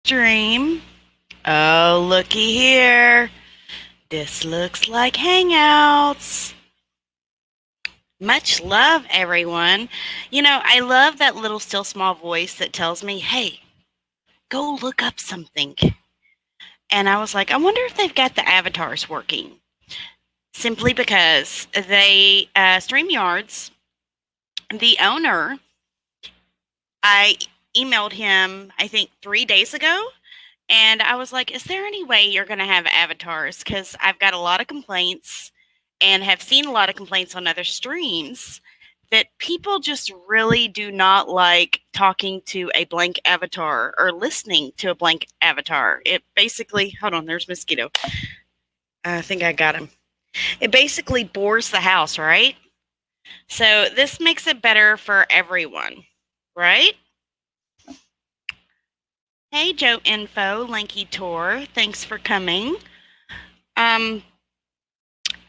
Stream. Oh, looky here. This looks like Hangouts. Much love, everyone. I love that little still small voice that tells me, hey, go look up something. And I was like, I wonder if they've got the avatars working. Simply because they, StreamYards, the owner, I emailed him, I think 3 days ago. And I was like, is there any way you're going to have avatars? Because I've got a lot of complaints and have seen a lot of complaints on other streams that people just really do not like talking to a blank avatar or listening to a blank avatar. It basically, hold on, there's mosquito. I think I got him. It basically bores the house, right? So this makes it better for everyone, right? Hey, Joe Info, Lanky Tour, thanks for coming. I'm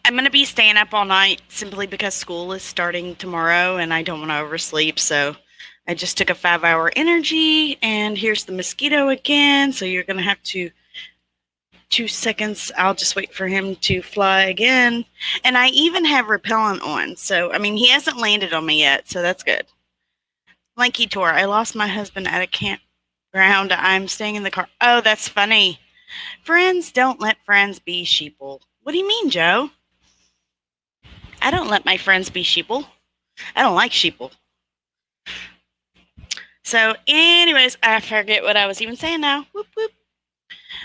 going to be staying up all night simply because school is starting tomorrow and I don't want to oversleep. So I just took a 5-hour energy, and here's the mosquito again. So you're going to have to 2 seconds. I'll just wait for him to fly again. And I even have repellent on. So, he hasn't landed on me yet. So that's good. Lanky Tour, I lost my husband at a campground. I'm staying in the car. Oh, that's funny. Friends don't let friends be sheeple. What do you mean, Joe? I don't let my friends be sheeple. I don't like sheeple. So, anyways, I forget what I was even saying now. Whoop, whoop.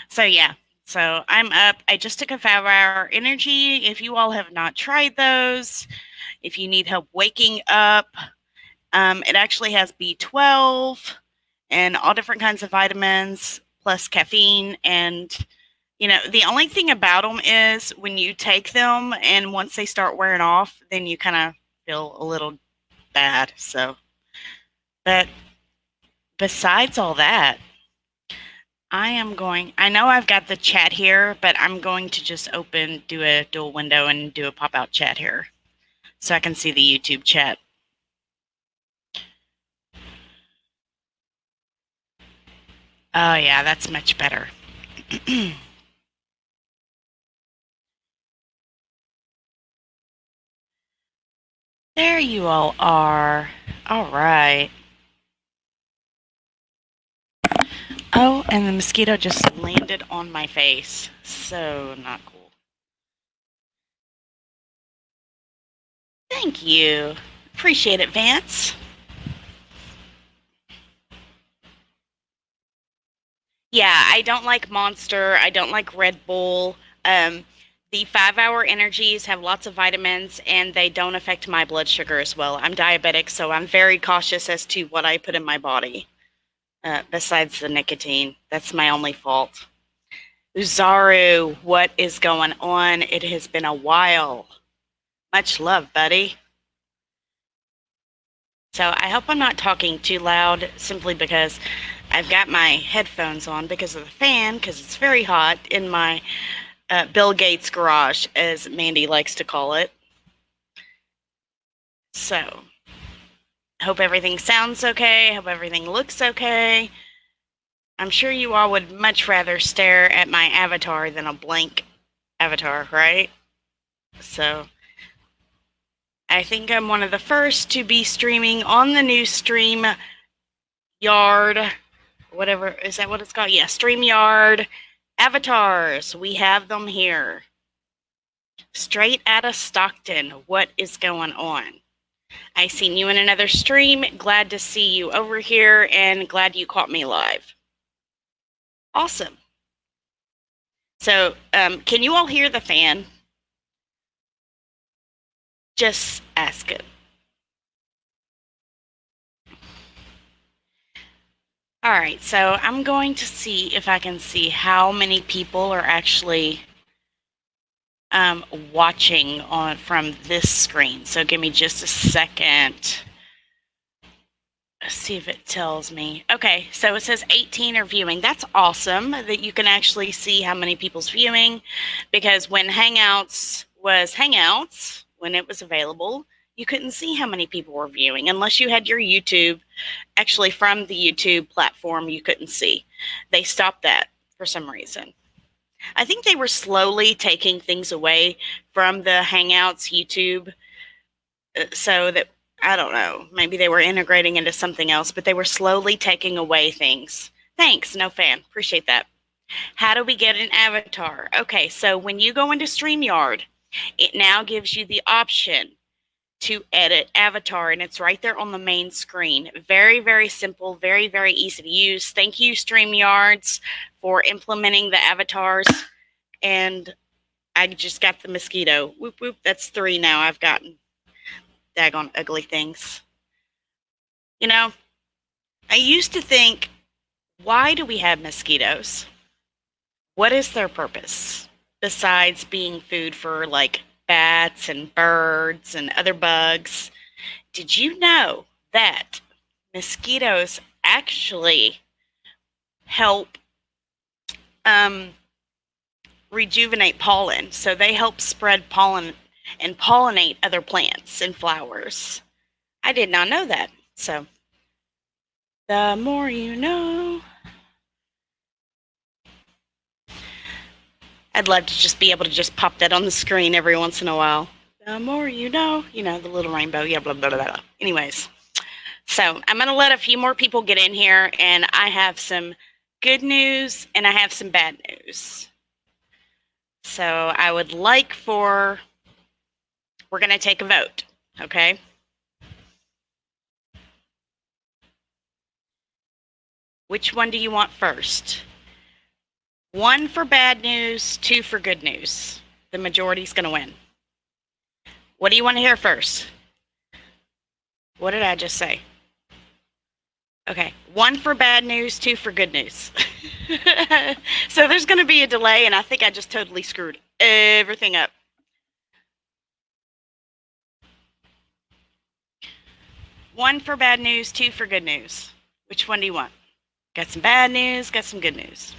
So, yeah. So, I'm up. I just took a 5-hour energy. If you all have not tried those, if you need help waking up, it actually has B12 and all different kinds of vitamins, plus caffeine. And, the only thing about them is when you take them and once they start wearing off, then you kind of feel a little bad. So, but besides all that, I know I've got the chat here, but I'm going to just do a dual window and do a pop-out chat here so I can see the YouTube chat. Oh, yeah, that's much better. There you all are. All right. Oh, and the mosquito just landed on my face. So not cool. Thank you. Appreciate it, Vance. Yeah, I don't like Monster. I don't like Red Bull. The 5-hour energies have lots of vitamins and they don't affect my blood sugar as well. I'm diabetic, so I'm very cautious as to what I put in my body. Besides the nicotine, that's my only fault. Uzaru, what is going on? It has been a while. Much love, buddy. So I hope I'm not talking too loud simply because I've got my headphones on because of the fan, because it's very hot in my Bill Gates garage, as Mandy likes to call it. So I hope everything sounds okay. I hope everything looks okay. I'm sure you all would much rather stare at my avatar than a blank avatar, right? So I think I'm one of the first to be streaming on the new Stream Yard, whatever, is that what it's called? Yeah, StreamYard avatars. We have them here. Straight out of Stockton. What is going on? I seen you in another stream. Glad to see you over here and glad you caught me live. Awesome. So, can you all hear the fan? Just ask it. All right, so I'm going to see if I can see how many people are actually watching from this screen. So give me just a second. Let's see if it tells me. Okay, so it says 18 are viewing. That's awesome that you can actually see how many people's viewing, because when Hangouts was Hangouts, when it was available, You couldn't see how many people were viewing unless you had your YouTube. Actually, from the YouTube platform, you couldn't see. They stopped that for some reason. I think they were slowly taking things away from the Hangouts YouTube, so that, I don't know, maybe they were integrating into something else, but they were slowly taking away things. Thanks, no fan. Appreciate that. How do we get an avatar? Okay, so when you go into StreamYard, it now gives you the option to edit avatar, and it's right there on the main screen. Very, very simple, very, very easy to use. Thank you, StreamYards, for implementing the avatars. And I just got the mosquito. Whoop, whoop. That's 3 now I've gotten. Daggone ugly things. You know, I used to think, why do we have mosquitoes? What is their purpose besides being food for like bats and birds and other bugs? Did you know that mosquitoes actually help rejuvenate pollen? So they help spread pollen and pollinate other plants and flowers. I did not know that. So the more you know. I'd love to just be able to just pop that on the screen every once in a while. The more you know, the little rainbow, yeah, blah, blah, blah, blah. Anyways, so I'm going to let a few more people get in here, and I have some good news and I have some bad news. So I would like we're going to take a vote, okay? Which one do you want first? 1 for bad news, 2 for good news. The majority's going to win. What do you want to hear first? What did I just say? Okay, 1 for bad news, 2 for good news. So there's going to be a delay, and I think I just totally screwed everything up. One for bad news, 2 for good news. Which one do you want? Got some bad news, got some good news.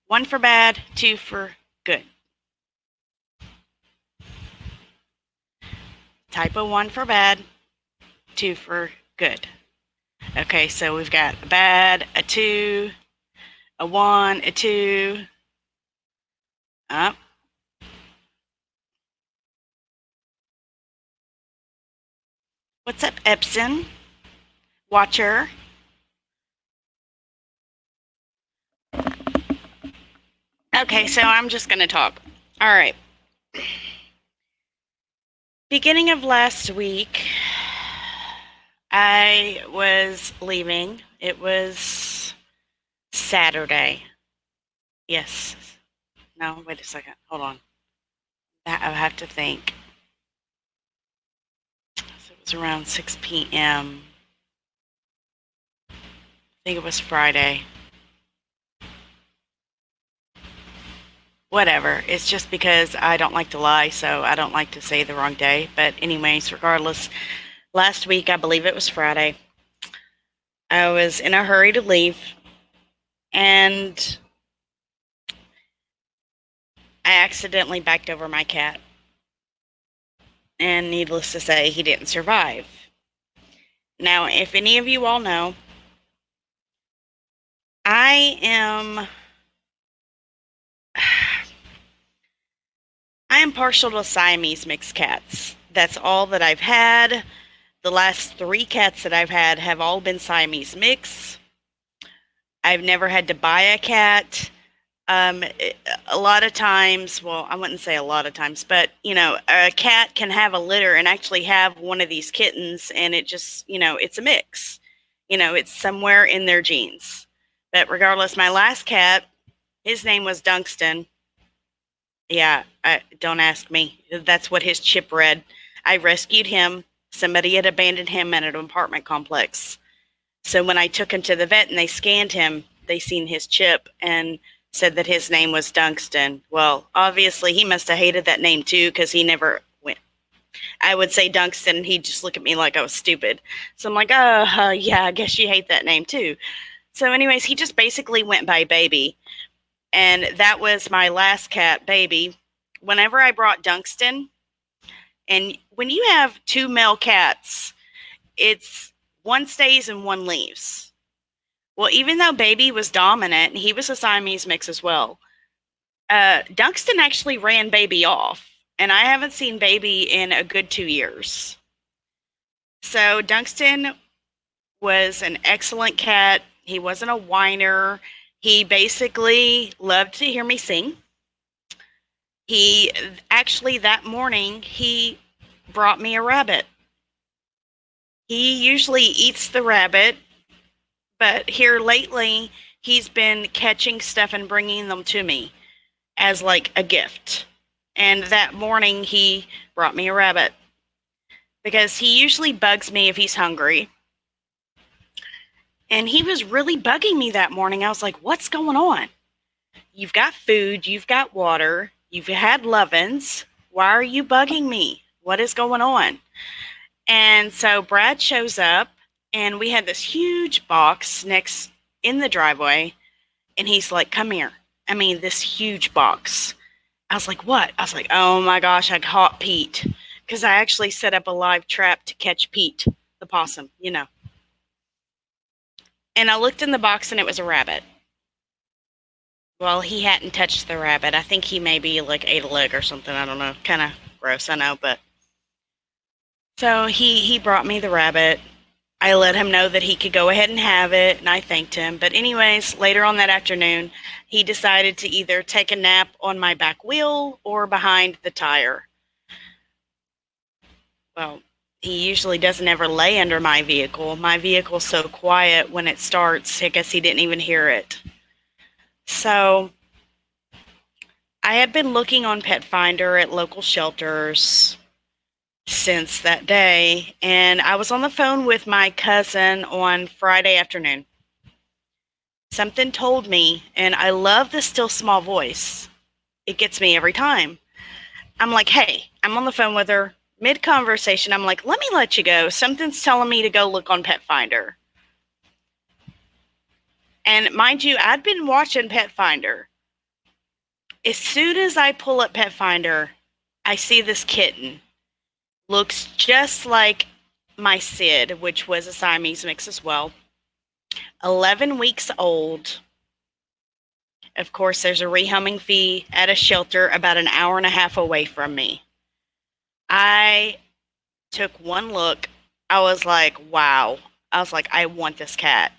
1 for bad, 2 for good. Type a 1 for bad, 2 for good. Okay, so we've got a bad, a 2, a 1, a 2. Up. What's up, Epson? Watcher. Okay, so I'm just going to talk. All right. Beginning of last week, I was leaving. It was Saturday. Yes. No, wait a second. Hold on. I have to think. So it was around 6 p.m. I think it was Friday. Whatever. It's just because I don't like to lie, so I don't like to say the wrong day. But anyways, regardless, last week, I believe it was Friday, I was in a hurry to leave, and I accidentally backed over my cat. And needless to say, he didn't survive. Now, if any of you all know, I am partial to Siamese mixed cats. That's all that I've had. The last 3 cats that I've had have all been Siamese mix. I've never had to buy a cat. A lot of times, well, I wouldn't say a lot of times, but, a cat can have a litter and actually have one of these kittens, and it just, it's a mix. It's somewhere in their genes. But regardless, my last cat, his name was Dunkston. Yeah, don't ask me. That's what his chip read. I rescued him. Somebody had abandoned him at an apartment complex. So when I took him to the vet and they scanned him, they seen his chip and said that his name was Dunkston. Well, obviously he must have hated that name too, because he never went. I would say Dunkston, and he'd just look at me like I was stupid. So I'm like, yeah, I guess you hate that name too. So anyways, he just basically went by Baby. And that was my last cat, Baby. Whenever I brought Dunkston And when you have 2 male cats, it's one stays and one leaves. Well, even though Baby was dominant, and he was a Siamese mix as well, Dunstan actually ran Baby off, and I haven't seen Baby in a good 2 years. So Dunstan was an excellent cat. He wasn't a whiner. He basically loved to hear me sing. He actually, that morning, he brought me a rabbit. He usually eats the rabbit, but here lately, he's been catching stuff and bringing them to me as like a gift. And that morning, he brought me a rabbit because he usually bugs me if he's hungry. And he was really bugging me that morning. I was like, what's going on? You've got food, you've got water, you've had lovin's. Why are you bugging me? What is going on? And so Brad shows up, and we had this huge box next in the driveway, and he's like, come here. I mean, this huge box. I was like, what? I was like, oh my gosh, I caught Pete. Because I actually set up a live trap to catch Pete, the possum, you know. And I looked in the box, and it was a rabbit. Well, he hadn't touched the rabbit. I think he maybe like ate a leg or something. I don't know. Kind of gross, I know, but so he brought me the rabbit. I let him know that he could go ahead and have it, and I thanked him. But anyways, later on that afternoon, he decided to either take a nap on my back wheel or behind the tire. Well, he usually doesn't ever lay under my vehicle. My vehicle's so quiet when it starts, I guess he didn't even hear it. So I had been looking on Pet Finder at local shelters since that day, and I was on the phone with my cousin on Friday afternoon. Something told me, and I love the still small voice. It gets me every time. I'm like, hey, I'm on the phone with her. Mid-conversation, I'm like, let me let you go. Something's telling me to go look on Pet Finder. And mind you, I'd been watching Pet Finder. As soon as I pull up Pet Finder, I see this kitten. Looks just like my Sid, which was a Siamese mix as well. 11 weeks old. Of course, there's a rehoming fee at a shelter about an hour and a half away from me. I took one look. I was like, wow. I was like, I want this cat.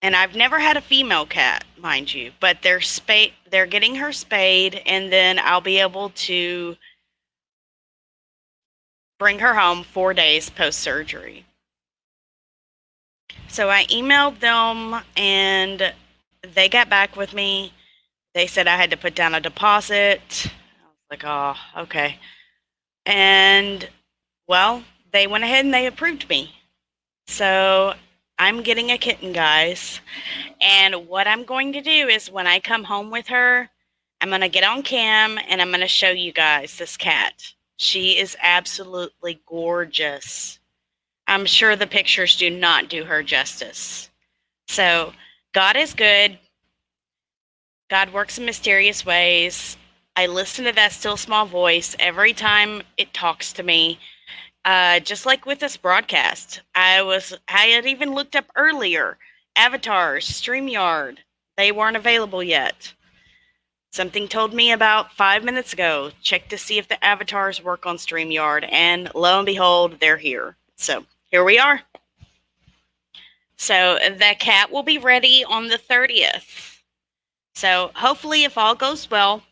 And I've never had a female cat, mind you, but they're getting her spayed, and then I'll be able to bring her home 4 days post-surgery. So I emailed them, and they got back with me. They said I had to put down a deposit. I was like, oh, okay. And, well, they went ahead and they approved me. So I'm getting a kitten, guys. And what I'm going to do is when I come home with her, I'm going to get on cam, and I'm going to show you guys this cat. She is absolutely gorgeous. I'm sure the pictures do not do her justice. So God is good. God works in mysterious ways. I listen to that still small voice every time it talks to me. Just like with this broadcast, I had even looked up earlier, avatars, StreamYard. They weren't available yet. Something told me about 5 minutes ago, check to see if the avatars work on StreamYard, and lo and behold, they're here. So here we are. So the cat will be ready on the 30th. So hopefully, if all goes well,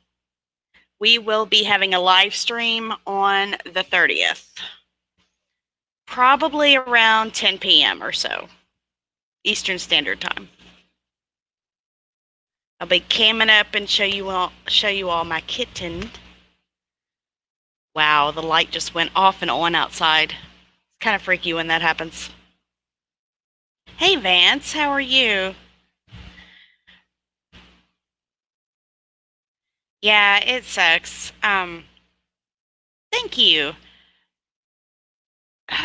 we will be having a live stream on the 30th. Probably around 10 p.m. or so, Eastern Standard Time. I'll be camming up and show you all my kitten. Wow, the light just went off and on outside. It's kind of freaky when that happens. Hey Vance, how are you? Yeah, it sucks. Thank you.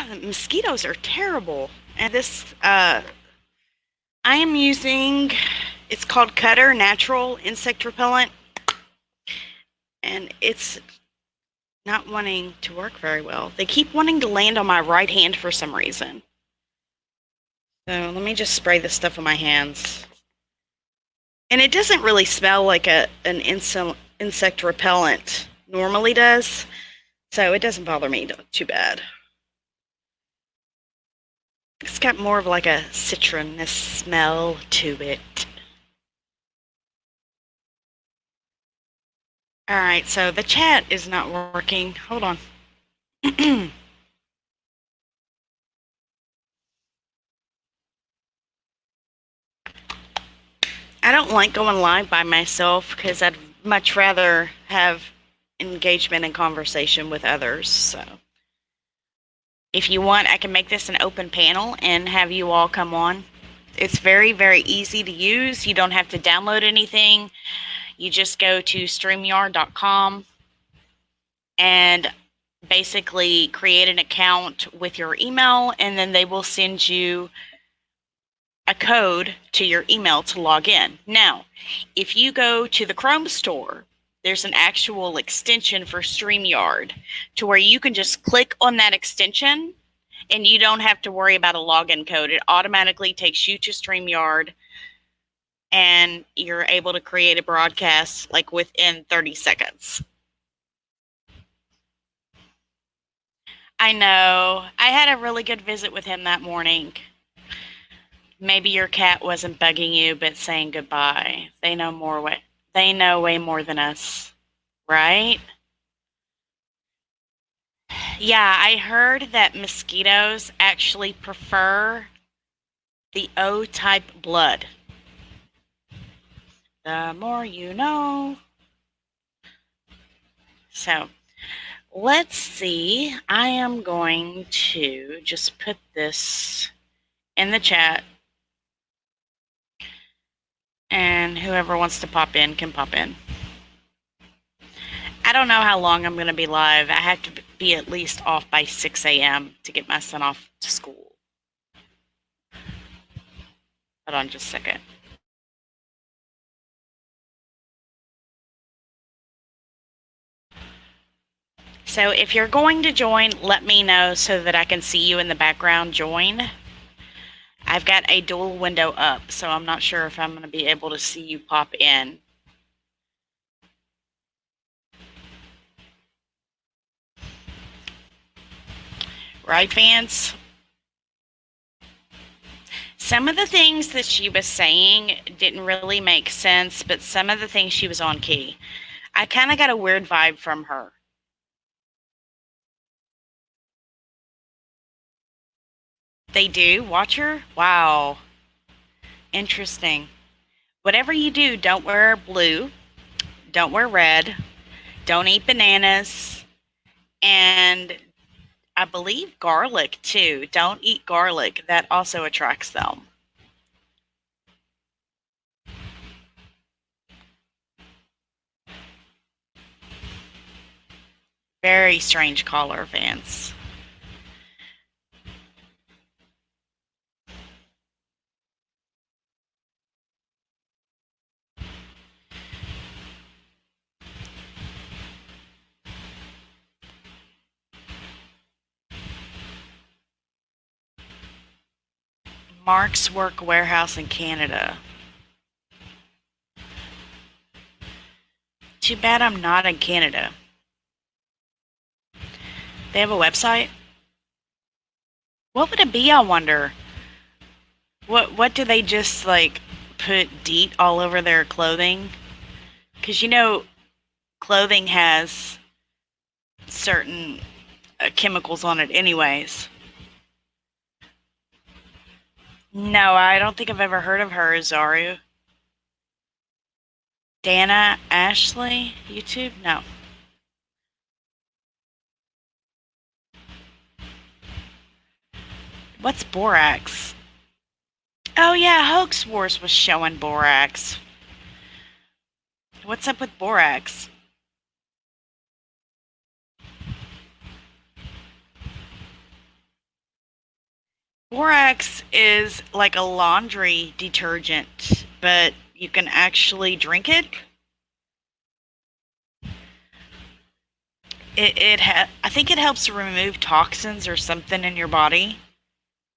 The mosquitoes are terrible. And this, I am using, it's called Cutter Natural Insect Repellent. And it's not wanting to work very well. They keep wanting to land on my right hand for some reason. So let me just spray this stuff on my hands. And it doesn't really smell like an insect repellent normally does, so it doesn't bother me too bad. It's got more of like a citrus smell to it. All right, so the chat is not working. Hold on. I don't like going live by myself because I'd much rather have engagement and conversation with others. So if you want, I can make this an open panel and have you all come on. It's very, very easy to use. You don't have to download anything. You just go to StreamYard.com and basically create an account with your email, and then they will send you a code to your email to log in. Now, if you go to the Chrome store, there's an actual extension for StreamYard to where you can just click on that extension and you don't have to worry about a login code. It automatically takes you to StreamYard and you're able to create a broadcast like within 30 seconds. I know. I had a really good visit with him that morning. Maybe your cat wasn't bugging you, but saying goodbye. They know way more than us, right? Yeah, I heard that mosquitoes actually prefer the O type blood. The more you know. So let's see. I am going to just put this in the chat, and whoever wants to pop in can pop in. I don't know how long I'm going to be live. I have to be at least off by 6 a.m. to get my son off to school. Hold on just a second. So if you're going to join, let me know so that I can see you in the background join. I've got a dual window up, so I'm not sure if I'm going to be able to see you pop in. Right, Vance? Some of the things that she was saying didn't really make sense, but some of the things she was on key. I kind of got a weird vibe from her. They do? Watch her? Wow. Interesting. Whatever you do, don't wear blue. Don't wear red. Don't eat bananas. And I believe garlic, too. Don't eat garlic. That also attracts them. Very strange caller, Vance. Mark's Work Warehouse in Canada. Too bad I'm not in Canada. They have a website? What would it be, I wonder? What do they just, like, put DEET all over their clothing? Because, you know, clothing has certain chemicals on it anyways. No, I don't think I've ever heard of her, Zaru. Dana Ashley, YouTube? No. What's borax? Oh yeah, Hoax Wars was showing borax. What's up with borax? Borax is like a laundry detergent, but you can actually drink it. I think it helps remove toxins or something in your body.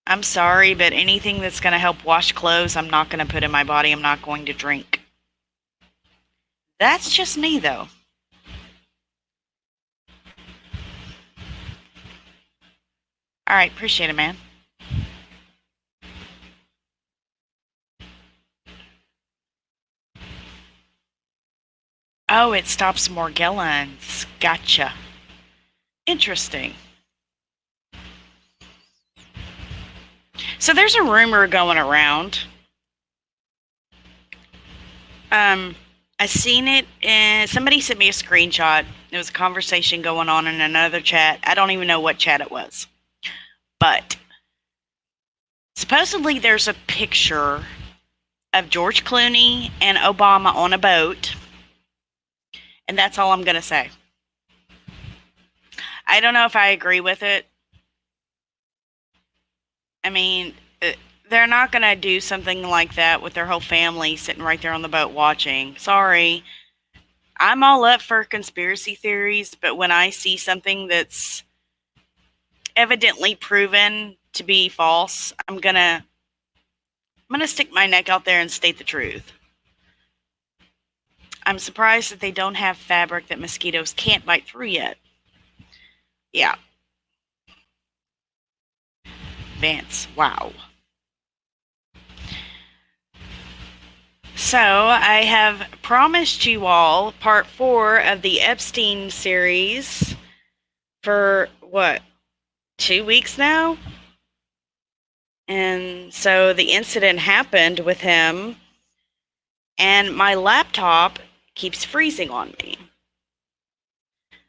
I'm sorry, but anything that's going to help wash clothes, I'm not going to put in my body. I'm not going to drink. That's just me, though. All right, appreciate it, man. Oh, it stops Morgellons. Gotcha. Interesting. So there's a rumor going around. I seen it, and somebody sent me a screenshot. There was a conversation going on in another chat. I don't even know what chat it was. But supposedly there's a picture of George Clooney and Obama on a boat. And that's all I'm going to say. I don't know if I agree with it. I mean, they're not going to do something like that with their whole family sitting right there on the boat watching. Sorry. I'm all up for conspiracy theories, but when I see something that's evidently proven to be false, I'm going to stick my neck out there and state the truth. I'm surprised that they don't have fabric that mosquitoes can't bite through yet. Yeah. Vance, wow. So, I have promised you all part 4 of the Epstein series for, 2 weeks now? And so the incident happened with him, and my laptop keeps freezing on me.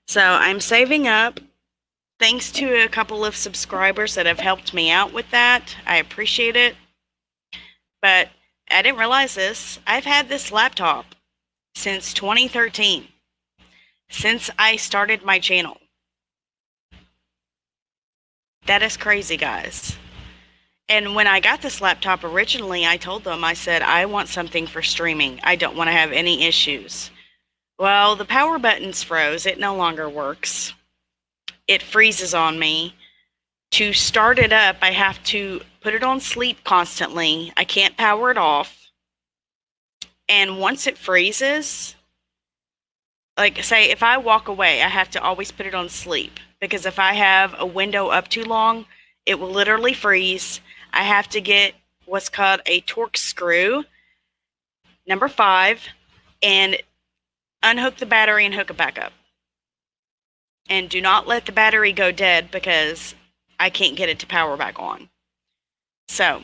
So I'm saving up. Thanks to a couple of subscribers that have helped me out with that. I appreciate it. But I didn't realize this. I've had this laptop since 2013, since I started my channel. That is crazy, guys. And when I got this laptop originally, I told them, I said, I want something for streaming. I don't want to have any issues. Well, the power buttons froze. It no longer works. It freezes on me. To start it up, I have to put it on sleep constantly. I can't power it off. And once it freezes, like say if I walk away, I have to always put it on sleep. Because if I have a window up too long, it will literally freeze. I have to get what's called a Torx screw, number 5, and unhook the battery and hook it back up. And do not let the battery go dead because I can't get it to power back on. So,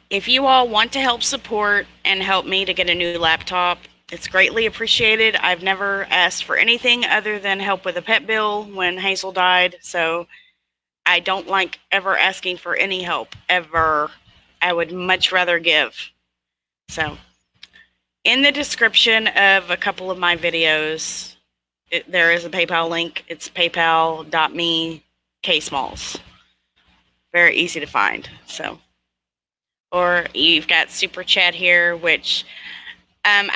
if you all want to help support and help me to get a new laptop, it's greatly appreciated. I've never asked for anything other than help with a pet bill when Hazel died, so I don't like ever asking for any help, ever. I would much rather give. So, in the description of a couple of my videos, there is a PayPal link. It's paypal.me/ksmalls. Very easy to find. So, or you've got Super Chat here, which I'm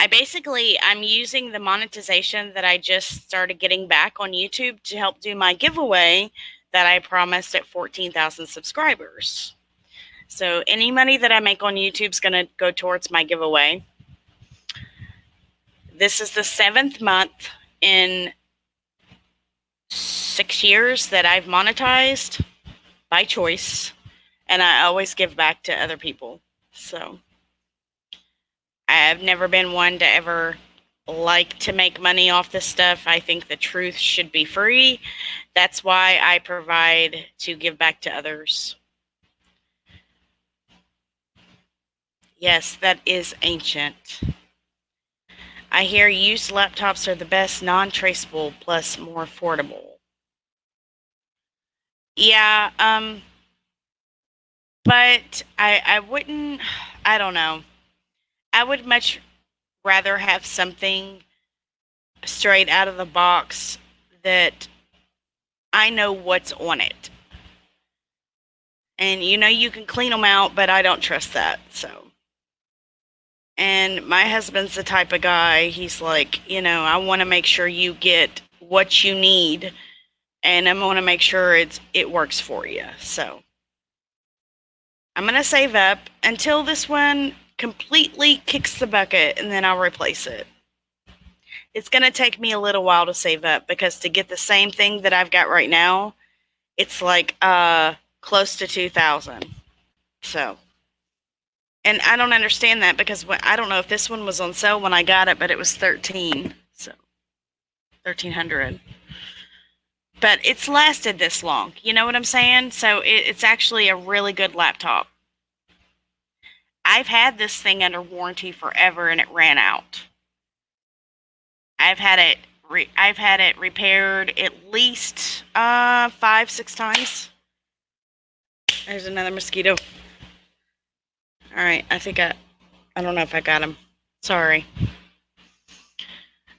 using the monetization that I just started getting back on YouTube to help do my giveaway that I promised at 14,000 subscribers. So any money that I make on YouTube is going to go towards my giveaway. This is the 7th month in 6 years that I've monetized by choice, and I always give back to other people. So I've never been one to ever like to make money off this stuff. I think the truth should be free. That's why I provide to give back to others. Yes, that is ancient. I hear used laptops are the best, non-traceable, plus more affordable. Yeah, but I wouldn't, I don't know. I would much rather have something straight out of the box that I know what's on it. And you can clean them out, but I don't trust that, so. And my husband's the type of guy, he's like, I want to make sure you get what you need, and I'm going to make sure it works for you. So I'm going to save up until this one completely kicks the bucket, and then I'll replace it. It's going to take me a little while to save up, because to get the same thing that I've got right now, it's like close to 2,000. So, and I don't understand that, because I don't know if this one was on sale when I got it, but it was 13, so 1,300. But it's lasted this long. You know what I'm saying? So it's actually a really good laptop. I've had this thing under warranty forever, and it ran out. I've had it repaired at least 5-6 times. There's another mosquito. All right, I don't know if I got him. Sorry.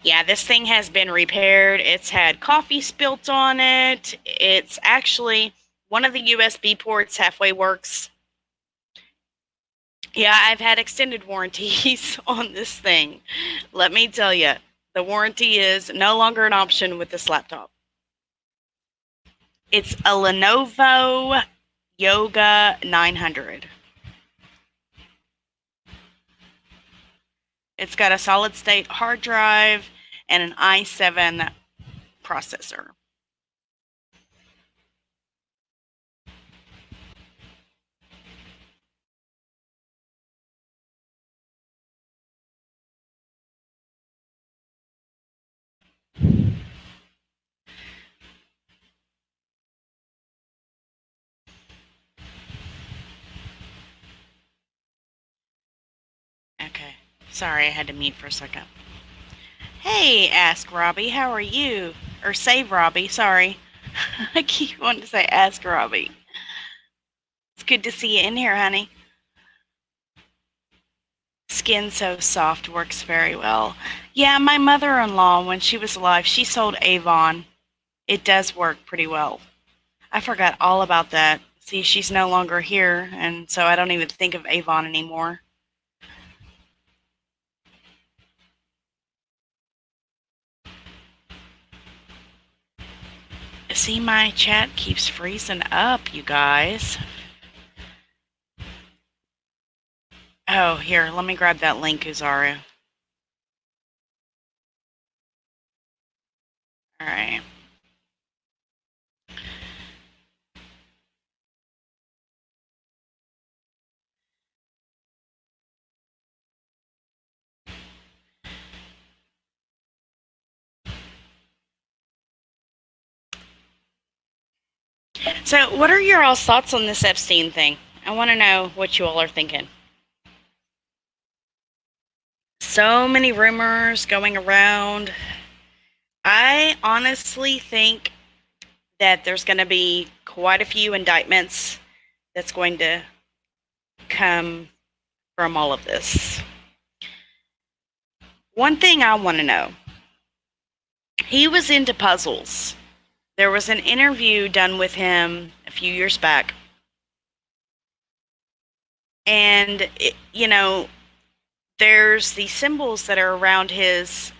Yeah, this thing has been repaired. It's had coffee spilt on it. It's actually one of the USB ports halfway works. Yeah, I've had extended warranties on this thing. Let me tell you, the warranty is no longer an option with this laptop. It's a Lenovo Yoga 900. It's got a solid-state hard drive and an i7 processor. Okay. Sorry, I had to mute for a second. Hey, Ask Robbie, how are you? Or Save Robbie, sorry. I keep wanting to say Ask Robbie. It's good to see you in here, honey. Skin So Soft works very well. Yeah, my mother-in-law, when she was alive, she sold Avon. It does work pretty well. I forgot all about that. See, she's no longer here, and so I don't even think of Avon anymore. See, my chat keeps freezing up, you guys. Oh, here, let me grab that link, Uzaru. All right. So, what are your all's thoughts on this Epstein thing? I want to know what you all are thinking. So many rumors going around. I honestly think that there's going to be quite a few indictments that's going to come from all of this. One thing I want to know, he was into puzzles. There was an interview done with him a few years back. And, there's these symbols that are around his...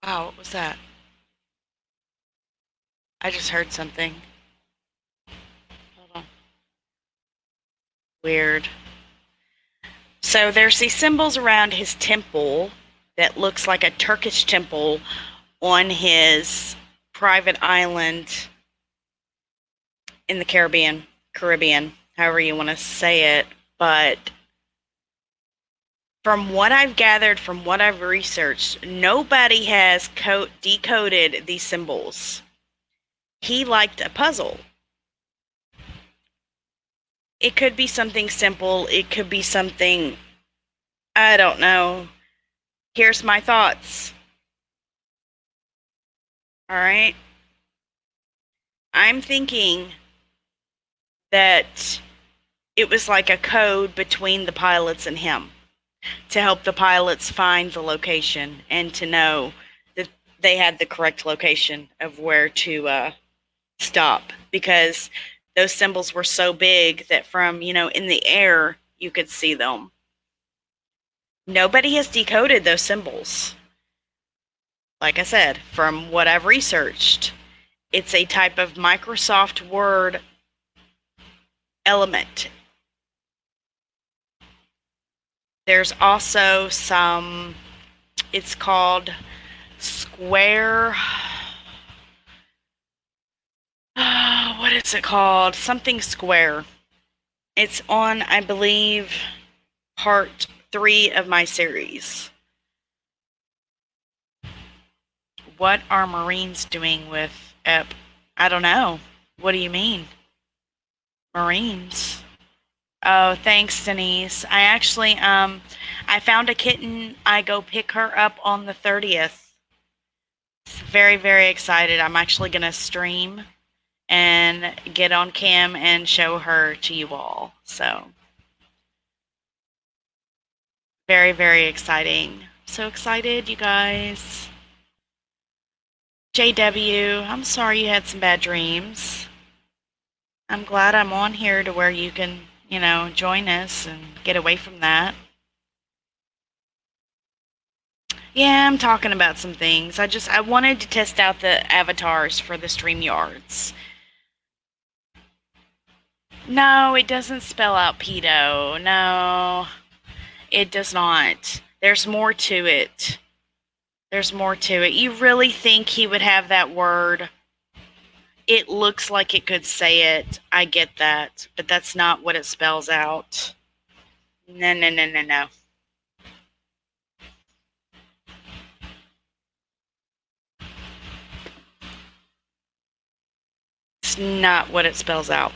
Wow, what was that? I just heard something. Hold on. Weird. So there's these symbols around his temple that looks like a Turkish temple on his private island in the Caribbean, however you want to say it. But from what I've gathered, from what I've researched, nobody has decoded these symbols. He liked a puzzle. It could be something simple. It could be something, I don't know. Here's my thoughts. All right. I'm thinking that it was like a code between the pilots and him to help the pilots find the location and to know that they had the correct location of where to stop, because those symbols were so big that from, in the air, you could see them. Nobody has decoded those symbols. Like I said, from what I've researched, it's a type of Microsoft Word element. There's also some, it's called Square. What is it called? Something Square. It's on, I believe, part 3 of my series. What are Marines doing with EP? I don't know. What do you mean? Marines. Oh, thanks, Denise. I actually, I found a kitten. I go pick her up on the 30th. Very, very excited. I'm actually going to stream and get on cam and show her to you all. So, very, very exciting. So excited, you guys. JW, I'm sorry you had some bad dreams. I'm glad I'm on here to where you can, join us and get away from that. Yeah, I'm talking about some things. I wanted to test out the avatars for the StreamYards. No, it doesn't spell out pedo. No, it does not. There's more to it. There's more to it. You really think he would have that word? It looks like it could say it. I get that, but that's not what it spells out. No, no, no, no, no. It's not what it spells out.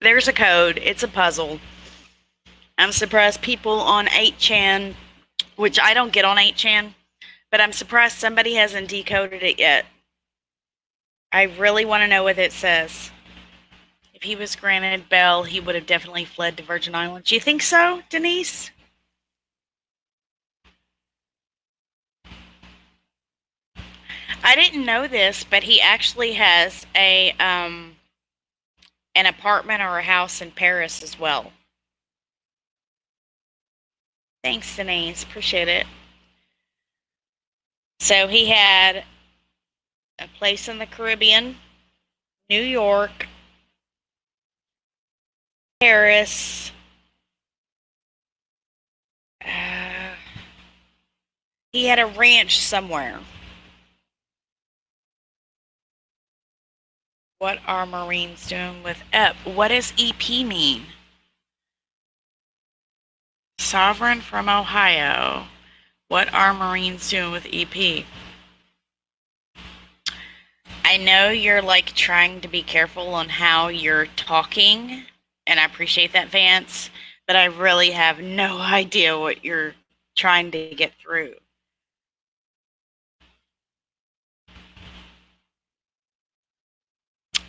There's a code. It's a puzzle. I'm surprised people on 8chan, which I don't get on 8chan, but I'm surprised somebody hasn't decoded it yet. I really want to know what it says. If he was granted bail, he would have definitely fled to Virgin Islands. Do you think so, Denise? I didn't know this, but he actually has an apartment or a house in Paris as well. Thanks, Denise. Appreciate it. So he had a place in the Caribbean, New York, Paris. He had a ranch somewhere. What are Marines doing with EP? What does EP mean? Sovereign from Ohio. What are Marines doing with EP? I know you're like trying to be careful on how you're talking, and I appreciate that, Vance, but I really have no idea what you're trying to get through.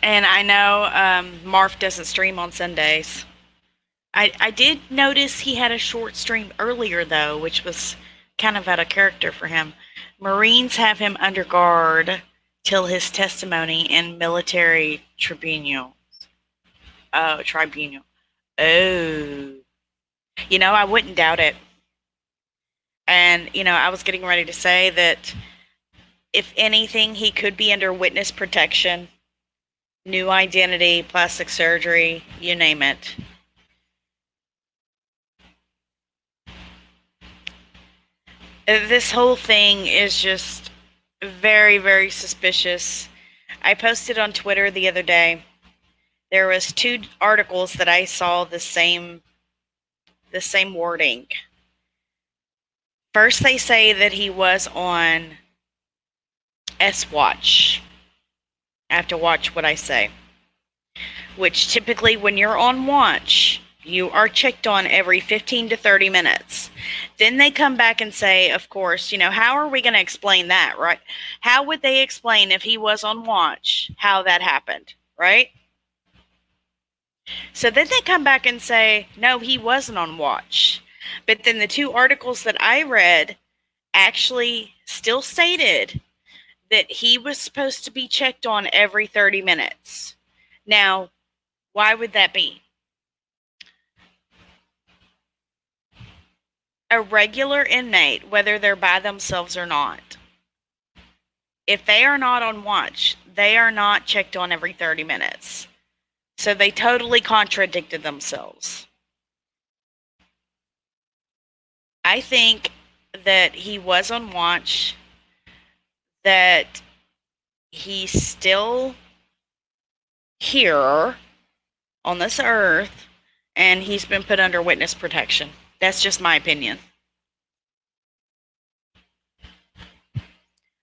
And I know Marf doesn't stream on Sundays. I did notice he had a short stream earlier, though, which was kind of out of character for him. Marines have him under guard till his testimony in military tribunal. Oh, tribunal. Oh. I wouldn't doubt it. And, I was getting ready to say that if anything, he could be under witness protection, new identity, plastic surgery, you name it. This whole thing is just very, very suspicious. I posted on Twitter the other day. There was 2 articles that I saw the same wording. First, they say that he was on S-Watch. I have to watch what I say. Which typically, when you're on watch, you are checked on every 15 to 30 minutes. Then they come back and say, of course, how are we going to explain that, right? How would they explain if he was on watch, how that happened, right? So then they come back and say, no, he wasn't on watch. But then the 2 articles that I read actually still stated that he was supposed to be checked on every 30 minutes. Now, why would that be? A regular inmate, whether they're by themselves or not, If they are not on watch, they are not checked on every 30 minutes. So they totally contradicted themselves. I think that he was on watch, that he's still here on this earth, and he's been put under witness protection. That's just my opinion.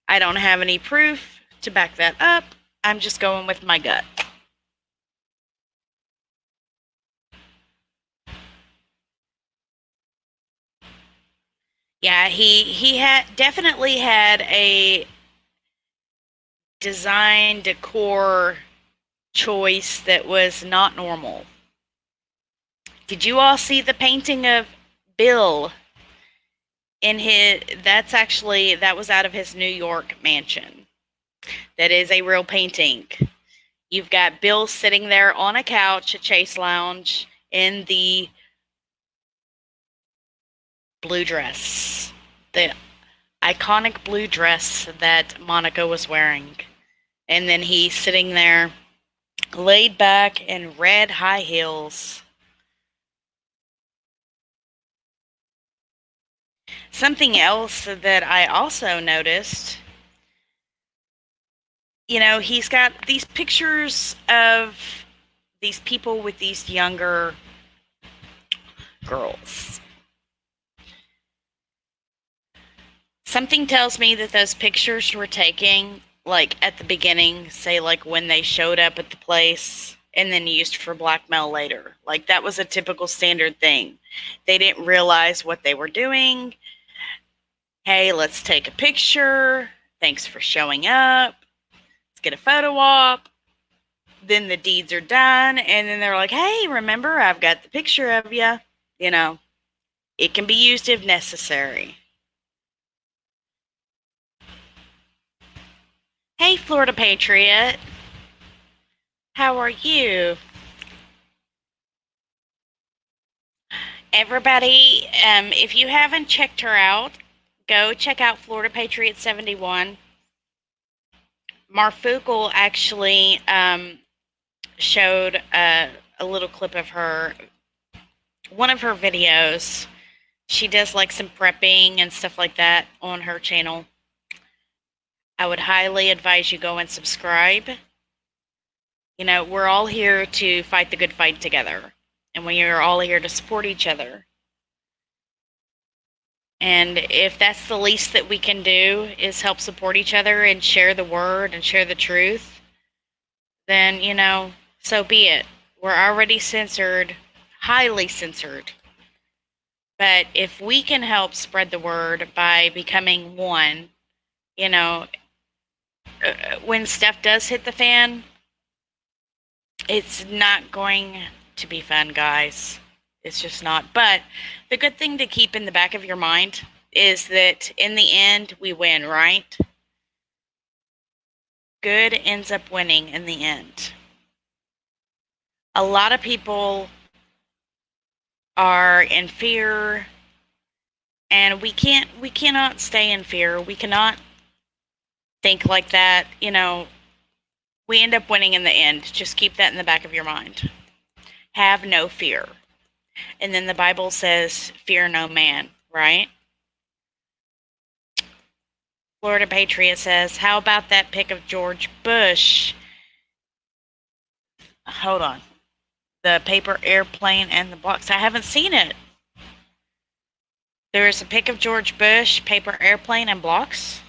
I don't have any proof to back that up. I'm just going with my gut. Yeah, he had definitely had a design decor choice that was not normal. Did you all see the painting of Bill in his, that was out of his New York mansion. That is a real painting. You've got Bill sitting there on a couch at Chase Lounge in the blue dress. The iconic blue dress that Monica was wearing. And then he's sitting there laid back in red high heels. Something else that I also noticed, he's got these pictures of these people with these younger girls. Something tells me that those pictures were taken, like, at the beginning, say, like, when they showed up at the place, and then used for blackmail later. Like, that was a typical standard thing. They didn't realize what they were doing. Hey, let's take a picture. Thanks for showing up. Let's get a photo op. Then the deeds are done, and then they're like, hey, remember, I've got the picture of you. It can be used if necessary. Hey, Florida Patriot. How are you? Everybody, if you haven't checked her out, go check out Florida Patriot 71. Marfukel actually showed a little clip of her, one of her videos. She does like some prepping and stuff like that on her channel. I would highly advise you go and subscribe. We're all here to fight the good fight together. And we are all here to support each other. And if that's the least that we can do is help support each other and share the word and share the truth, then, so be it. We're already censored, highly censored. But if we can help spread the word by becoming one, when stuff does hit the fan, it's not going to be fun, guys. It's just not. But the good thing to keep in the back of your mind is that in the end, we win, right? Good ends up winning in the end. A lot of people are in fear, and we cannot stay in fear. We cannot think like that. We end up winning in the end. Just keep that in the back of your mind. Have no fear. And then the Bible says, fear no man, right? Florida Patriot says, how about that pic of George Bush? Hold on. The paper airplane and the blocks. I haven't seen it. There is a pic of George Bush, paper airplane, and blocks.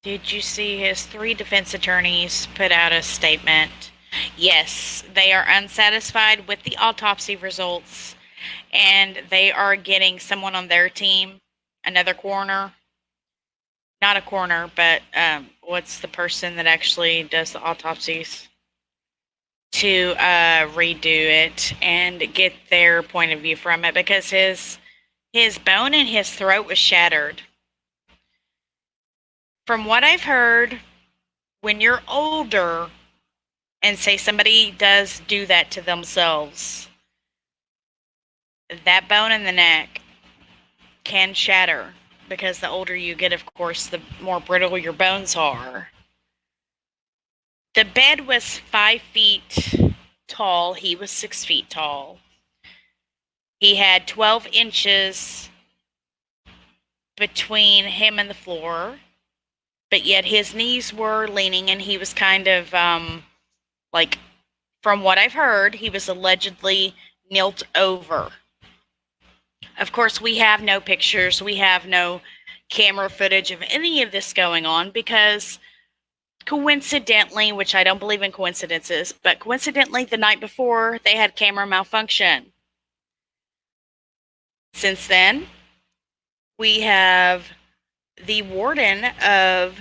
Did you see his 3 defense attorneys put out a statement? Yes, they are unsatisfied with the autopsy results, and they are getting someone on their team, another coroner. Not a coroner, but what's the person that actually does the autopsies? To redo it and get their point of view from it, because his bone in his throat was shattered. From what I've heard, when you're older, and say somebody does do that to themselves, that bone in the neck can shatter because the older you get, of course, the more brittle your bones are. The bed was 5 feet tall. He was 6 feet tall. He had 12 inches between him and the floor, but yet his knees were leaning, and he was kind of like, from what I've heard, he was allegedly knelt over. Of course, we have no pictures, we have no camera footage of any of this going on because coincidentally, which I don't believe in coincidences, but coincidentally, the night before, they had camera malfunction. Since then, we have the warden of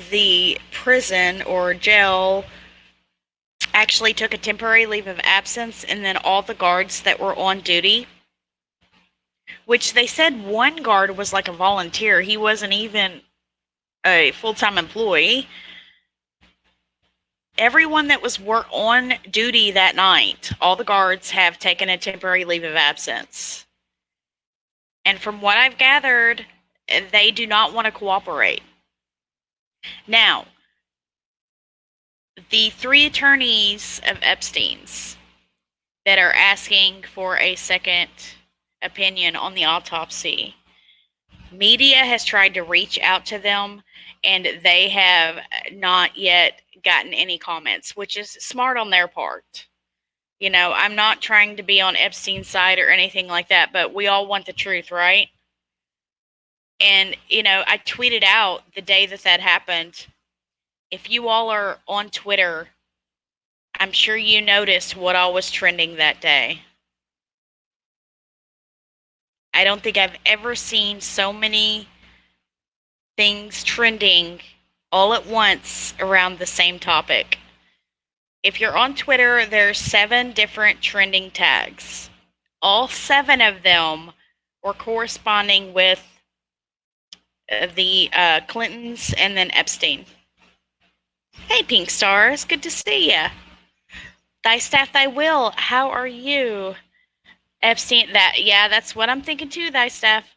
the prison or jail actually took a temporary leave of absence, and then all the guards that were on duty, which they said one guard was like a volunteer, he wasn't even a full-time employee. Everyone that was on duty that night, all the guards have taken a temporary leave of absence. And from what I've gathered, they do not want to cooperate. Now, the 3 attorneys of Epstein's that are asking for a second opinion on the autopsy, media has tried to reach out to them, and they have not yet gotten any comments, which is smart on their part. You know, I'm not trying to be on Epstein's side or anything like that, but we all want the truth, right? And, you know, I tweeted out the day that happened. If you all are on Twitter, I'm sure you noticed what all was trending that day. I don't think I've ever seen so many things trending all at once around the same topic. If you're on Twitter, there's 7 different trending tags. All 7 of them were corresponding with the Clintons and then Epstein. Hey, Pink Stars, good to see ya. Thy staff, thy will. How are you, Epstein? That's what I'm thinking too. Thy staff.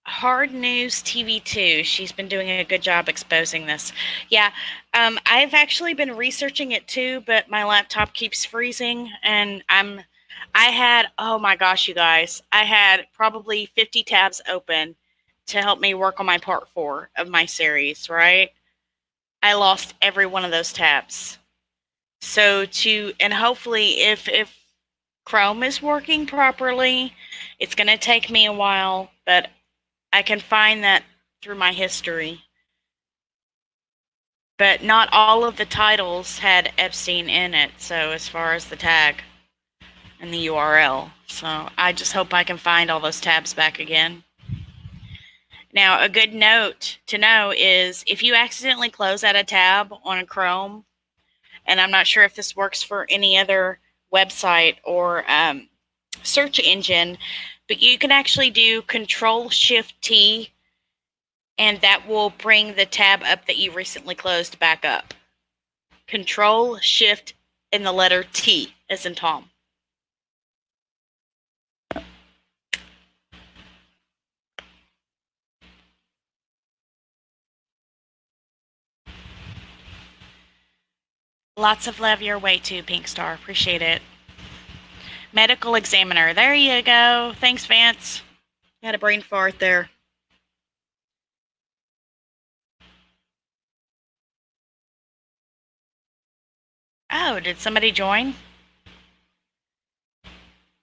Hard News TV2. She's been doing a good job exposing this. Yeah, I've actually been researching it too, but my laptop keeps freezing, and oh my gosh, you guys, I had probably 50 tabs open to help me work on my part 4 of my series, right? I lost every one of those tabs. So and hopefully if Chrome is working properly, it's going to take me a while, but I can find that through my history. But not all of the titles had Epstein in it, so as far as the tag and the URL. So I just hope I can find all those tabs back again. Now, a good note to know is if you accidentally close out a tab on a Chrome, and I'm not sure if this works for any other website or search engine, but you can actually do Control-Shift-T, and that will bring the tab up that you recently closed back up. Control-Shift and the letter T as in Tom. Lots of love your way too, Pink Star. Appreciate it. Medical examiner. There you go. Thanks, Vance. Had a brain fart there. Oh, did somebody join?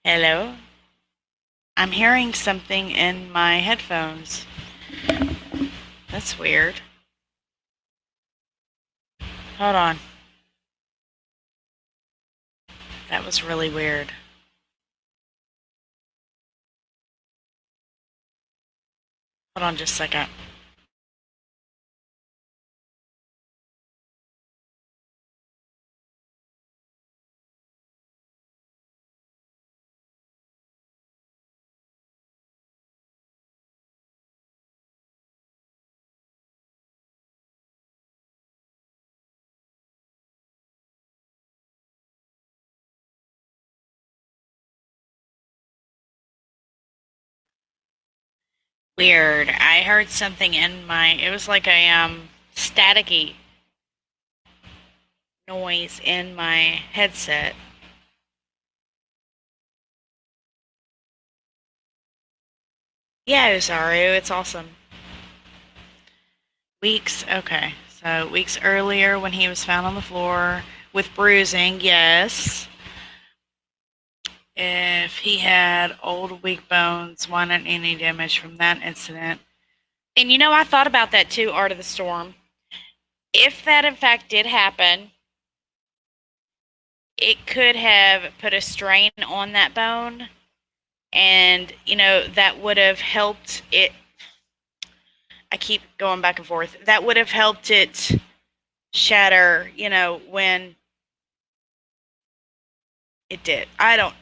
Hello? I'm hearing something in my headphones. That's weird. Hold on. That was really weird. Hold on just a second. Weird. I heard something in it was like a staticky noise in my headset. Yeah, Osaru, it's awesome. Weeks, okay. So weeks earlier when he was found on the floor with bruising, yes. If he had old weak bones, why not any damage from that incident? And I thought about that too, Art of the Storm. If that in fact did happen, it could have put a strain on that bone, and that would have helped it. I keep going back and forth. That would have helped it shatter, when it did. I don't.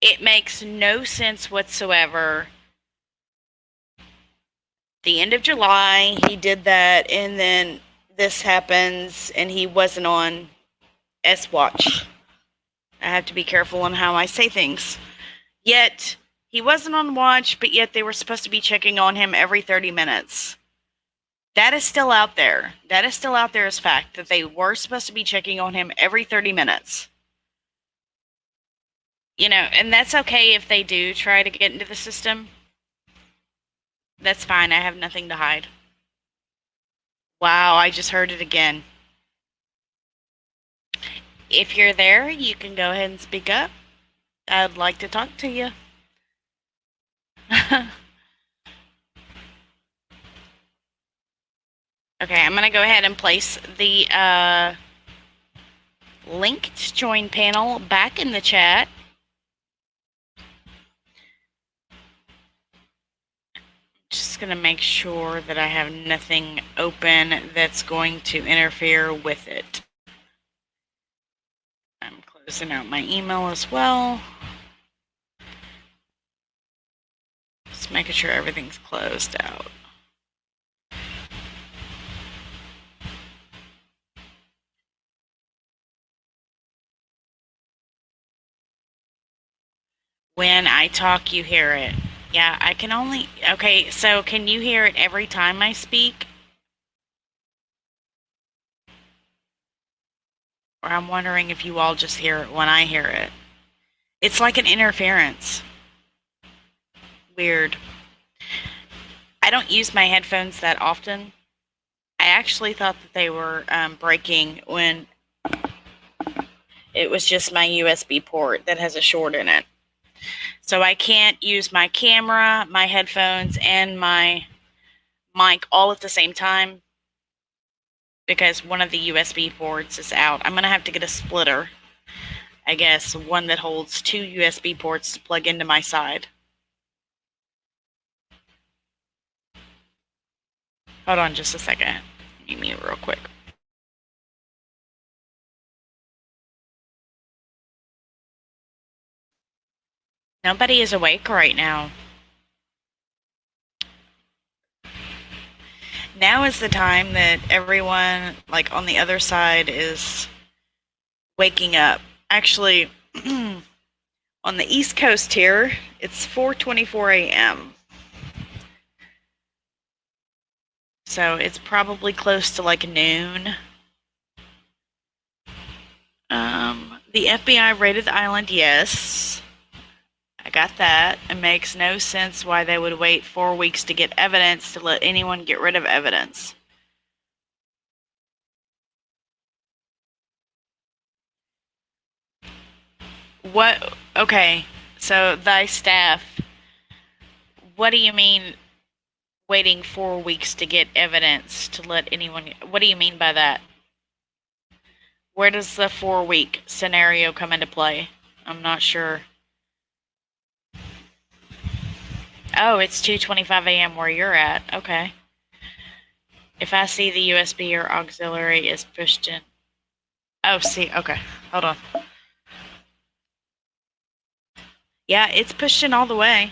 It makes no sense whatsoever. The end of July, he did that, and then this happens, and he wasn't on S Watch. I have to be careful on how I say things. Yet, he wasn't on watch, but yet they were supposed to be checking on him every 30 minutes. That is still out there. That is still out there as fact, that they were supposed to be checking on him every 30 minutes. And that's okay if they do try to get into the system. That's fine. I have nothing to hide. Wow, I just heard it again. If you're there, you can go ahead and speak up. I'd like to talk to you. Okay, I'm going to go ahead and place the link to join panel back in the chat. Just going to make sure that I have nothing open that's going to interfere with it. I'm closing out my email as well. Just making sure everything's closed out. When I talk, you hear it. Yeah, I can only... Okay, so can you hear it every time I speak? Or I'm wondering if you all just hear it when I hear it. It's like an interference. Weird. I don't use my headphones that often. I actually thought that they were breaking when it was just my USB port that has a short in it. So I can't use my camera, my headphones, and my mic all at the same time because one of the USB ports is out. I'm going to have to get a splitter, I guess, one that holds 2 USB ports to plug into my side. Hold on just a second. Let me mute real quick. Nobody is awake right now. Now is the time that everyone, like, on the other side is waking up. Actually, on the East Coast here, it's 4:24 a.m. So it's probably close to like noon. The FBI raided the island, yes. I got that. It makes no sense why they would wait 4 weeks to get evidence to let anyone get rid of evidence. What? Okay, so thy staff, what do you mean waiting 4 weeks to get evidence to let anyone... What do you mean by that? Where does the 4-week scenario come into play? I'm not sure. Oh, it's 2:25 a.m. where you're at. Okay. If I see the USB or auxiliary is pushed in. Oh, see. Okay. Hold on. Yeah, it's pushed in all the way.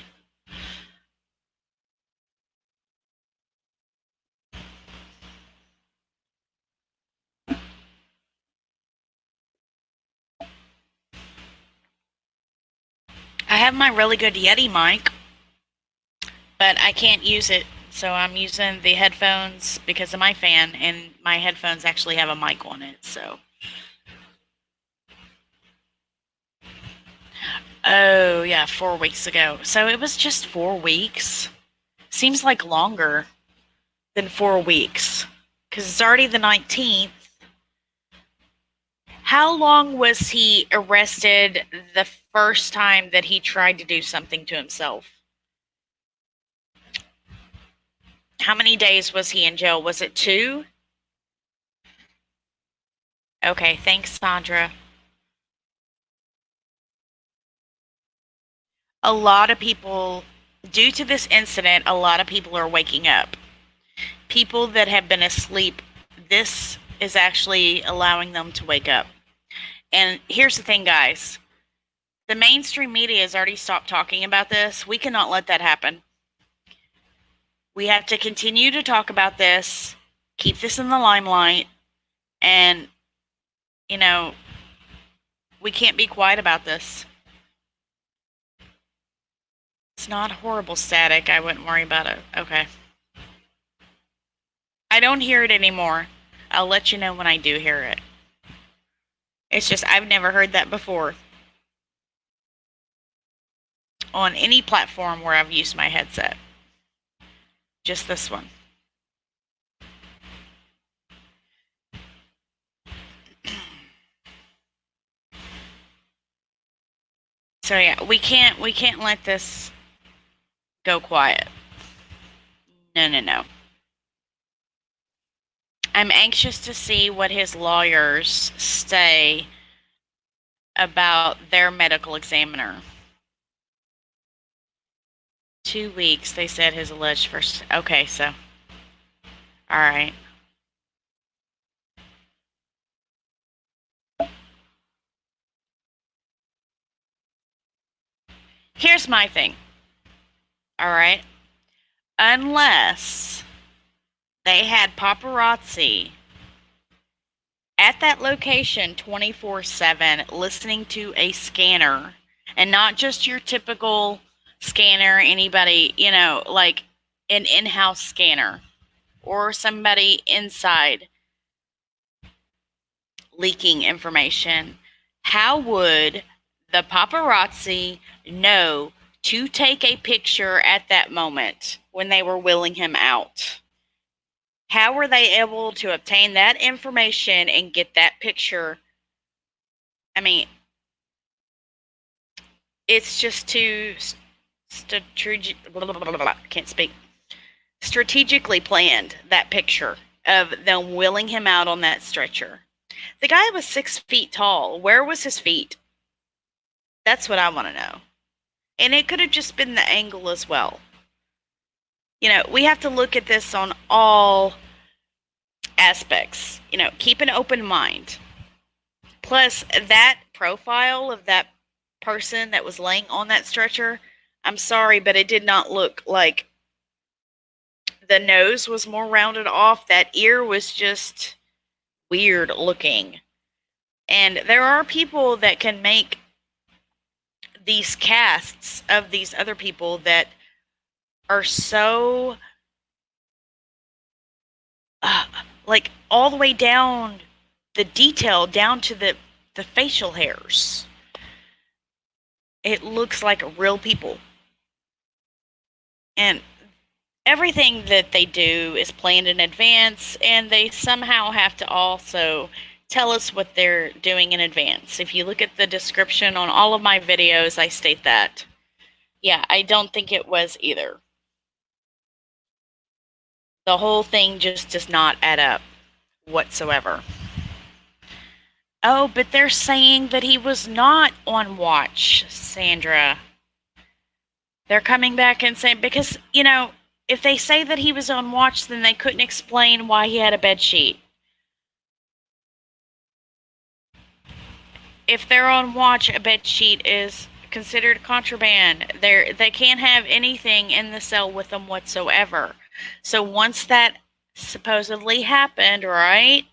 I have my really good Yeti mic. but I can't use it. So I'm using the headphones because of my fan, and my headphones actually have a mic on it. So, oh yeah, 4 weeks ago. So it was just 4 weeks. Seems like longer than 4 weeks because it's already the 19th. How long was he arrested the first time that he tried to do something to himself? How many days was he in jail? Was it 2? Okay, thanks, Sandra. A lot of people, due to this incident, a lot of people are waking up. People that have been asleep, this is actually allowing them to wake up. And here's the thing, guys. The mainstream media has already stopped talking about this. We cannot let that happen. We have to continue to talk about this, keep this in the limelight, and, you know, we can't be quiet about this. It's not horrible static. I wouldn't worry about it. Okay. I don't hear it anymore. I'll let you know when I do hear it. It's just I've never heard that before on any platform where I've used my headset. Just this one. So yeah, we can't let this go quiet. No, no, no. I'm anxious to see what his lawyers say about their medical examiner. 2 weeks, they said his alleged first. Okay, so. All right. Here's my thing. All right. Unless they had paparazzi at that location 24/7 listening to a scanner, and not just your typical scanner, anybody, like an in-house scanner or somebody inside leaking information. How would the paparazzi know to take a picture at that moment when they were wheeling him out? How were they able to obtain that information and get that picture? I mean, it's just too can't speak. Strategically planned, that picture of them wheeling him out on that stretcher. The guy was 6 feet tall. Where was his feet? That's what I want to know. And it could have just been the angle as well. We have to look at this on all aspects. Keep an open mind. Plus, that profile of that person that was laying on that stretcher, I'm sorry, but it did not look like the nose was more rounded off. That ear was just weird looking. And there are people that can make these casts of these other people that are so like all the way down the detail, down to the facial hairs. It looks like real people. And everything that they do is planned in advance, and they somehow have to also tell us what they're doing in advance. If you look at the description on all of my videos, I state that. Yeah, I don't think it was either. The whole thing just does not add up whatsoever. Oh, but they're saying that he was not on watch, Sandra. They're coming back and saying, because, if they say that he was on watch, then they couldn't explain why he had a bed sheet. If they're on watch, a bed sheet is considered contraband. They can't have anything in the cell with them whatsoever. So once that supposedly happened, right,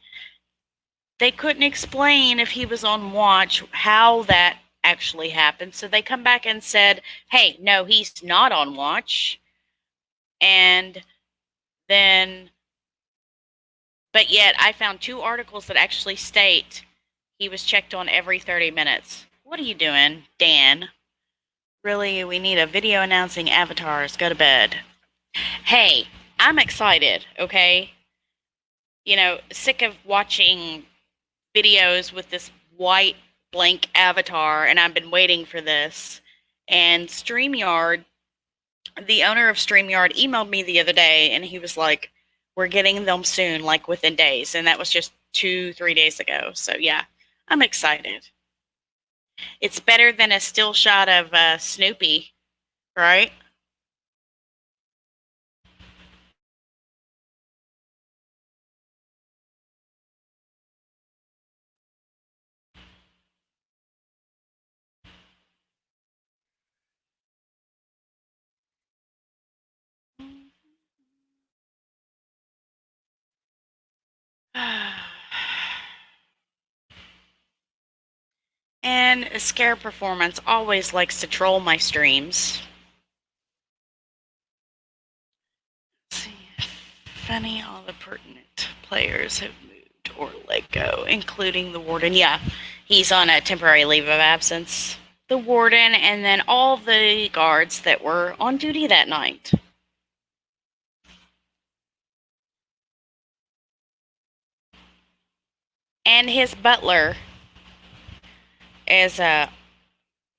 they couldn't explain if he was on watch how that actually happened. So they come back and said, hey, no, he's not on watch. And then, but yet I found 2 articles that actually state he was checked on every 30 minutes. What are you doing, Dan? Really, we need a video announcing avatars. Go to bed. Hey, I'm excited, okay? You know, sick of watching videos with this white blank avatar, and I've been waiting for this. And StreamYard, the owner of StreamYard, emailed me the other day, and he was like, "We're getting them soon, like within days." And that was just 2, 3 days ago. So yeah, I'm excited. It's better than a still shot of Snoopy, right? And Scare Performance always likes to troll my streams. Let's see. Funny, all the pertinent players have moved or let go, including the warden. Yeah, he's on a temporary leave of absence. The warden, and then all the guards that were on duty that night. And his butler is,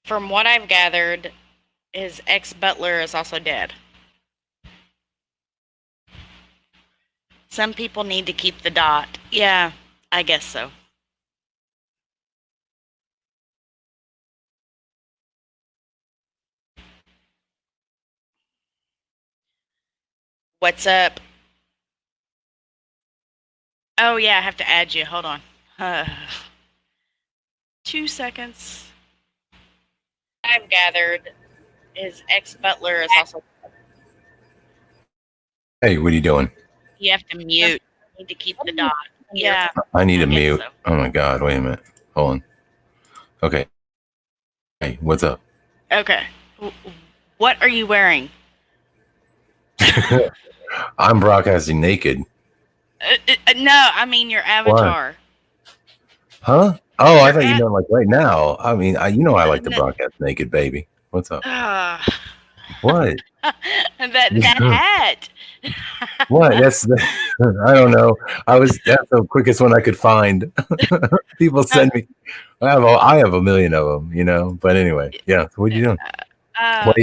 from what I've gathered, his ex-butler is also dead. Some people need to keep the dot. Yeah, I guess so. What's up? Oh, yeah, I have to add you. Hold on. 2 seconds. I've gathered his ex-butler is also... Hey, what are you doing? You have to mute. You need to keep the dot. Yeah. I need to mute. So. Oh my God, wait a minute. Hold on. Okay. Hey, what's up? Okay. What are you wearing? I'm broadcasting naked. No, I mean your avatar. What? Huh? Oh, I thought you meant like right now. I mean, you know I like to broadcast naked, baby. What's up? What? that hat. What? That's I don't know. That's the quickest one I could find. People send me. I have a million of them, you know. But anyway, yeah. So what are you doing? Why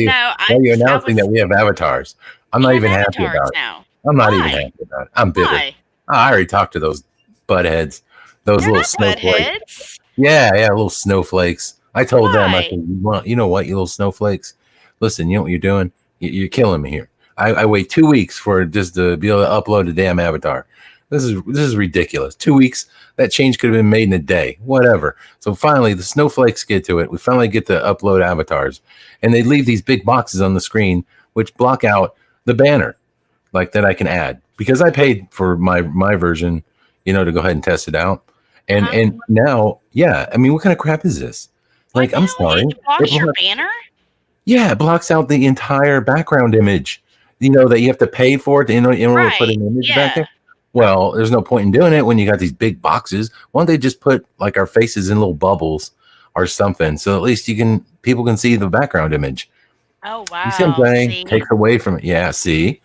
are you announcing that we have avatars? I'm not even happy about it. Now. I'm not even happy about it. I'm bitter. I already talked to those buttheads. Those little snowflakes. Yeah, little snowflakes. I told them, I said, you know what, you little snowflakes? Listen, you know what you're doing? You're killing me here. I wait 2 weeks for just to be able to upload a damn avatar. This is ridiculous. 2 weeks. That change could have been made in a day. Whatever. So finally, the snowflakes get to it. We finally get to upload avatars, and they leave these big boxes on the screen which block out the banner, like that I can add because I paid for my version, you know, to go ahead and test it out. And now, yeah, I mean, what kind of crap is this? Like, I'm sorry. It blocks your banner? Yeah, it blocks out the entire background image. You know that you have to pay for it in order to put an image back there. Well, there's no point in doing it when you got these big boxes. Why don't they just put like our faces in little bubbles or something, so at least people can see the background image. Oh wow! You see what I'm saying? Takes away from it. Yeah. See.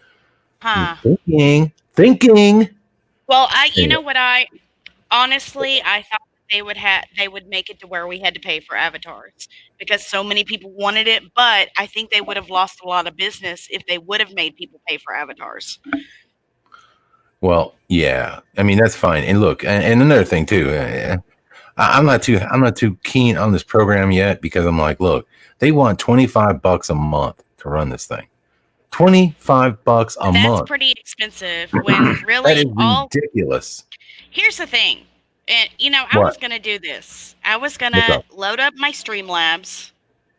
Huh. Thinking. Well, you know what? Honestly, I thought they would make it to where we had to pay for avatars because so many people wanted it, but I think they would have lost a lot of business if they would have made people pay for avatars. Well, yeah. I mean, that's fine. And look, and another thing too, I'm not too keen on this program yet because I'm like, look, they want $25 a month to run this thing. $25 a month. That's pretty expensive when really that is ridiculous. Here's the thing. And you know, I was gonna do this. I was gonna load up my Streamlabs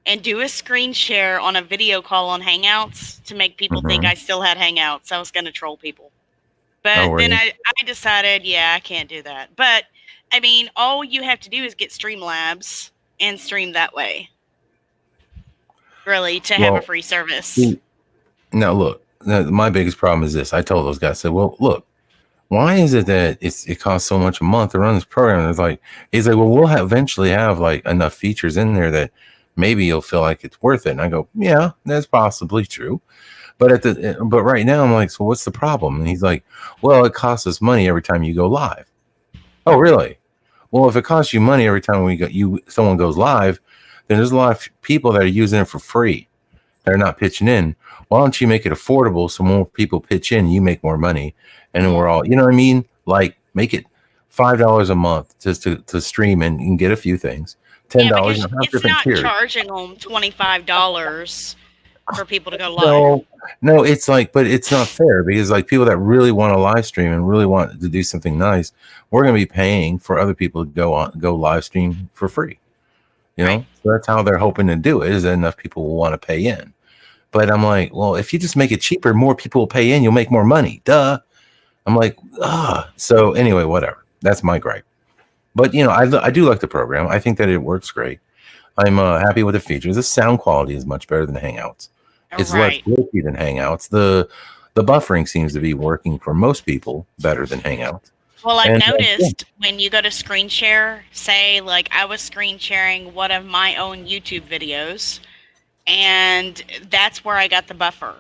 and do a screen share on a video call on Hangouts to make people think I still had Hangouts. I was gonna troll people. But then I decided, yeah, I can't do that. But I mean, all you have to do is get Streamlabs and stream that way. Really, to have a free service. Now look, my biggest problem is this. I told those guys, I said, well, look, why is it that it costs so much a month to run this program? And it's like, he's like, well, we'll eventually have like enough features in there that maybe you'll feel like it's worth it. And I go, yeah, that's possibly true. But right now I'm like, so what's the problem? And he's like, well, it costs us money every time you go live. Oh, really? Well, if it costs you money every time someone goes live, then there's a lot of people that are using it for free. They're not pitching in. Why don't you make it affordable so more people pitch in, you make more money, and then we're all, you know what I mean? Like make it $5 a month just to stream and you can get a few things. $10, because it's different not tiers. charging them $25 for people to go live. No, it's like, but it's not fair because like people that really want to live stream and really want to do something nice, we're going to be paying for other people to go live stream for free. You know, Right. so that's how they're hoping to do it. Is that enough people will want to pay in? But I'm like, well, if you just make it cheaper, more people will pay in. You'll make more money. Duh. I'm like, So anyway, whatever. That's my gripe. But you know, I do like the program. I think that it works great. I'm happy with the features. The sound quality is much better than Hangouts. It's less glitchy than Hangouts. The buffering seems to be working for most people better than Hangouts. Well, I've noticed when you go to screen share, say like I was screen sharing one of my own YouTube videos, and that's where I got the buffer.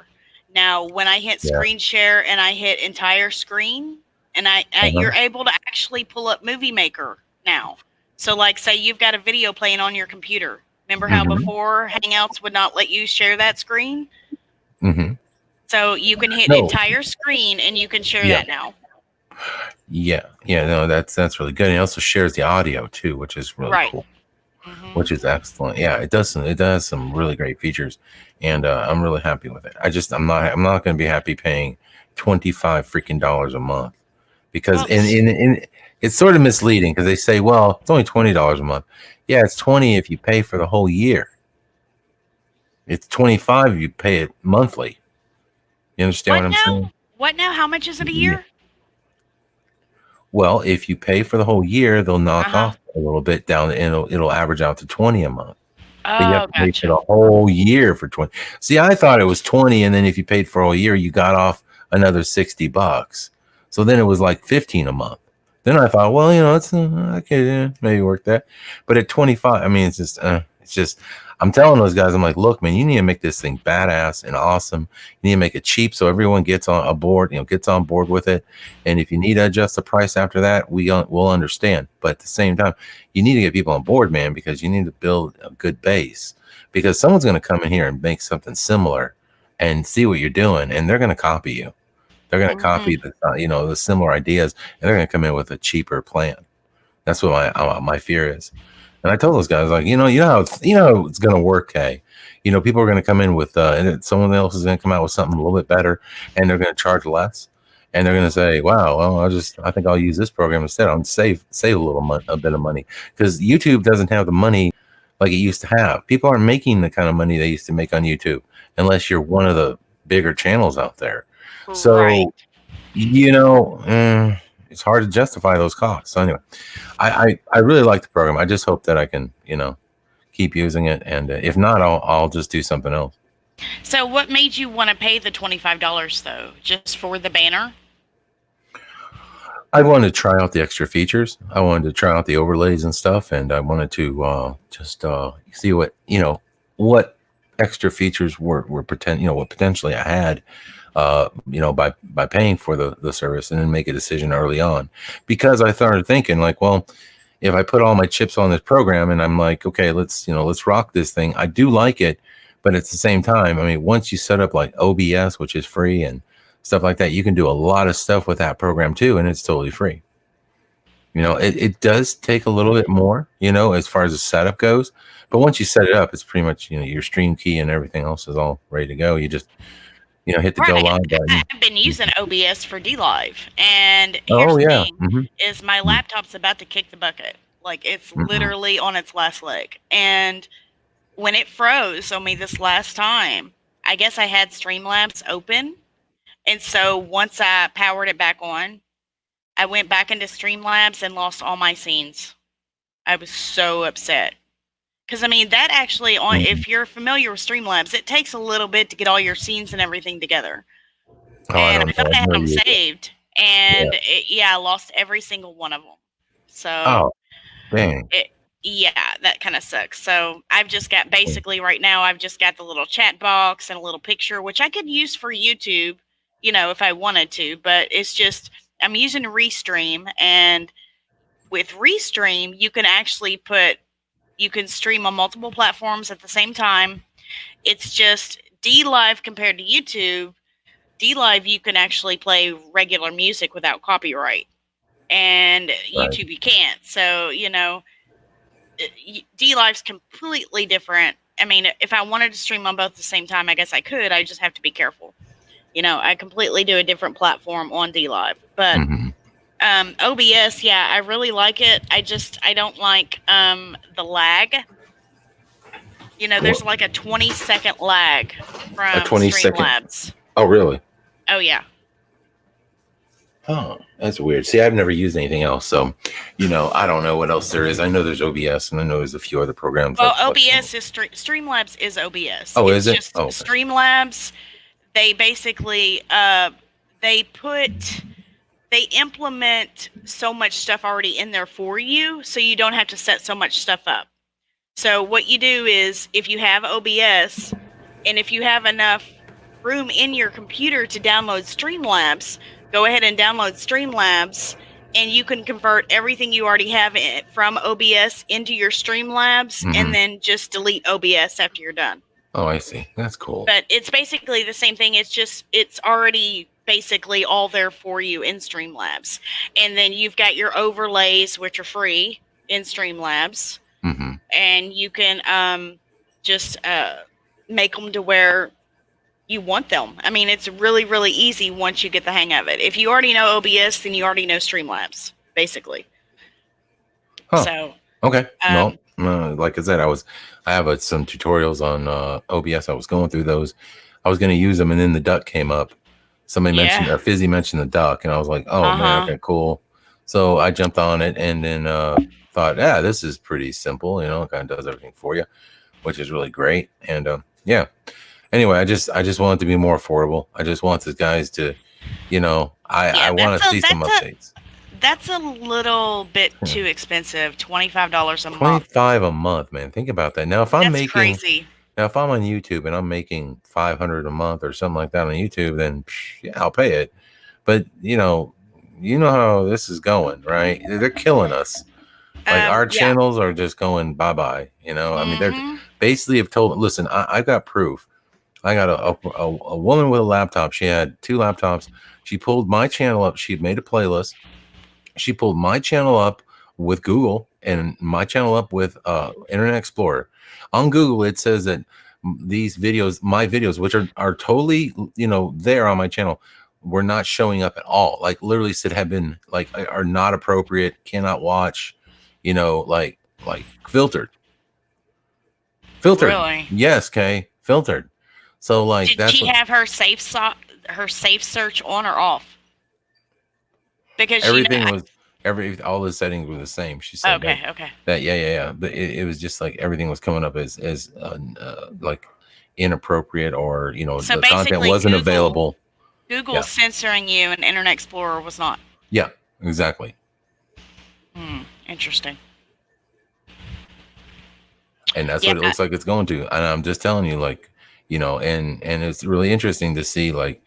Now, when I hit screen share and I hit entire screen, and you're able to actually pull up Movie Maker now. So, like, say you've got a video playing on your computer. Remember how before Hangouts would not let you share that screen? Mm-hmm. So you can hit entire screen and you can share that now. Yeah, no, that's really good. And it also shares the audio too, which is really cool. Which is excellent. Yeah, it does some really great features, and I'm really happy with it. I'm not going to be happy paying $25 freaking a month because it's sort of misleading because they say, well, it's only $20 a month. Yeah, it's 20 if you pay for the whole year. It's 25 if you pay it monthly. You understand what I'm saying? What now? How much is it a year? Well, if you pay for the whole year, they'll knock off a little bit down, and it'll average out to 20 a month. But you have to pay for the whole year for 20. See, I thought it was 20, and then if you paid for a whole year, you got off another $60. So then it was like 15 a month. Then I thought, well, you know, it's okay, maybe work that. But at 25, I mean, it's just. I'm telling those guys, I'm like, look, man, you need to make this thing badass and awesome. You need to make it cheap so everyone gets on board with it. And if you need to adjust the price after that, we'll understand. But at the same time, you need to get people on board, man, because you need to build a good base. Because someone's going to come in here and make something similar and see what you're doing, and they're going to copy you. They're going to copy the similar ideas, and they're going to come in with a cheaper plan. That's what my fear is. And I told those guys, like, you know how it's going to work, hey. You know, people are going to come in with, and someone else is going to come out with something a little bit better, and they're going to charge less. And they're going to say, wow, well, I think I'll use this program instead. I'll save a bit of money. Because YouTube doesn't have the money like it used to have. People aren't making the kind of money they used to make on YouTube unless you're one of the bigger channels out there. So, you know, it's hard to justify those costs. So anyway, I really like the program. I just hope that I can, you know, keep using it. And if not, I'll just do something else. So what made you want to pay the $25 though? Just for the banner? I wanted to try out the extra features. I wanted to try out the overlays and stuff. And I wanted to just see what extra features were what potentially I had. By paying for the service and then make a decision early on, because I started thinking like, well, if I put all my chips on this program and I'm like, okay, let's rock this thing. I do like it, but at the same time, I mean, once you set up like OBS, which is free and stuff like that, you can do a lot of stuff with that program too, and it's totally free. You know, it does take a little bit more, you know, as far as the setup goes, but once you set it up, it's pretty much, you know, your stream key and everything else is all ready to go. You just hit the go live button. I've been using OBS for DLive, and here's the thing: is my laptop's about to kick the bucket. Like it's literally on its last leg. And when it froze on me this last time, I guess I had Streamlabs open, and so once I powered it back on, I went back into Streamlabs and lost all my scenes. I was so upset. Because, I mean, that actually, if you're familiar with Streamlabs, it takes a little bit to get all your scenes and everything together. Oh, I and don't I thought know. I I've had never them used it. saved, and Yeah. I lost every single one of them. So Oh, dang. yeah, that kind of sucks. So I've just got basically right now, I've just got the little chat box and a little picture, which I could use for YouTube, if I wanted to, but it's just, I'm using Restream, and with Restream, you can actually you can stream on multiple platforms at the same time. It's just D Live compared to YouTube. D Live, you can actually play regular music without copyright, and Right. YouTube, you can't. So, D Live's completely different. I mean, if I wanted to stream on both at the same time, I guess I could. I just have to be careful. I completely do a different platform on D Live. But OBS, yeah, I really like it. I don't like the lag. There's like a 20-second lag A from 20-second. Streamlabs. Oh, really? Oh, yeah. Oh, that's weird. See, I've never used anything else, so I don't know what else there is. I know there's OBS, and I know there's a few other programs. Well, Like OBS is Streamlabs is OBS. Oh, It's is it? just Oh, okay. Streamlabs. They basically they put they implement so much stuff already in there for you, so you don't have to set so much stuff up. So what you do is, if you have OBS, and if you have enough room in your computer to download Streamlabs, go ahead and download Streamlabs, and you can convert everything you already have from OBS into your Streamlabs, and then just delete OBS after you're done. Oh, I see. That's cool. But it's basically the same thing. It's already basically all there for you in Streamlabs. And then you've got your overlays, which are free in Streamlabs. And you can just make them to where you want them. I mean, it's really, really easy once you get the hang of it. If you already know OBS, then you already know Streamlabs, basically. Huh. So okay. Like I said, I have some tutorials on OBS. I was going through those. I was going to use them, and then the duck came up. Somebody mentioned, or Fizzy mentioned the duck, and I was like, oh man, okay, cool. So I jumped on it, and then thought, yeah, this is pretty simple. It kind of does everything for you, which is really great. And yeah. Anyway, I just want it to be more affordable. I just want the guys to, I want to see some updates. That's a little bit too expensive. $25 a month. $25 a month, man. Think about that. Now, if I'm crazy. Now, if I'm on YouTube and I'm making $500 a month or something like that on YouTube, then yeah, I'll pay it. But you know how this is going, right? They're killing us. Like our channels are just going bye-bye. I mean, they're basically have told. Listen, I got proof. I got a woman with a laptop. She had 2 laptops. She pulled my channel up. She had made a playlist. She pulled my channel up with Google and my channel up with Internet Explorer. On Google, it says that these videos, my videos, which are totally, there on my channel, were not showing up at all. Like literally said have been like are not appropriate, cannot watch, like filtered. Filtered. Really? Yes, Kay. Filtered. So like did she have her safe search on or off? Because everything was all the settings were the same. She said that yeah. But it was just like everything was coming up as like inappropriate, or so the content wasn't available. Google censoring you, and Internet Explorer was not. Yeah, exactly. Interesting. And that's what it looks like it's going to. And I'm just telling you, like, and it's really interesting to see, like,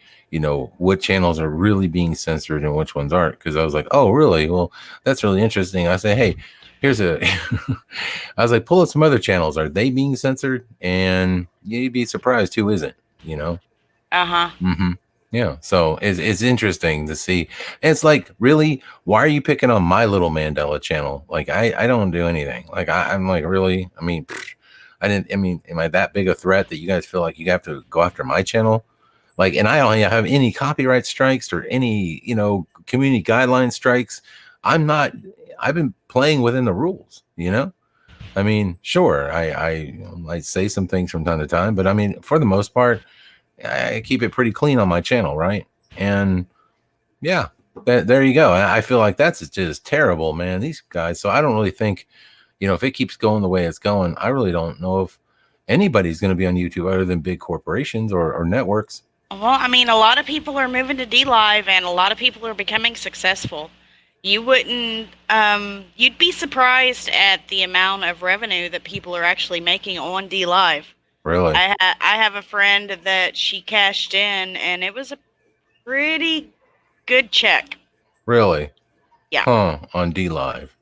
what channels are really being censored and which ones aren't. Because I was like, oh, really? Well, that's really interesting. I say, hey, here's I was like, pull up some other channels. Are they being censored? And you'd be surprised who isn't, Yeah. So it's interesting to see. And it's like, really, why are you picking on my little Mandela channel? Like, I don't do anything. Like, I'm like, really? I mean, am I that big a threat that you guys feel like you have to go after my channel? Like, and I don't have any copyright strikes or any, community guideline strikes. I've been playing within the rules, I mean, sure, I say some things from time to time, but I mean, for the most part, I keep it pretty clean on my channel. Right. And yeah, there you go. I feel like that's just terrible, man, these guys. So I don't really think, if it keeps going the way it's going, I really don't know if anybody's going to be on YouTube other than big corporations or networks. Well, I mean, a lot of people are moving to D Live, and a lot of people are becoming successful. You wouldn't, you'd be surprised at the amount of revenue that people are actually making on D Live. Really? I have a friend that she cashed in, and it was a pretty good check. Really? Yeah. Huh? On D Live.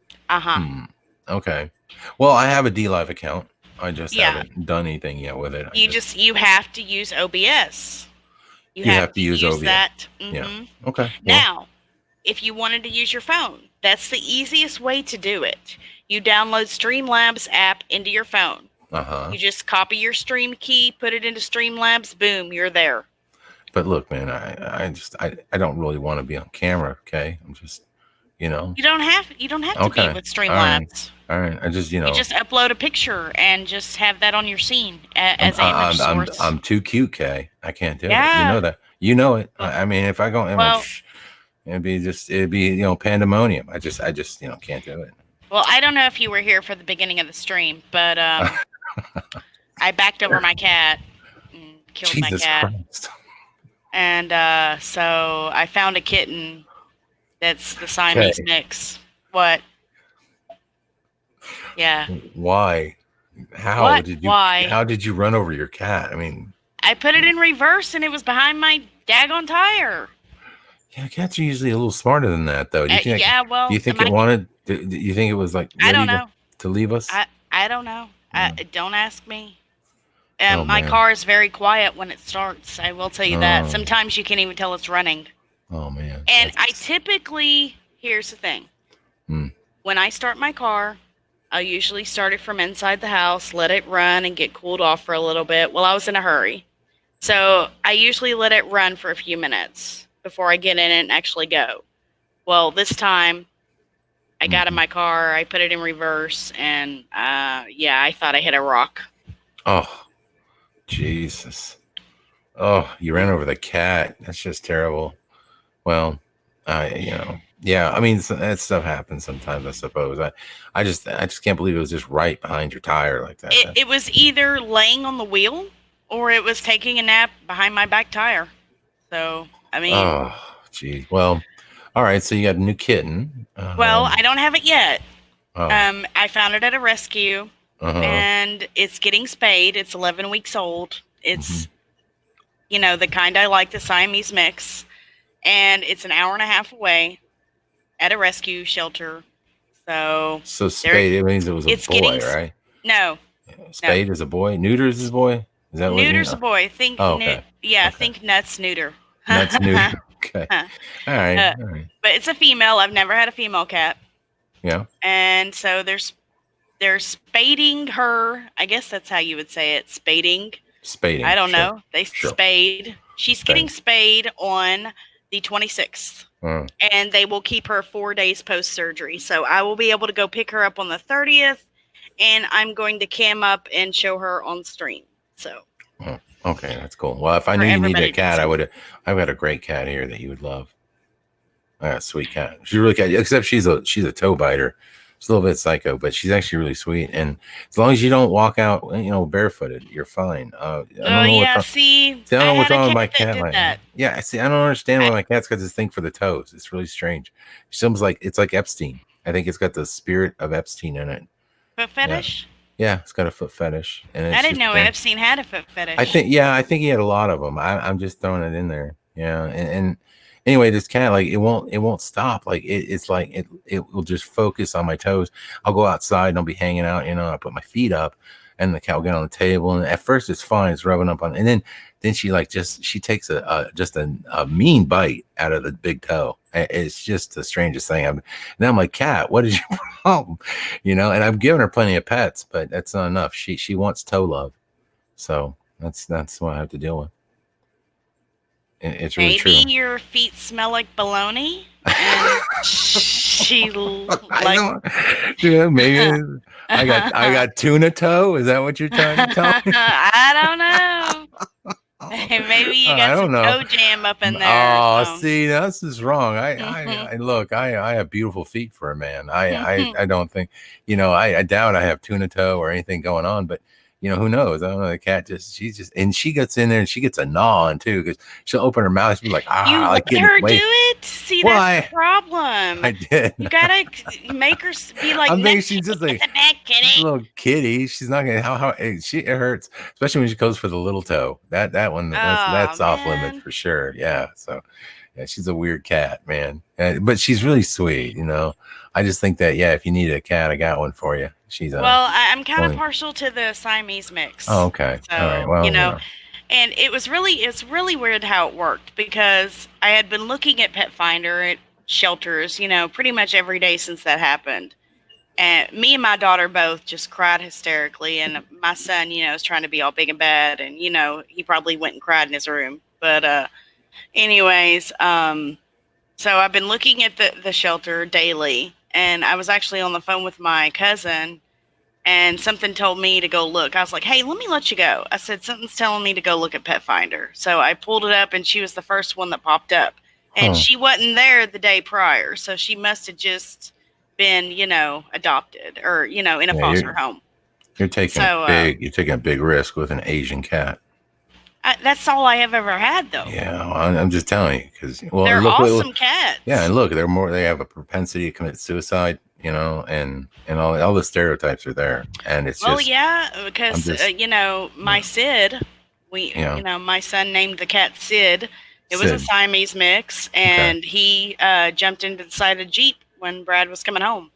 Okay. Well, I have a D Live account. I just haven't done anything yet with it. You have to use OBS. You have to use OBS. That. Mm-hmm. Yeah. Okay. Now, if you wanted to use your phone, that's the easiest way to do it. You download Streamlabs app into your phone. You just copy your stream key, put it into Streamlabs, boom, you're there. But look, man, I don't really want to be on camera. Okay, I'm just, You don't have to be with Streamlabs. All right. I just, You just upload a picture and just have that on your scene as an image source. I'm too cute, Kay. I can't do it. You know that. You know it. I mean, if I go, it'd be pandemonium. I just can't do it. Well, I don't know if you were here for the beginning of the stream, but I backed over my cat and killed my cat. Christ. And so I found a kitten that's the Siamese mix. What? Yeah. Why? How did you run over your cat? I mean, I put it in reverse and it was behind my daggone tire. Yeah, cats are usually a little smarter than that, though. Do you think? Do you think it wanted? Do you think it was like ready to leave us? I don't know. Don't ask me. My car is very quiet when it starts. I will tell you that. Sometimes you can't even tell it's running. Oh man! And I typically, here's the thing. When I start my car, I'll usually start it from inside the house, let it run and get cooled off for a little bit. Well, I was in a hurry, so I usually let it run for a few minutes before I get in it and actually go. Well, this time I got in my car, I put it in reverse, and I thought I hit a rock. Oh, Jesus. Oh, you ran over the cat. That's just terrible. Well, I mean, that stuff happens sometimes, I suppose. I just can't believe it was just right behind your tire like that. It was either laying on the wheel or it was taking a nap behind my back tire. So, I mean. Oh, geez. Well, all right. So you got a new kitten. Well, I don't have it yet. I found it at a rescue, and it's getting spayed. It's 11 weeks old. It's, the kind I like, the Siamese mix. And it's an hour and a half away at a rescue shelter. So spayed, it means it was a boy, right? No. Spayed is a boy? Neuters is a boy? Is that what Neuter's a boy. Think think nuts neuter. Nuts neuter. Okay. All right. But it's a female. I've never had a female cat. Yeah. And so they're spading her. I guess that's how you would say it. Spading. I don't know. They spayed. She's getting spayed on the 26th. And they will keep her 4 days post-surgery. So I will be able to go pick her up on the 30th, and I'm going to cam up and show her on stream. So. Oh, okay, that's cool. Well, if I knew you needed a cat, I've got a great cat here that you would love. I got a sweet cat. She's really cat, except she's a toe biter. She's a little bit psycho, but she's actually really sweet. And as long as you don't walk out, barefooted, you're fine. I don't know what's wrong with my cat. Yeah, see, I don't understand why my cat's got this thing for the toes. It's really strange. It's like Epstein. I think it's got the spirit of Epstein in it. Foot fetish? Yeah, it's got a foot fetish. And I didn't know Epstein had a foot fetish. I think he had a lot of them. I'm just throwing it in there. Yeah, and anyway, this cat, like, it won't stop. Like, it's like it will just focus on my toes. I'll go outside and I'll be hanging out, I put my feet up and the cat will get on the table. And at first it's fine. It's rubbing up on, and then she she takes a mean bite out of the big toe. It's just the strangest thing. And I'm like, cat, what is your problem? And I've given her plenty of pets, but that's not enough. She wants toe love. So that's what I have to deal with. It's really true. Maybe your feet smell like bologna. And she maybe I got tuna toe. Is that what you're trying to tell me? I don't know. Maybe you got some toe jam up in there. Oh, see, this is wrong. I look. I have beautiful feet for a man. I don't think. I doubt I have tuna toe or anything going on. But who knows? I don't know. The cat and she gets in there and she gets a gnaw on too, because she'll open her mouth and be like, You like let her do it? See, that's the problem. I did. You gotta make her be like. I'm thinking she's just like a little kitty. She's not gonna how it hurts, especially when she goes for the little toe. That one that's off limits for sure. Yeah. So yeah, she's a weird cat, man. But she's really sweet. I just think that if you need a cat, I got one for you. She's I'm kind of partial to the Siamese mix. Oh, okay. So, all right. Well, and it's really weird how it worked, because I had been looking at Pet Finder at shelters, pretty much every day since that happened. And me and my daughter both just cried hysterically, and my son, is trying to be all big and bad, and he probably went and cried in his room. But anyways, so I've been looking at the shelter daily, and I was actually on the phone with my cousin, and something told me to go look. I was like, hey, let me let you go. I said, something's telling me to go look at Pet Finder. So I pulled it up, and she was the first one that popped up. And she wasn't there the day prior, so she must have just been, adopted or, in a foster home. You're taking a big risk with an Asian cat. That's all I have ever had, though. Yeah, I'm just telling you, because they're awesome cats. Yeah, and look, they have a propensity to commit suicide, and all the stereotypes are there, and it's because my Sid, my son named the cat Sid. It was a Siamese mix, and he jumped into the side of the Jeep when Brad was coming home.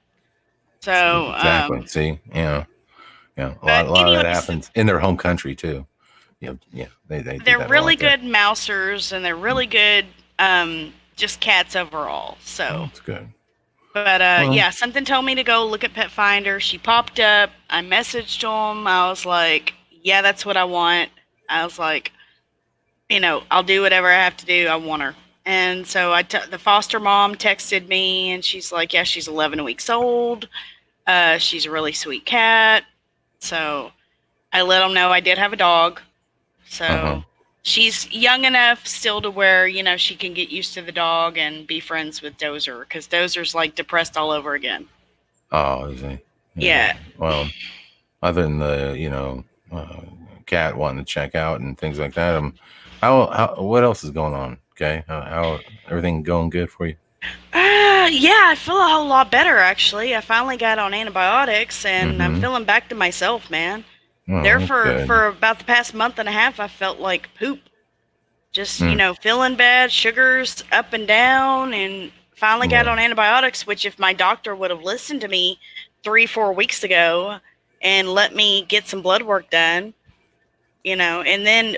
So exactly, see, a lot of that happens in their home country too. They're really good mousers, and they're really good just cats overall. So that's good. But something told me to go look at Pet Finder. She popped up. I messaged him. I was like, yeah, that's what I want. I was like, I'll do whatever I have to do. I want her. And so the foster mom texted me, and she's like, yeah, she's 11 weeks old. She's a really sweet cat. So I let them know I did have a dog. So she's young enough still to where, she can get used to the dog and be friends with Dozer, because Dozer's like depressed all over again. Oh, is he? Yeah. Well, other than the, cat wanting to check out and things like that, what else is going on? Okay. How everything going good for you? Yeah, I feel a whole lot better, actually. I finally got on antibiotics, and I'm feeling back to myself, man. For about the past month and a half, I felt like poop. Just, feeling bad, sugars up and down, and finally got on antibiotics, which if my doctor would have listened to me 3-4 weeks ago and let me get some blood work done, and then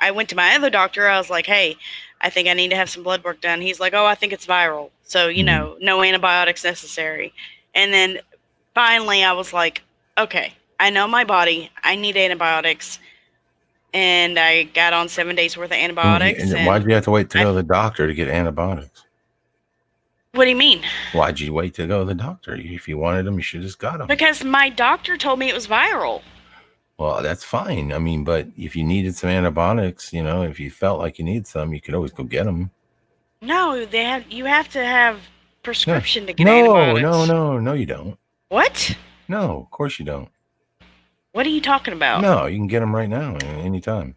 I went to my other doctor. I was like, hey, I think I need to have some blood work done. He's like, oh, I think it's viral. So, no antibiotics necessary. And then finally I was like, okay, I know my body. I need antibiotics. And I got on 7 days worth of antibiotics. And why'd you have to wait to go to the doctor to get antibiotics? What do you mean? Why'd you wait to go to the doctor? If you wanted them, you should have just got them. Because my doctor told me it was viral. Well, that's fine. I mean, but if you needed some antibiotics, if you felt like you need some, you could always go get them. No, you have to have prescription to get antibiotics. No, you don't. What? No, of course you don't. What are you talking about? No, you can get them right now, anytime.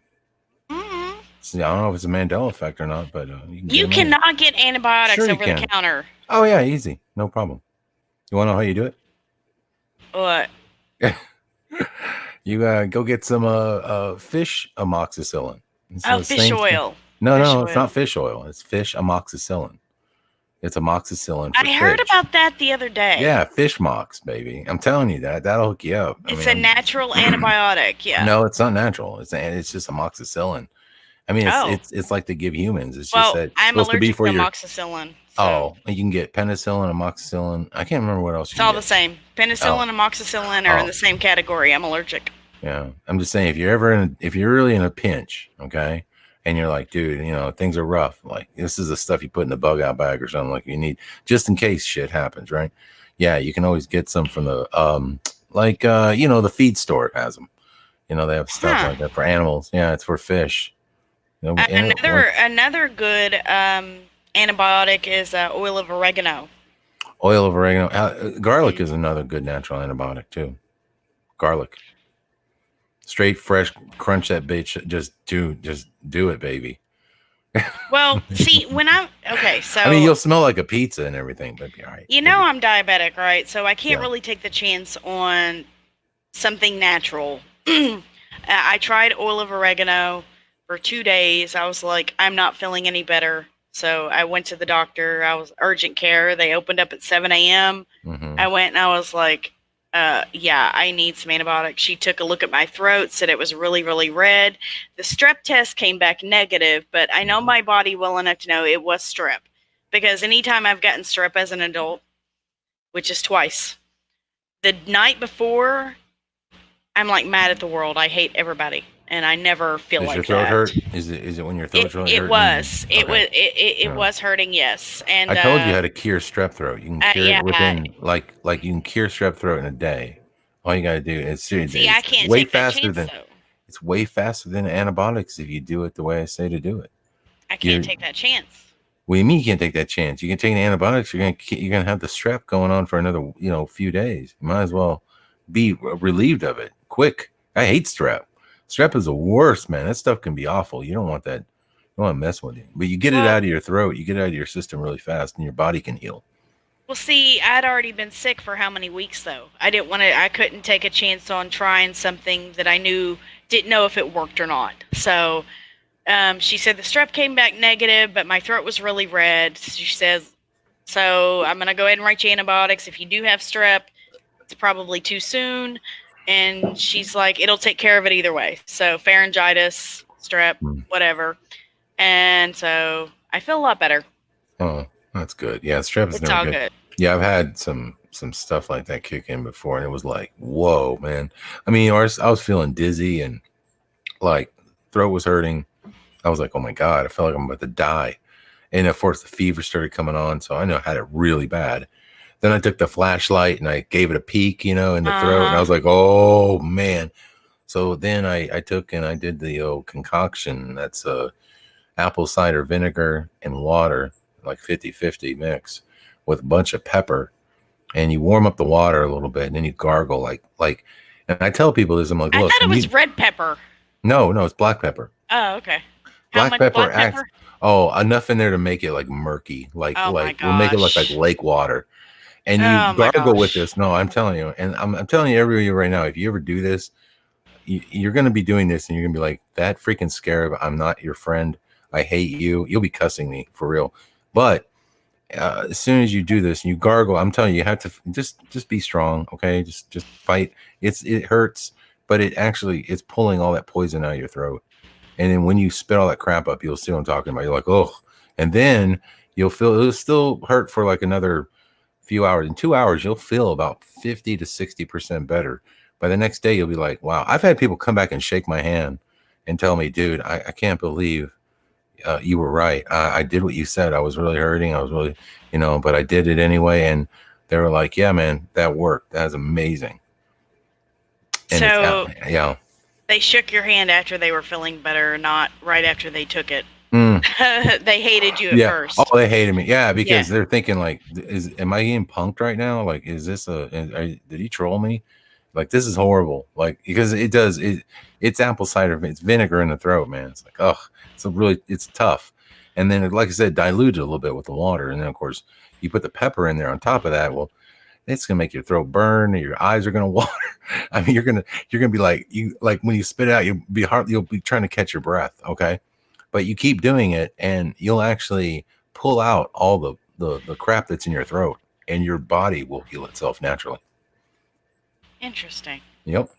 See, I don't know if it's a Mandela effect or not, but you cannot get antibiotics over the counter. Oh yeah, easy, no problem. You want to know how you do it? What? You go get some fish amoxicillin. Fish oil. No, it's not fish oil. It's fish amoxicillin. It's amoxicillin. I heard about that the other day. Yeah, fish mox, baby. I'm telling you that'll hook you up. It's a natural antibiotic. Yeah. No, it's not natural. It's just amoxicillin. I mean, it's like they give humans. It's just that I'm allergic to amoxicillin. So. Oh, you can get penicillin, amoxicillin. I can't remember what else. It's all the same. Penicillin and amoxicillin are in the same category. I'm allergic. Yeah, I'm just saying, if you're really in a pinch, okay, and you're like, dude, things are rough. Like, this is the stuff you put in the bug out bag or something, like you need just in case shit happens, right? Yeah, you can always get some from the the feed store has them. They have stuff like that for animals. Yeah, it's for fish. Another good antibiotic is oil of oregano. Oil of oregano. Garlic is another good natural antibiotic too. Garlic. Straight, fresh, crunch that bitch. Just do it, baby. Well, see, so I mean, you'll smell like a pizza and everything, but be all right. You know, I'm diabetic, right? So I can't Yeah. really take the chance on something natural. I tried oil of oregano for 2 days. I was like, I'm not feeling any better. So I went to the doctor. I was urgent care. They opened up at 7 a.m. Mm-hmm. I went and I was like, yeah, I need some antibiotics. She took a look at my throat, said it was really, really red. The strep test came back negative, but I know my body well enough to know it was strep. Because anytime I've gotten strep as an adult, which is twice, the night before, I'm like mad at the world. I hate everybody, and I never feel Does like your throat that. hurt? Is it when your throat's really hurting? It was hurting, yes. And I told you how to cure strep throat. You can cure it within like you can cure strep throat in a day. All you gotta do is see, I can't way take that faster chance, than though. it's way faster than antibiotics if you do it the way I say to do it. I can't take that chance. What do you mean you can't take that chance? You can take antibiotics. You're gonna have the strep going on for another few days. You might as well be relieved of it quick. I hate strep. Strep is the worst, man. That stuff can be awful. You don't want that. You don't want to mess with it. But you get it out of your throat. You get it out of your system really fast, and your body can heal. Well, see, I'd already been sick for how many weeks, though? I couldn't take a chance on trying something that I didn't know if it worked or not. So she said the strep came back negative, but my throat was really red. She says, so I'm going to go ahead and write you antibiotics. If you do have strep, it's probably too soon. And she's like, it'll take care of it either way. So pharyngitis, strep, whatever. And so I feel a lot better. Oh, that's good. Yeah, strep is never good. Yeah, I've had some stuff like that kick in before, and it was like, whoa, man. I mean, I was feeling dizzy and like throat was hurting. I was like, oh my God, I felt like I'm about to die. And of course, the fever started coming on. So I know I had it really bad. Then I took the flashlight and I gave it a peek, in the throat. And I was like, oh, man. So then I took and I did the old concoction. That's apple cider vinegar and water, like 50-50 mix with a bunch of pepper. And you warm up the water a little bit and then you gargle like. And I tell people this, I'm like, look. I thought it was red pepper. No, it's black pepper. Oh, okay. Black pepper acts. Oh, enough in there to make it like murky, we'll make it look like lake water. And you gargle with this. No, I'm telling you, and I'm telling you everybody right now, if you ever do this, you're going to be doing this, and you're going to be like, that freaking scarab. I'm not your friend. I hate you. You'll be cussing me for real. But as soon as you do this and you gargle, I'm telling you, you have to just be strong. Okay, just fight. It hurts, but it's pulling all that poison out of your throat. And then when you spit all that crap up, you'll see what I'm talking about. You're like, oh, and then you'll feel it'll still hurt for like another few hours. In 2 hours, you'll feel about 50 to 60% better. By the next day, you'll be like, wow. I've had people come back and shake my hand and tell me, dude, I can't believe you were right. I did what you said. I was really hurting. I was really, but I did it anyway. And they were like, yeah, man, that worked. That was amazing. And so, yeah. They shook your hand after they were feeling better, not right after they took it. They hated you at first. Oh, they hated me. Yeah, because they're thinking like, am I getting punked right now? Like, is this did he troll me? Like, this is horrible. Like, because it's apple cider, it's vinegar in the throat, man. It's like, oh, it's tough. And then, like I said, diluted a little bit with the water. And then, of course, you put the pepper in there on top of that. Well, it's gonna make your throat burn, and your eyes are gonna water. I mean, you're gonna be like when you spit out, you'll be trying to catch your breath. Okay, but you keep doing it, and you'll actually pull out all the crap that's in your throat, and your body will heal itself naturally. Interesting. Yep.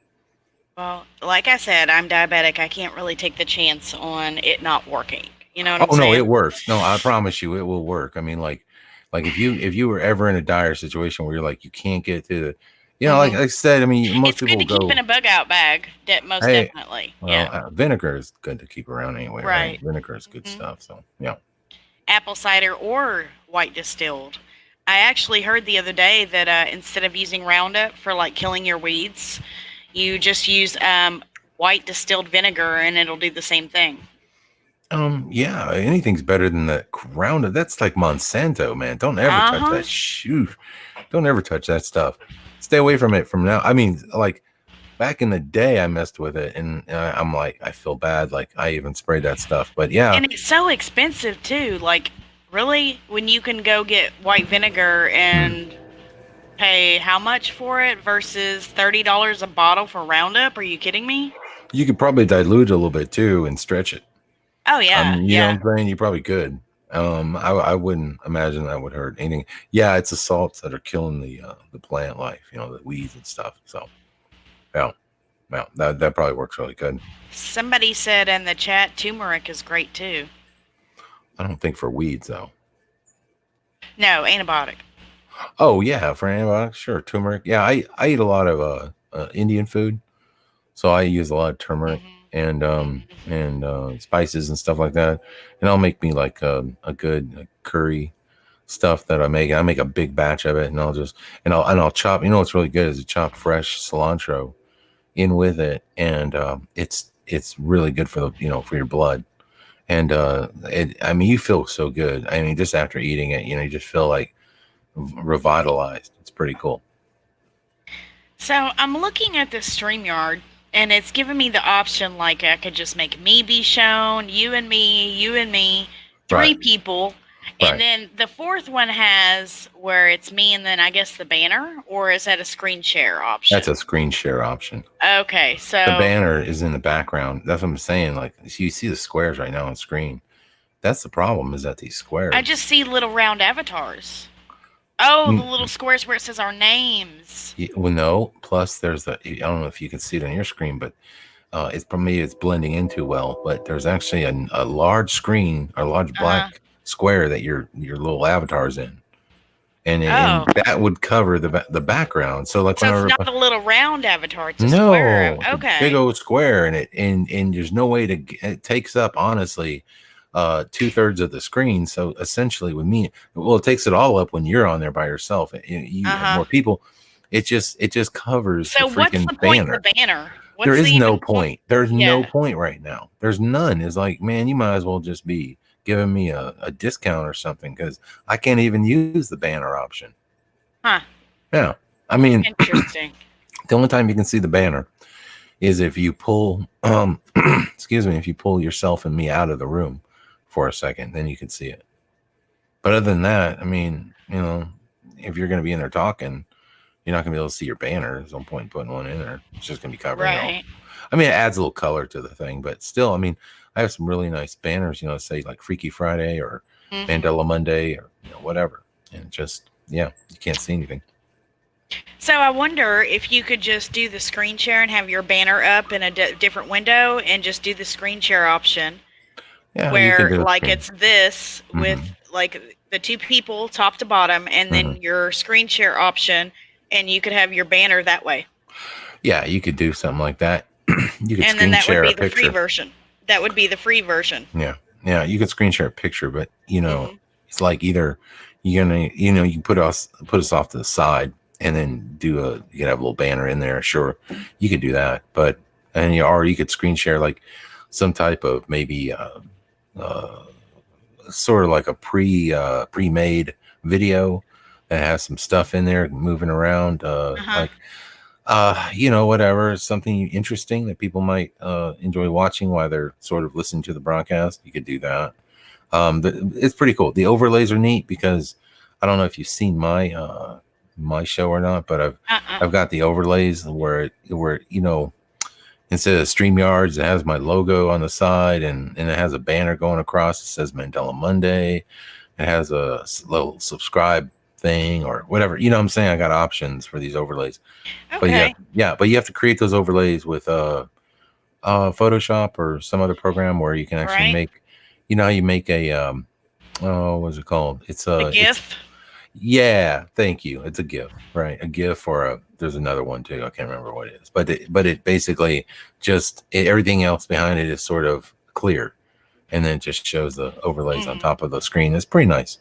Well, like I said, I'm diabetic. I can't really take the chance on it not working. You know what I'm No, saying? it works. No, I promise you, it will work. I mean, like if you were ever in a dire situation where you're like you can't get to the, like I said, I mean, most people go. It's good to keep in a bug out bag. Most definitely. Well, yeah. Vinegar is good to keep around anyway. Right. Vinegar is good stuff. So yeah. Apple cider or white distilled. I actually heard the other day that instead of using Roundup for like killing your weeds, you just use white distilled vinegar and it'll do the same thing. Yeah, anything's better than that Roundup. That's like Monsanto, man. Don't ever touch that. Shoot, don't ever touch that stuff. Stay away from it from now. I mean, like back in the day, I messed with it, and I'm like, I feel bad. Like I even sprayed that stuff, but yeah. And it's so expensive too. Like, really, when you can go get white vinegar and pay how much for it versus $30 a bottle for Roundup? Are you kidding me? You could probably dilute it a little bit too and stretch it. Oh yeah, You know what I'm saying? You probably could. I wouldn't imagine that would hurt anything. Yeah, it's the salts that are killing the plant life, you know, the weeds and stuff. So, yeah, that probably works really good. Somebody said in the chat, turmeric is great too. I don't think for weeds though. No, antibiotic. Oh yeah, for antibiotics, sure, turmeric. Yeah, I eat a lot of Indian food, so I use a lot of turmeric and spices and stuff like that, and I'll make me like a good curry stuff that I make. I make a big batch of it, and I'll chop. You know what's really good is to chop fresh cilantro in with it, and it's really good for for your blood. And I mean, you feel so good. I mean, just after eating it, you just feel like revitalized. It's pretty cool. So I'm looking at this StreamYard, and it's giving me the option like I could just make me be shown, you and me, three people. And then the fourth one has where it's me and then I guess the banner, or is that a screen share option? That's a screen share option. Okay, so the banner is in the background. That's what I'm saying. Like you see the squares right now on screen. That's the problem, is that these squares. I just see little round avatars. Oh, the little squares where it says our names. Well, no. Plus, there's I don't know if you can see it on your screen, but it's for me, it's blending in too well. But there's actually a large screen, a large black square that your little avatar's in, and that would cover the background. So like, so it's not a little round avatar; it's a square. Okay, big old square, and there's no way to. It takes up honestly 2/3 of the screen. So essentially with me, well, it takes it all up when you're on there by yourself. You have more people. It just covers the freaking what's the point of the banner? There is no point. There's no point right now. There's none. It's like, man, you might as well just be giving me a discount or something, because I can't even use the banner option. Yeah. I mean, interesting. The only time you can see the banner is if you pull excuse me, if you pull yourself and me out of the room for a second, then you can see it. But other than that, I mean, if you're going to be in there talking, you're not going to be able to see your banner. There's no point in putting one in there. It's just going to be covering it all. I mean, it adds a little color to the thing, but still, I mean, I have some really nice banners, say like Freaky Friday or Mandela Monday or whatever. And just, you can't see anything. So I wonder if you could just do the screen share and have your banner up in a different window and just do the screen share option. Yeah, where like it's this with like the two people top to bottom, and then your screen share option, and you could have your banner that way. Yeah, you could do something like that. You could and then that would be the free version. That would be the free version. Yeah, you could screen share a picture, but it's like either you're gonna you put us off to the side and then you could have a little banner in there. Sure, you could do that, but or you could screen share like some type of maybe sort of like a pre-made video that has some stuff in there moving around, like whatever, something interesting that people might enjoy watching while they're sort of listening to the broadcast. You could do that. It's pretty cool. The overlays are neat because I don't know if you've seen my my show or not, but I've got the overlays where instead of StreamYards, it has my logo on the side, and it has a banner going across. It says Mandela Monday. It has a little subscribe thing or whatever. You know what I'm saying? I got options for these overlays. Okay. But you have to create those overlays with Photoshop or some other program where you can actually make, you make a what's it called? It's a GIF. Yeah, thank you. It's a GIF, right? A GIF or there's another one too. I can't remember what it is, but it basically just everything else behind it is sort of clear, and then it just shows the overlays on top of the screen. It's pretty nice.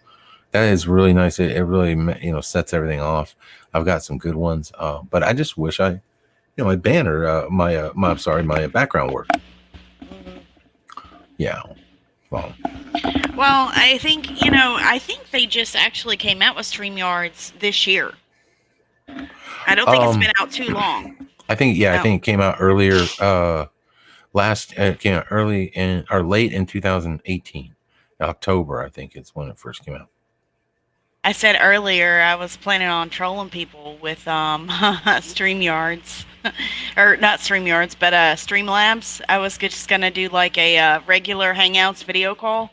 That is really nice. It really sets everything off. I've got some good ones, but I just wish my banner, my background worked. Yeah. Well, I think they just actually came out with StreamYards this year. I don't think it's been out too long. I think it came out earlier. It came out early in or late in 2018, October. I think it's when it first came out. I said earlier I was planning on trolling people with StreamYards, or not StreamYards, but Streamlabs. I was just gonna do like a regular Hangouts video call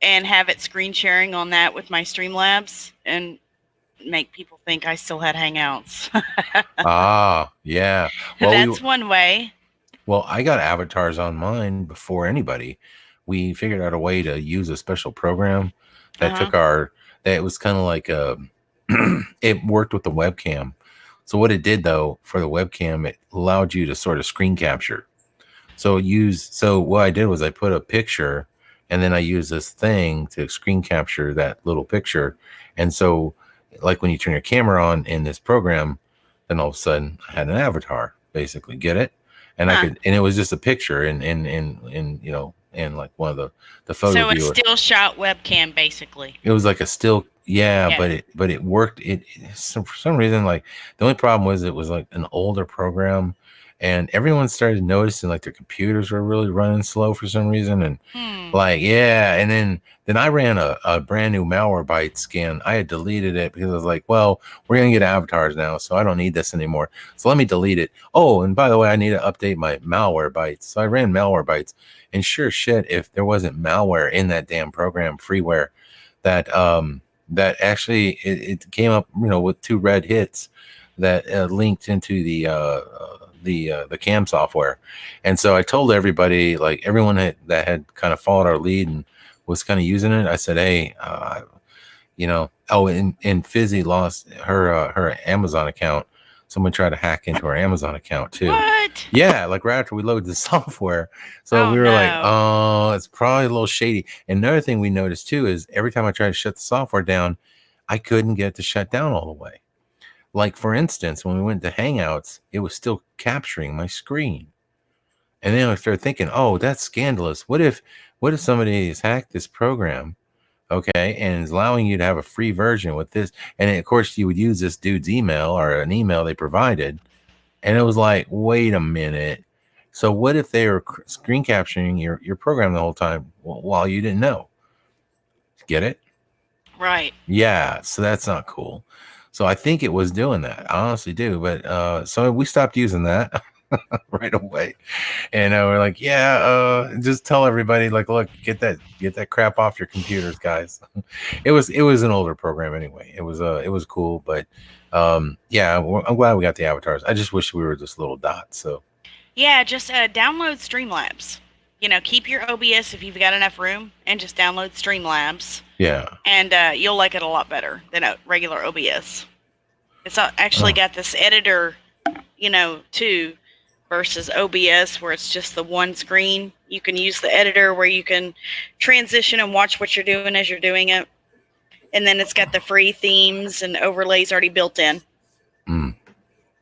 and have it screen sharing on that with my Streamlabs and make people think I still had Hangouts. Yeah. Well, that's one way. Well, I got avatars on mine before anybody. We figured out a way to use a special program that took that it was kind of like it worked with the webcam. So what it did though for the webcam, it allowed you to sort of screen capture. So what I did was I put a picture and then I used this thing to screen capture that little picture. And so like when you turn your camera on in this program, then all of a sudden I had an avatar, basically. Get it? And I could, and it was just a picture in you know, in like one of the photo. So it's still shot webcam basically. It was like a still, yeah. but it worked. For some reason, like the only problem was it was like an older program, and everyone started noticing like their computers were really running slow for some reason, and and then I ran a brand new Malwarebytes scan. I had deleted it because I was like, well, we're gonna get avatars now, so I don't need this anymore. So let me delete it. Oh, and by the way, I need to update my Malwarebytes. So I ran Malwarebytes, and sure shit, if there wasn't malware in that damn program, freeware, that actually it came up, you know, with 2 red hits that linked into the cam software. And so I told everybody, like everyone that had kind of followed our lead and was kind of using it, I said, hey, you know, and Fizzy lost her Amazon account. Someone tried to hack into our Amazon account too. What? Yeah, like right after we loaded the software. So we were like, oh, it's probably a little shady. And another thing we noticed too is every time I tried to shut the software down, I couldn't get it to shut down all the way. Like for instance, when we went to Hangouts, it was still capturing my screen. And then I started thinking, oh, that's scandalous. What if somebody has hacked this program, okay, and is allowing you to have a free version with this? And of course, you would use this dude's email or an email they provided. And it was like, wait a minute. So what if they were screen capturing your program the whole time while you didn't know? Get it? Right. Yeah. So that's not cool. So I think it was doing that. I honestly do. But so we stopped using that right away. And we're like, yeah, just tell everybody, like, look, get that crap off your computers, guys. It was an older program anyway. It was cool, but yeah, I'm glad we got the avatars. I just wish we were just little dots. So yeah, just download Streamlabs. You know, keep your OBS if you've got enough room, and just download Streamlabs. Yeah, and you'll like it a lot better than a regular OBS. It's actually got this editor, you know, too, versus OBS where it's just the one screen. You can use the editor where you can transition and watch what you're doing as you're doing it. And then it's got the free themes and overlays already built in.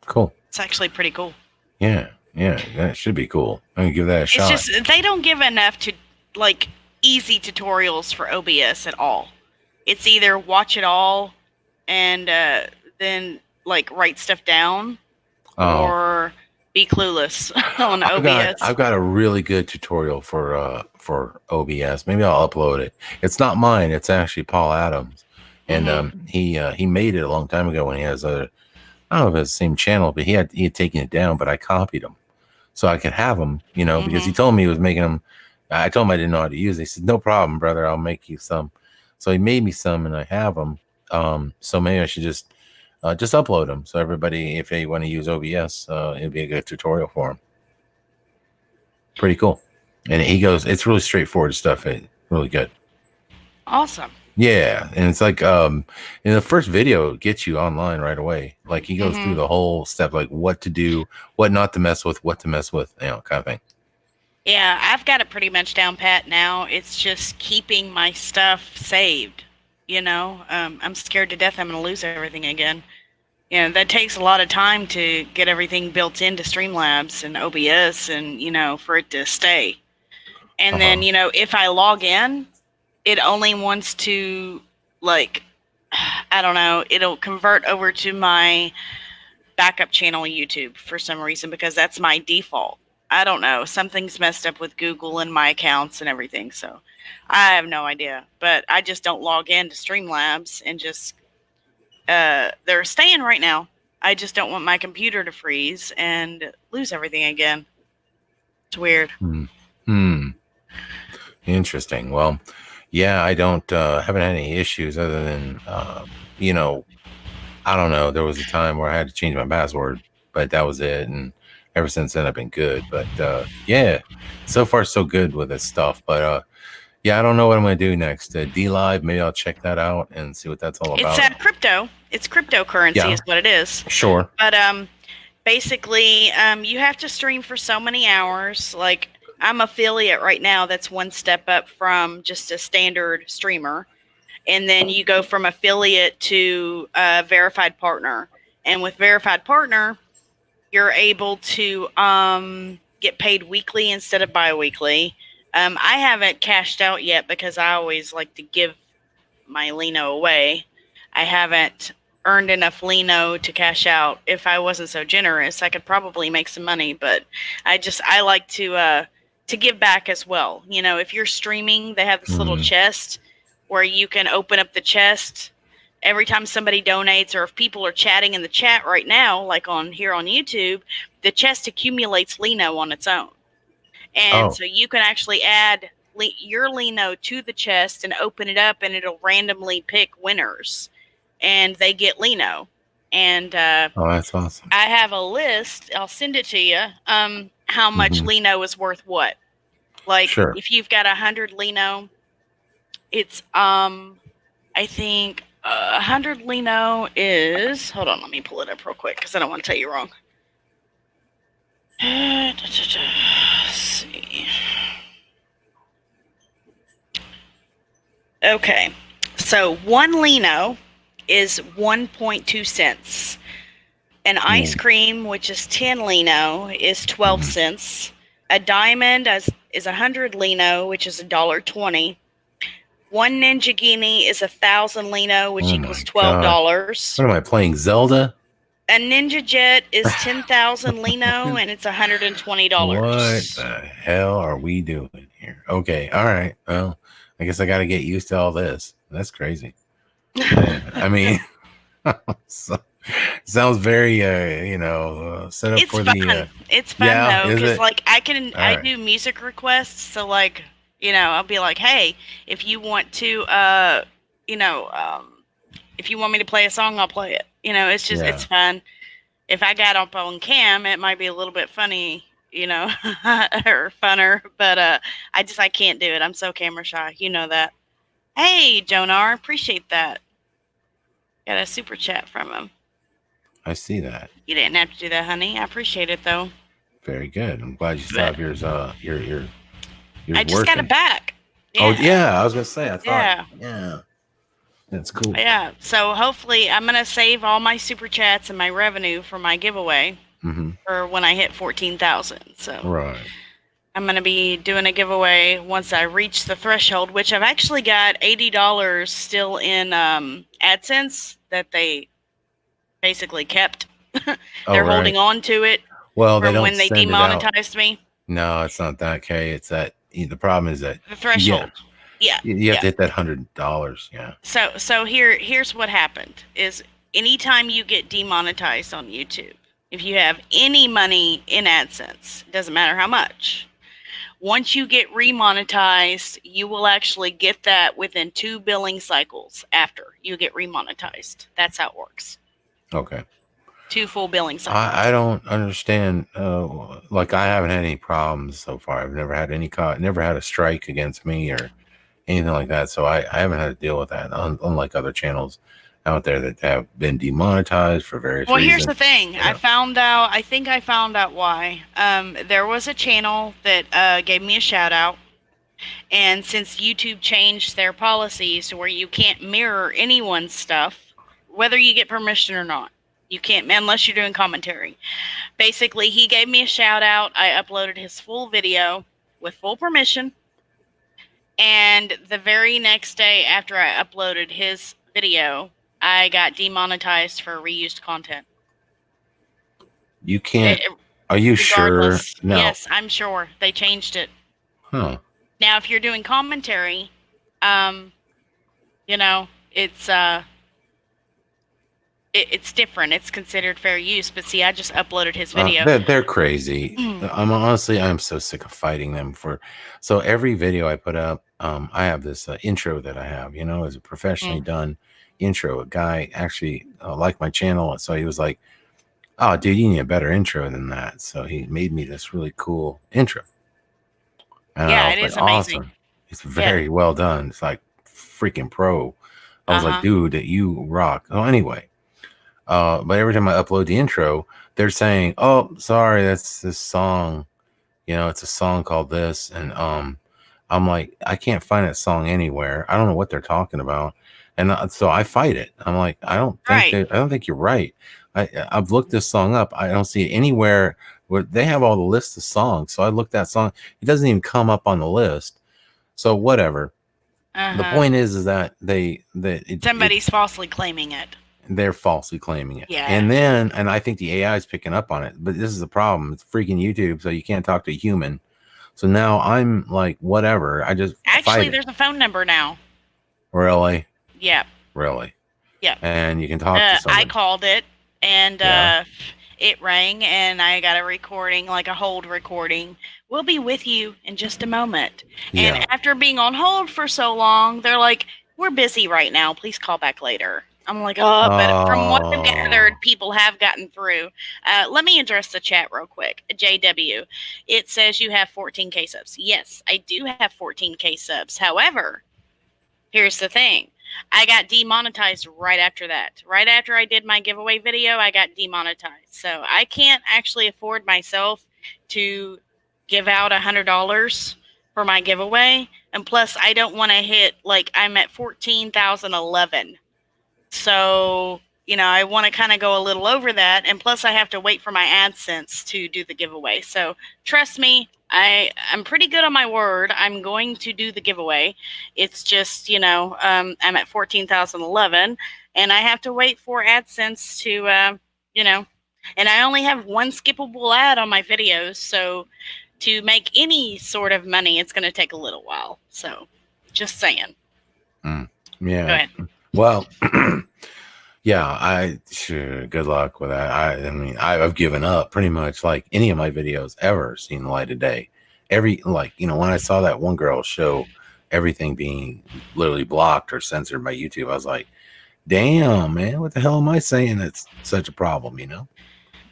Cool. It's actually pretty cool. Yeah, that should be cool. I'm gonna give that a shot. It's just they don't give enough to like easy tutorials for OBS at all. It's either watch it all and then like write stuff down, or be clueless on OBS. I've got a really good tutorial for OBS. Maybe I'll upload it. It's not mine. It's actually Paul Adams, and he made it a long time ago when he has I don't know if it's the same channel, but he had taken it down, but I copied him so I could have them, you know, because he told me he was making them. I told him I didn't know how to use it. He said, no problem, brother. I'll make you some. So he made me some and I have them. So maybe I should just upload them. So everybody, if they want to use OBS, it'd be a good tutorial for them. Pretty cool. And he goes, it's really straightforward stuff. Really good. Awesome. Yeah, and it's like in the first video it gets you online right away. Like he goes through the whole step, like what to do, what not to mess with, what to mess with, you know, kind of thing. Yeah, I've got it pretty much down pat now. It's just keeping my stuff saved. You know, I'm scared to death I'm going to lose everything again. You know, that takes a lot of time to get everything built into Streamlabs and OBS and, you know, for it to stay. And then, you know, if I log in, it only wants to, like, I don't know, it'll convert over to my backup channel on YouTube for some reason because that's my default. I don't know. Something's messed up with Google and my accounts and everything. So I have no idea. But I just don't log in to Streamlabs and just they're staying right now. I just don't want my computer to freeze and lose everything again. It's weird. Interesting. Well, yeah, I don't haven't had any issues other than I don't know. There was a time where I had to change my password, but that was it. And ever since then, I've been good. But yeah, so far so good with this stuff. But yeah, I don't know what I'm going to do next. D Live, maybe I'll check that out and see what that's all about. It's crypto. It's cryptocurrency is what it is. Sure. But basically, you have to stream for so many hours. Like I'm affiliate right now. That's one step up from just a standard streamer. And then you go from affiliate to verified partner. And with verified partner, you're able to get paid weekly instead of bi-weekly. I haven't cashed out yet because I always like to give my Lino away. I haven't earned enough Lino to cash out. If I wasn't so generous, I could probably make some money, but I like to give back as well. You know, if you're streaming, they have this little chest where you can open up the chest every time somebody donates, or if people are chatting in the chat right now, like on here on YouTube, the chest accumulates Lino on its own. And so you can actually add your Lino to the chest and open it up, and it'll randomly pick winners, and they get Lino. And oh, that's awesome. I have a list. I'll send it to you. How much Lino is worth what? Like if you've got 100 Lino, it's I think 100 Lino is, hold on, let me pull it up real quick because I don't want to tell you wrong. Let's see. Okay, so 1 Lino is 1.2 cents. An ice cream, which is 10 Lino, is 12 cents. A diamond is 100 Lino, which is $1.20. 1 Ninja Guinea is 1,000 Lino, which equals $12. What am I playing, Zelda? A Ninja Jet is 10,000 Lino, and it's $120. What the hell are we doing here? Okay, all right. Well, I guess I got to get used to all this. That's crazy. I mean, sounds very, set up it's for fun. It's fun though, because like I do music requests, so like I'll be like, hey, if you want to, if you want me to play a song, I'll play it. It's just it's fun. If I got up on cam, it might be a little bit funny, or funner, but I can't do it. I'm so camera shy. You know that. Hey, Jonar, appreciate that. Got a super chat from him. I see that. You didn't have to do that, honey. I appreciate it though. Very good. I'm glad you still have yours. Your I just got it back. Yeah. Oh yeah, I was gonna say. I thought. Yeah. That's cool. Yeah. So hopefully, I'm gonna save all my super chats and my revenue for my giveaway for when I hit 14,000. So I'm gonna be doing a giveaway once I reach the threshold, which I've actually got $80 still in AdSense that they basically kept. They're holding on to it. Well, they don't when they demonetized me. No, it's not that, Kay. It's that the problem is that the threshold. Yeah. You have to hit that $100. Yeah. So here's what happened is anytime you get demonetized on YouTube, if you have any money in AdSense, it doesn't matter how much. Once you get remonetized, you will actually get that within 2 billing cycles after you get remonetized. That's how it works. Okay. 2 full billing cycles. I don't understand. Like I haven't had any problems so far. I've never had never had a strike against me or anything like that. So I haven't had to deal with that. Unlike other channels out there that have been demonetized for various reasons. Well, here's the thing. I think I found out why. There was a channel that gave me a shout out. And since YouTube changed their policies to where you can't mirror anyone's stuff, whether you get permission or not, you can't unless you're doing commentary. Basically, he gave me a shout out. I uploaded his full video with full permission. And the very next day after I uploaded his video, I got demonetized for reused content. You can't. Are you sure? No. Yes, I'm sure they changed it. Huh. Now, if you're doing commentary, you know, it's it's different. It's considered fair use. But see, I just uploaded his video. They're crazy. I'm so sick of fighting them for. So every video I put up, I have this intro that I have. You know, as a professionally done intro. A guy actually liked my channel, so he was like, "Oh, dude, you need a better intro than that." So he made me this really cool intro. And yeah, it is amazing. Awesome. It's very well done. It's like freaking pro. I was like, dude, you rock. Oh, anyway. But every time I upload the intro, they're saying, "Oh, sorry, that's this song. You know, it's a song called this." And I'm like, I can't find that song anywhere. I don't know what they're talking about. And so I fight it. I'm like, I don't think you're right. I've looked this song up. I don't see it anywhere where they have all the list of songs. So I looked that song. It doesn't even come up on the list. So whatever. The point is that somebody's falsely claiming it. They're falsely claiming it. Yeah. And I think the AI is picking up on it. But this is the problem. It's freaking YouTube, so you can't talk to a human. So now I'm like, whatever. I just actually there's a phone number now. Really? Yeah. Really? Yeah. And you can talk to someone. I called it, and it rang, and I got a recording, like a hold recording. We'll be with you in just a moment. Yeah. And after being on hold for so long, they're like, we're busy right now. Please call back later. I'm like, but from what I've gathered, people have gotten through. Let me address the chat real quick. JW, it says you have 14K subs. Yes, I do have 14K subs. However, here's the thing. I got demonetized right after that. Right after I did my giveaway video, I got demonetized. So I can't actually afford myself to give out $100 for my giveaway. And plus, I don't want to hit, like, I'm at 14,011. So, you know, I want to kind of go a little over that. And plus, I have to wait for my AdSense to do the giveaway. So, trust me, I'm pretty good on my word. I'm going to do the giveaway. It's just, you know, I'm at 14,011. And I have to wait for AdSense to, you know. And I only have one skippable ad on my videos. So, to make any sort of money, it's going to take a little while. So, just saying. Yeah. Go ahead. Well, yeah, good luck with that. I mean, I've given up pretty much, like, any of my videos ever seen the light of day. Like, you know, when I saw that one girl show everything being literally blocked or censored by YouTube, I was like, damn, man, what the hell am I saying that's such a problem, you know?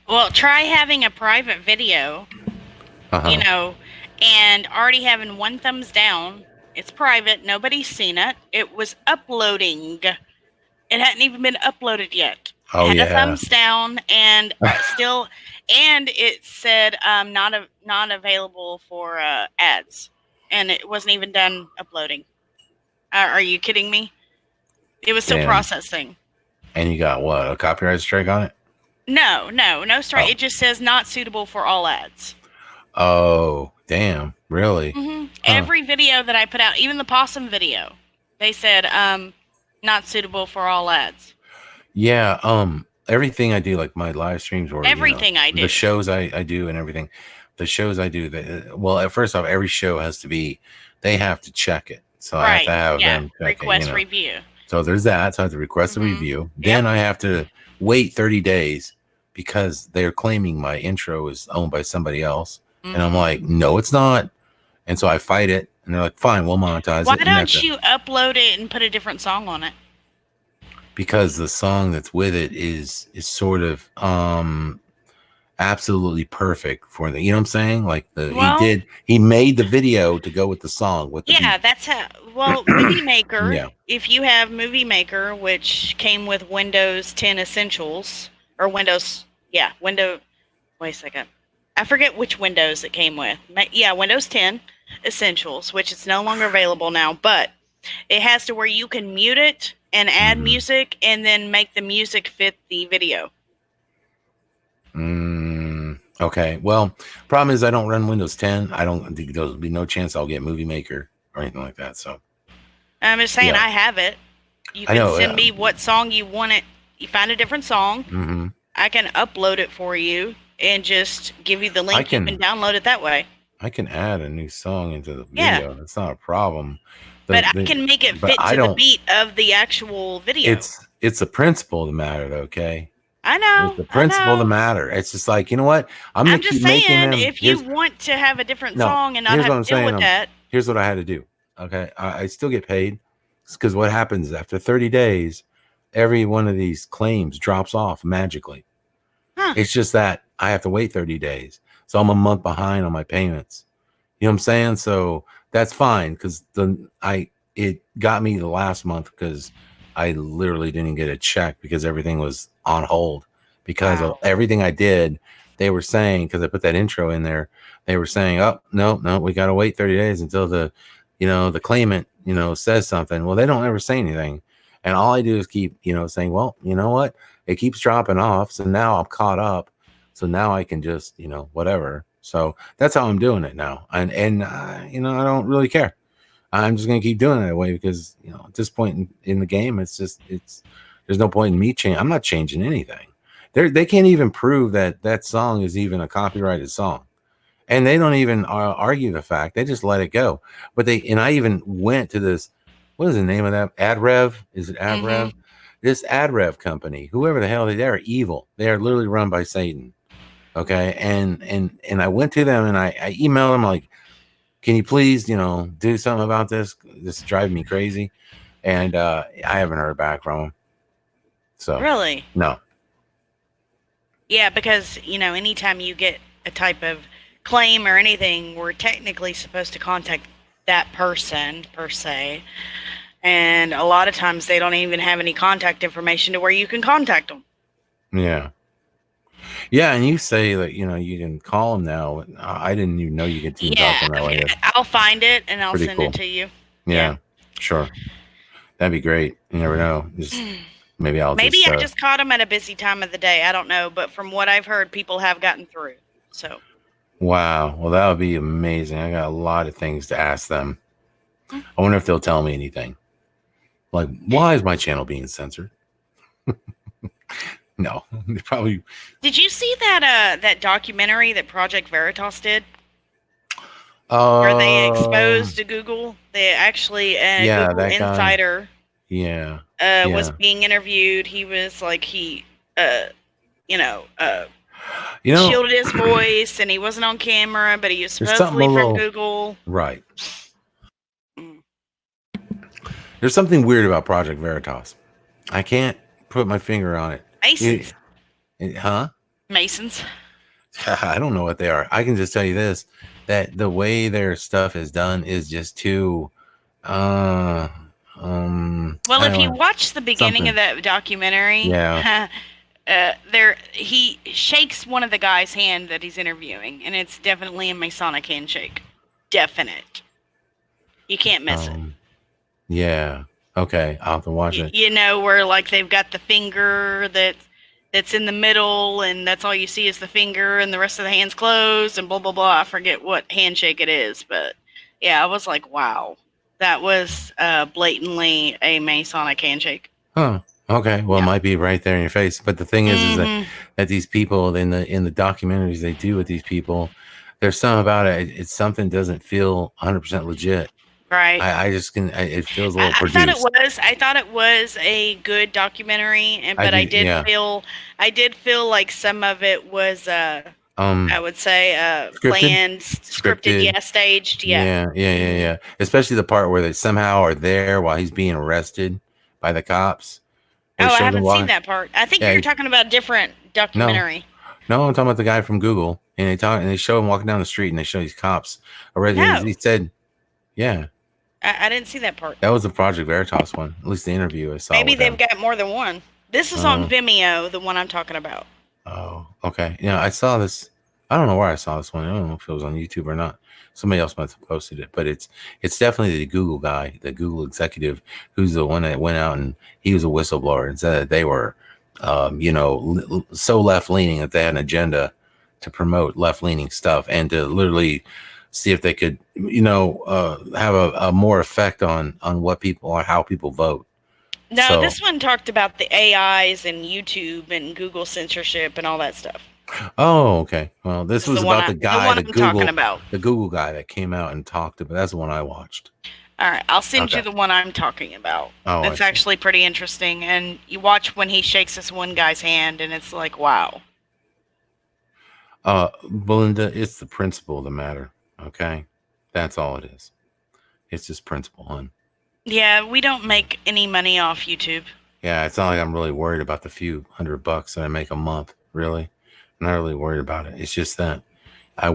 Well, try having a private video, you know, and already having one thumbs down. It's private. Nobody's seen it. It was uploading. It hadn't even been uploaded yet. Oh, it had a thumbs down, and still, and it said not available for ads, and it wasn't even done uploading. Are you kidding me? It was still processing. And you got what, a copyright strike on it? No strike. Oh. It just says not suitable for all ads. Oh, damn! Really? Mm-hmm. Huh. Every video that I put out, even the possum video, they said not suitable for all ads. Yeah, everything I do, like my live streams or everything, you know, I do, the shows I do and everything, the shows I do, well, first off, every show has to be, they have to check it. So I have to have them check request it, you know. Review. So there's that. So I have to request a review. Then I have to wait 30 days because they're claiming my intro is owned by somebody else. And I'm like, no, it's not. And so I fight it. And they're like, fine, we'll monetize it. Why don't you upload it and put a different song on it? Because the song that's with it is sort of absolutely perfect for the, you know what I'm saying? Like he made the video to go with the song. With the beat. That's how. Well, Movie Maker. If you have Movie Maker, which came with Windows 10 Essentials or Windows, wait a second. I forget which Windows it came with. Windows 10 Essentials, which is no longer available now, but it has to where you can mute it and add music and then make the music fit the video. Okay. Well, problem is I don't run Windows 10. I don't think there'll be no chance I'll get Movie Maker or anything like that. So I'm just saying I have it. You can send me what song you want it. You find a different song. I can upload it for you. and just give you the link. You can download it that way. I can add a new song into the video. That's not a problem. But I can make it fit to the beat of the actual video. It's the principle of the matter, okay? I know. It's the principle of the matter. It's just like, you know what? I'm gonna keep making them. If you want to have a different song and not have to deal with that. Here's what I had to do. Okay, I still get paid because what happens after 30 days, every one of these claims drops off magically. It's just that I have to wait 30 days. So I'm a month behind on my payments. You know what I'm saying? So that's fine because it got me the last month because I literally didn't get a check because everything was on hold because of everything I did. They were saying, because I put that intro in there, they were saying, oh, no, we got to wait 30 days until the claimant, says something. Well, they don't ever say anything. And all I do is keep, saying, well, you know what? It keeps dropping off. So now I'm caught up. So now I can just, whatever. So that's how I'm doing it now. And I don't really care. I'm just going to keep doing it that way because, at this point in the game, there's no point in me changing. I'm not changing anything. They can't even prove that song is even a copyrighted song. And they don't even argue the fact. They just let it go. But I even went to this, what is the name of that? AdRev? Is it AdRev? Mm-hmm. This AdRev company, whoever the hell they are evil. They are literally run by Satan. Okay. And I went to them and I emailed them like, can you please, do something about this? This is driving me crazy. And I haven't heard back from them. So really? No. Yeah, because, anytime you get a type of claim or anything, we're technically supposed to contact that person per se. And a lot of times they don't even have any contact information to where you can contact them. Yeah. Yeah, and you say that, you can call them now. I didn't even know you could team talk them that way. I'll find it and I'll send it to you. Yeah, sure. That'd be great. You never know. Maybe I just caught them at a busy time of the day. I don't know. But from what I've heard, people have gotten through. So. Wow. Well, that would be amazing. I got a lot of things to ask them. I wonder if they'll tell me anything. Like, why is my channel being censored? No, they probably. Did you see that documentary that Project Veritas did? Where they exposed to Google? They actually Google insider. Yeah. Was being interviewed. He was like shielded his voice, and he wasn't on camera, but he was supposedly from Google. Right. There's something weird about Project Veritas. I can't put my finger on it. Masons. Huh? Masons. I don't know what they are. I can just tell you this, that the way their stuff is done is just too well, if you watch the beginning of that documentary, he shakes one of the guy's hand that he's interviewing, and it's definitely a Masonic handshake. Definite. You can't miss it. Yeah. Okay. I'll have to watch it. Where like they've got the finger that's in the middle, and that's all you see is the finger, and the rest of the hand's closed, and blah blah blah. I forget what handshake it is, but yeah, I was like, wow, that was blatantly a Masonic handshake. Oh, okay. Well, it might be right there in your face, but the thing is that these people in the documentaries they do with these people, there's something about it. It's something doesn't feel 100% legit. Right. I just can. It feels a little produced. I thought it was a good documentary, but I did feel like some of it was I would say planned, scripted, staged, yeah. Especially the part where they somehow are there while he's being arrested by the cops. I haven't seen that part. I think you're talking about a different documentary. No, I'm talking about the guy from Google, and they show him walking down the street, and they show these cops arrested. No. He said, "Yeah." I didn't see that part. That was the Project Veritas one. At least the interview I saw. Maybe they've got more than one. This is on Vimeo, the one I'm talking about. Oh, okay. Yeah, I saw this. I don't know where I saw this one. I don't know if it was on YouTube or not. Somebody else might have posted it, but it's definitely the Google guy, the Google executive, who's the one that went out and he was a whistleblower and said that they were, so left leaning that they had an agenda to promote left leaning stuff and to literally see if they could, have a more effect on what people or how people vote. No, this one talked about the AIs and YouTube and Google censorship and all that stuff. Oh, okay. Well, this was about the guy, I'm talking about. the Google guy that came out and talked about. That's the one I watched. All right, I'll send you the one I'm talking about. Oh, it's actually pretty interesting, and you watch when he shakes this one guy's hand, and it's like, wow. Belinda, it's the principle of the matter. Okay, that's all it is. It's just principle, hon. Yeah, we don't make any money off YouTube. Yeah, it's not like I'm really worried about the few $100 that I make a month. Really, I'm not really worried about it. It's just that I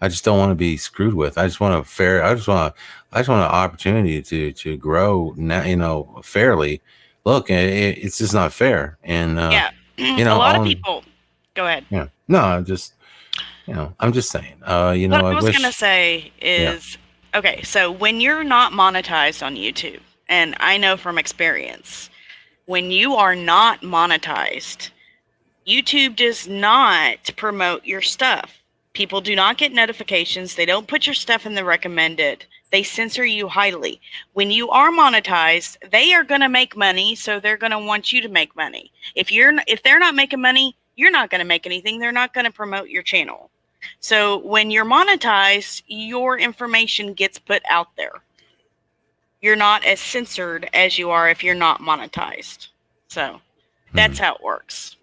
just don't want to be screwed with. I just want an opportunity to grow now, fairly. Look, it's just not fair. And yeah, a lot of people. Go ahead. Yeah, no, I'm just saying. What I was gonna say is, okay, so when you're not monetized on YouTube, and I know from experience, when you are not monetized, YouTube does not promote your stuff. People do not get notifications. They don't put your stuff in the recommended. They censor you highly. When you are monetized, they are going to make money, so they're going to want you to make money. If they're not making money, you're not going to make anything. They're not going to promote your channel. So when you're monetized, your information gets put out there. You're not as censored as you are if you're not monetized. So that's how it works.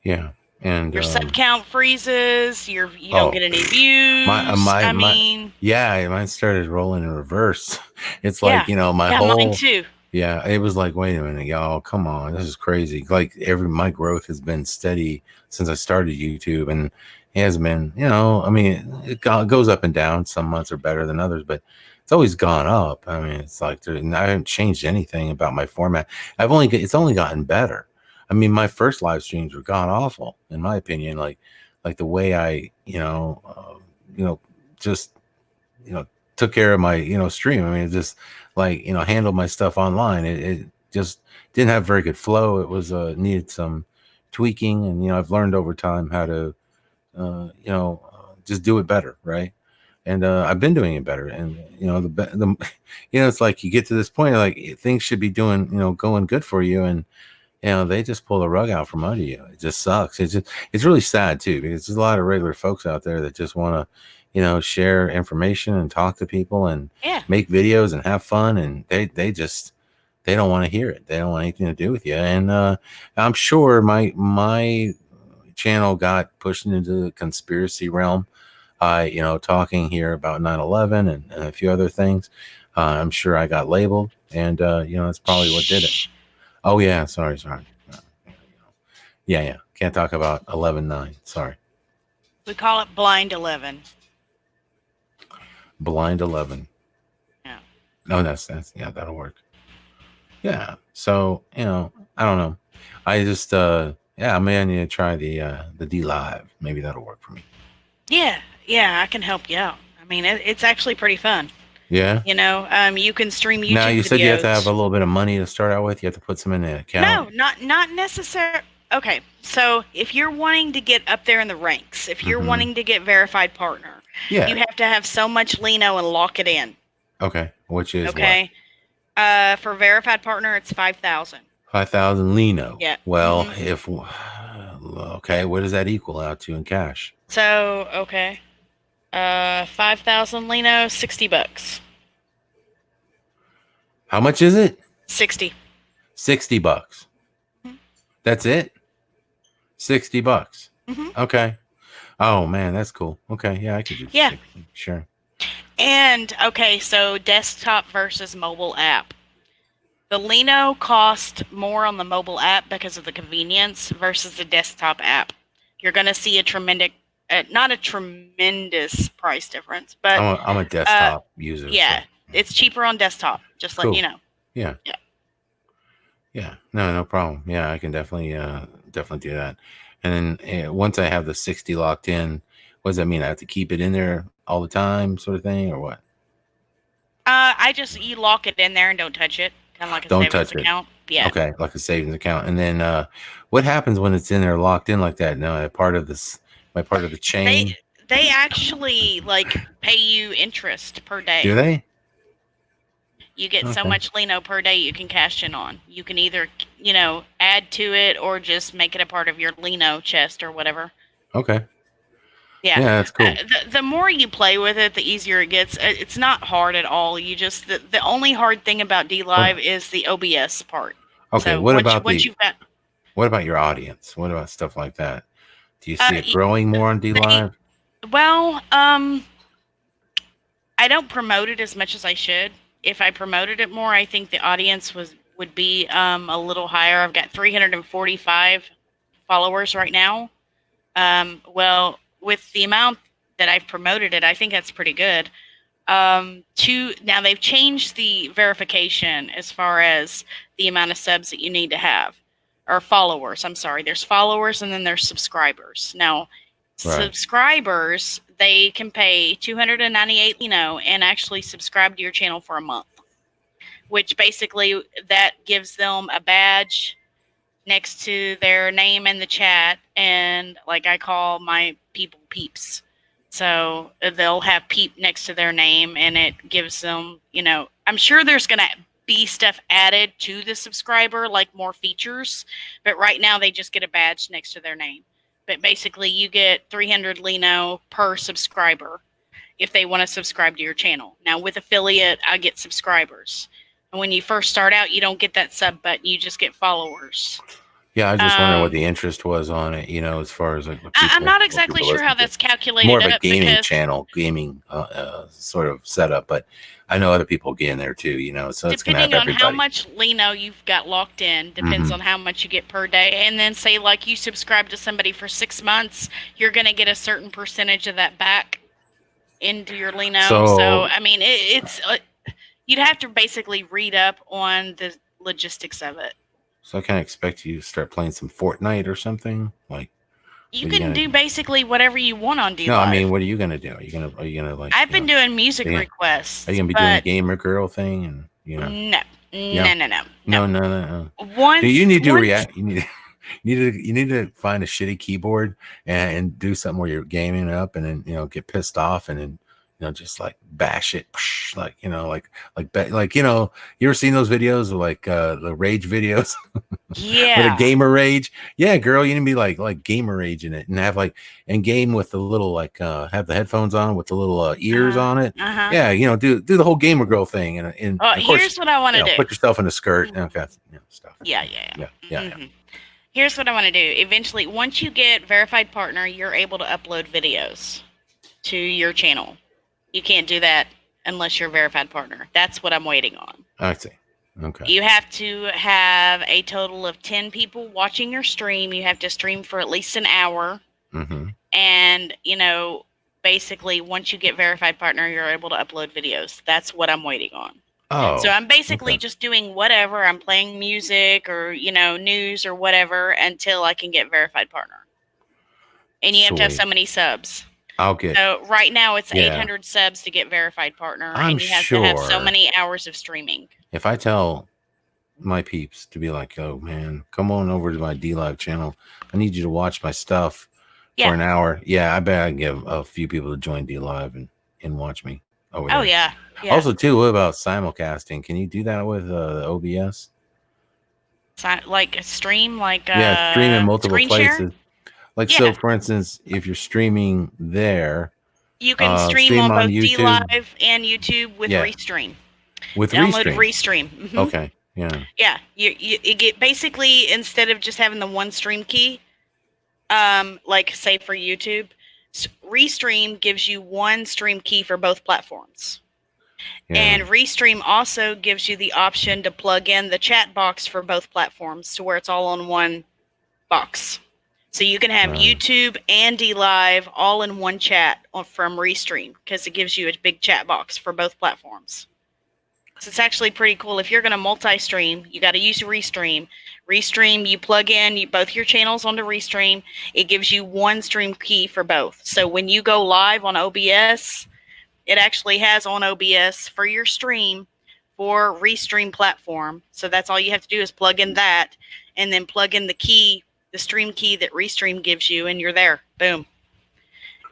Yeah. And your sub count freezes. You don't get any views. Mine started rolling in reverse. It's like, mine too. Yeah, it was like, wait a minute, y'all, come on, this is crazy. Like my growth has been steady since I started YouTube, and it has been, it goes up and down. Some months are better than others, but it's always gone up. I mean, it's like I haven't changed anything about my format. It's only gotten better. I mean, my first live streams were god awful, in my opinion. Like the way I, took care of my, stream. I mean, just like, handled my stuff online. It just didn't have very good flow. It was needed some tweaking, and I've learned over time how to, just do it better, right? And I've been doing it better. And it's like you get to this point, like things should be going good for you, and they just pull the rug out from under you. It just sucks. It's really sad too, because there's a lot of regular folks out there that just want to, share information and talk to people and make videos and have fun. And they don't want to hear it. They don't want anything to do with you. And I'm sure my channel got pushed into the conspiracy realm. Talking here about 9/11 and a few other things. I'm sure I got labeled, and that's probably what did it. Oh yeah, sorry. Yeah. Can't talk about 11/9. Sorry. We call it Blind 11. Blind 11. Yeah. No, that's that'll work. Yeah. So I don't know. I just I may need to try the D Live. Maybe that'll work for me. Yeah, I can help you out. I mean, it's actually pretty fun. Yeah. You can stream YouTube. Now you said you have to have a little bit of money to start out with. You have to put some in the account. No, not necessarily. Okay, so if you're wanting to get up there in the ranks, if you're wanting to get verified partner, you have to have so much Lino and lock it in. Okay, which is what? For verified partner, it's 5,000. 5,000 Lino. Yeah. Well, what does that equal out to in cash? So 5,000 Lino, $60. How much is it? 60. $60. Mm-hmm. That's it? $60. Mm-hmm. Okay. Oh man, that's cool. Okay, yeah, I could do 60. Sure. And so desktop versus mobile app. The Lino cost more on the mobile app because of the convenience versus the desktop app. You're going to see not a tremendous price difference, but I'm a desktop user. Yeah, so. It's cheaper on desktop. Just letting you know. Yeah. No problem. Yeah, I can definitely do that. And then once I have the 60 locked in, what does that mean? I have to keep it in there all the time, sort of thing, or what? You lock it in there and don't touch it, kind of like a savings account. Yeah. Okay, like a savings account. And then what happens when it's in there locked in like that? No, part of the chain. They actually pay you interest per day. Do they? You get so much lino per day you can cash in on. You can either, add to it or just make it a part of your lino chest or whatever. Okay. Yeah, that's cool. The more you play with it, the easier it gets. It's not hard at all. You just the only hard thing about DLive is the OBS part. Okay, So what about your audience? What about stuff like that? Do you see it growing more on DLive? Well, I don't promote it as much as I should. If I promoted it more, I think the audience would be a little higher. I've got 345 followers right now. Well, with the amount that I've promoted it, I think that's pretty good. Now they've changed the verification as far as the amount of subs that you need to have, or followers. I'm sorry. There's followers and then there's subscribers. Now, subscribers, they can pay $298, and actually subscribe to your channel for a month, which basically that gives them a badge next to their name in the chat, and like I call my people peeps. So they'll have peep next to their name, and it gives them, I'm sure there's going to be stuff added to the subscriber, like more features, but right now they just get a badge next to their name. But basically you get 300 lino per subscriber if they want to subscribe to your channel. Now with affiliate, I get subscribers. And when you first start out, you don't get that sub button, you just get followers. Yeah, I was just wondering what the interest was on it, as far as like people, I'm not exactly sure how that's calculated. More of a gaming channel, sort of setup, but I know other people get in there too, so it's depending on how much lino you've got locked in, depends on how much you get per day. And then say like you subscribe to somebody for 6 months, you're going to get a certain percentage of that back into your lino. So I mean, it's you'd have to basically read up on the logistics of it. So I kind of expect you to start playing some Fortnite or something. Like you can do basically whatever you want on DLive. No, I mean, what are you gonna do? Are you gonna like? I've been doing music requests. Are you gonna be doing a gamer girl thing? And No. Once you need to react. You need to find a shitty keyboard and do something where you're gaming up, and then get pissed off, and then just like bash it, like you ever seen those videos of like the rage videos? Yeah. With a gamer rage. Yeah, girl, you need to be like gamer rage in it, and have and game with the little have the headphones on with the little ears on it. Yeah, do the whole gamer girl thing, and of course, here's what I want to do. Put yourself in a skirt and stuff. Yeah. Here's what I want to do. Eventually, once you get verified partner, you're able to upload videos to your channel. You can't do that unless you're a verified partner. That's what I'm waiting on. I see. Okay. You have to have a total of 10 people watching your stream. You have to stream for at least an hour. Mm-hmm. And, basically, once you get verified partner, you're able to upload videos. That's what I'm waiting on. Oh. So I'm basically just doing whatever. I'm playing music or, news or whatever until I can get verified partner. And you have to have so many subs. So right now it's 800 subs to get verified partner, and you have to have so many hours of streaming. If I tell my peeps to be like, "Oh man, come on over to my DLive channel. I need you to watch my stuff for an hour." Yeah, I bet I can get a few people to join DLive and watch me over there. Oh yeah. Also, too, what about simulcasting? Can you do that with the OBS? Like a stream, stream in multiple places. Share? Like, so for instance, if you're streaming there, you can stream on both DLive and YouTube with Restream. Download Restream. Mm-hmm. Okay. Yeah. Yeah. You get basically, instead of just having the one stream key, like say for YouTube, Restream gives you one stream key for both platforms. Yeah. And Restream also gives you the option to plug in the chat box for both platforms to where it's all on one box. So you can have YouTube and DLive all in one chat from Restream, because it gives you a big chat box for both platforms. So it's actually pretty cool. If you're going to multi-stream, you got to use Restream. Restream, you plug in both your channels onto Restream. It gives you one stream key for both. So when you go live on OBS, it actually has on OBS for your stream for Restream platform. So that's all you have to do is plug in that, and then plug in the key, the stream key that Restream gives you, and you're there. Boom.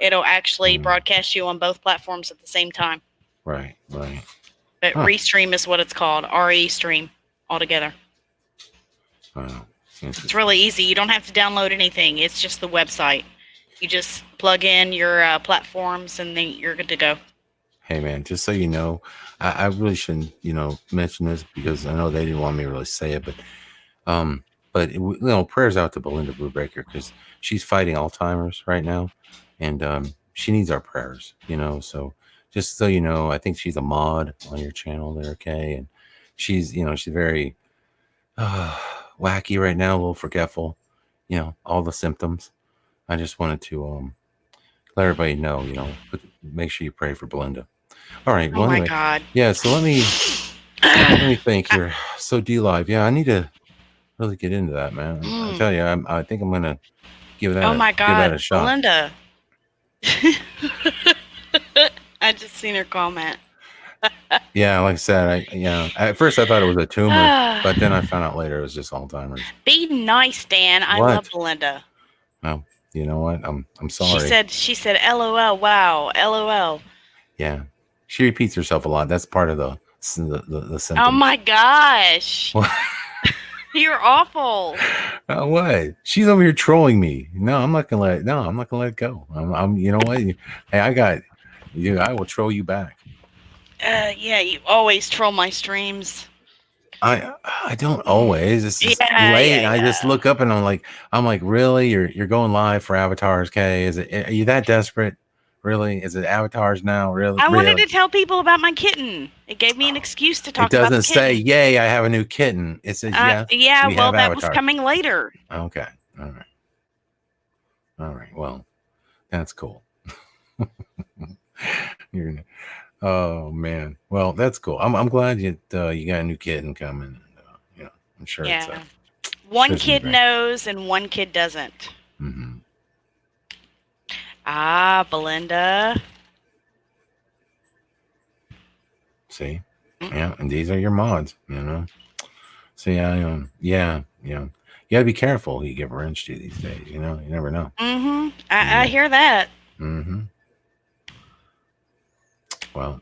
It'll actually broadcast you on both platforms at the same time. Right. But But Restream is what it's called. Restream altogether. Wow. It's really easy. You don't have to download anything. It's just the website. You just plug in your platforms, and then you're good to go. Hey, man, just so you know, I really shouldn't, mention this because I know they didn't want me to really say it, but prayers out to Belinda Brubaker because she's fighting Alzheimer's right now, and she needs our prayers, So just so you know, I think she's a mod on your channel there, okay? And she's very wacky right now, a little forgetful, all the symptoms. I just wanted to let everybody know, make sure you pray for Belinda. All right. Well, anyway, my God. Yeah. So let me think here. So D-Live. Yeah, I need to really get into that, man. I tell you, I think I'm gonna give that. Oh my God, give that a shot. Belinda. I just seen her comment. Yeah, like I said, at first I thought it was a tumor, but then I found out later it was just Alzheimer's. Be nice, Dan. I love Belinda. Well, you know what? I'm sorry. She said, LOL, wow, LOL. Yeah. She repeats herself a lot. That's part of the symptoms. Oh my gosh. You're awful. What? She's over here trolling me. No, I'm not gonna let it go. I'm you know what? Hey, I got you. I will troll you back. Yeah, you always troll my streams. I don't always. It's just late. Yeah. I just look up and I'm like, really? You're going live for avatars, Kay? Are you that desperate? Really? Is it avatars now? Really? I wanted to tell people about my kitten. It gave me an excuse to talk about the kitten. It doesn't say, yay, I have a new kitten. It says, yes. Yeah, well, that was coming later. Okay. All right. Well, that's cool. Oh, man. Well, that's cool. I'm glad you got a new kitten coming. I'm sure it's one kid knows and one kid doesn't. Mm-hmm. Belinda. See? Yeah, and these are your mods, So yeah. You gotta be careful who you give wrench to these days, you never know. Mm-hmm. I hear that. Mm-hmm. Well,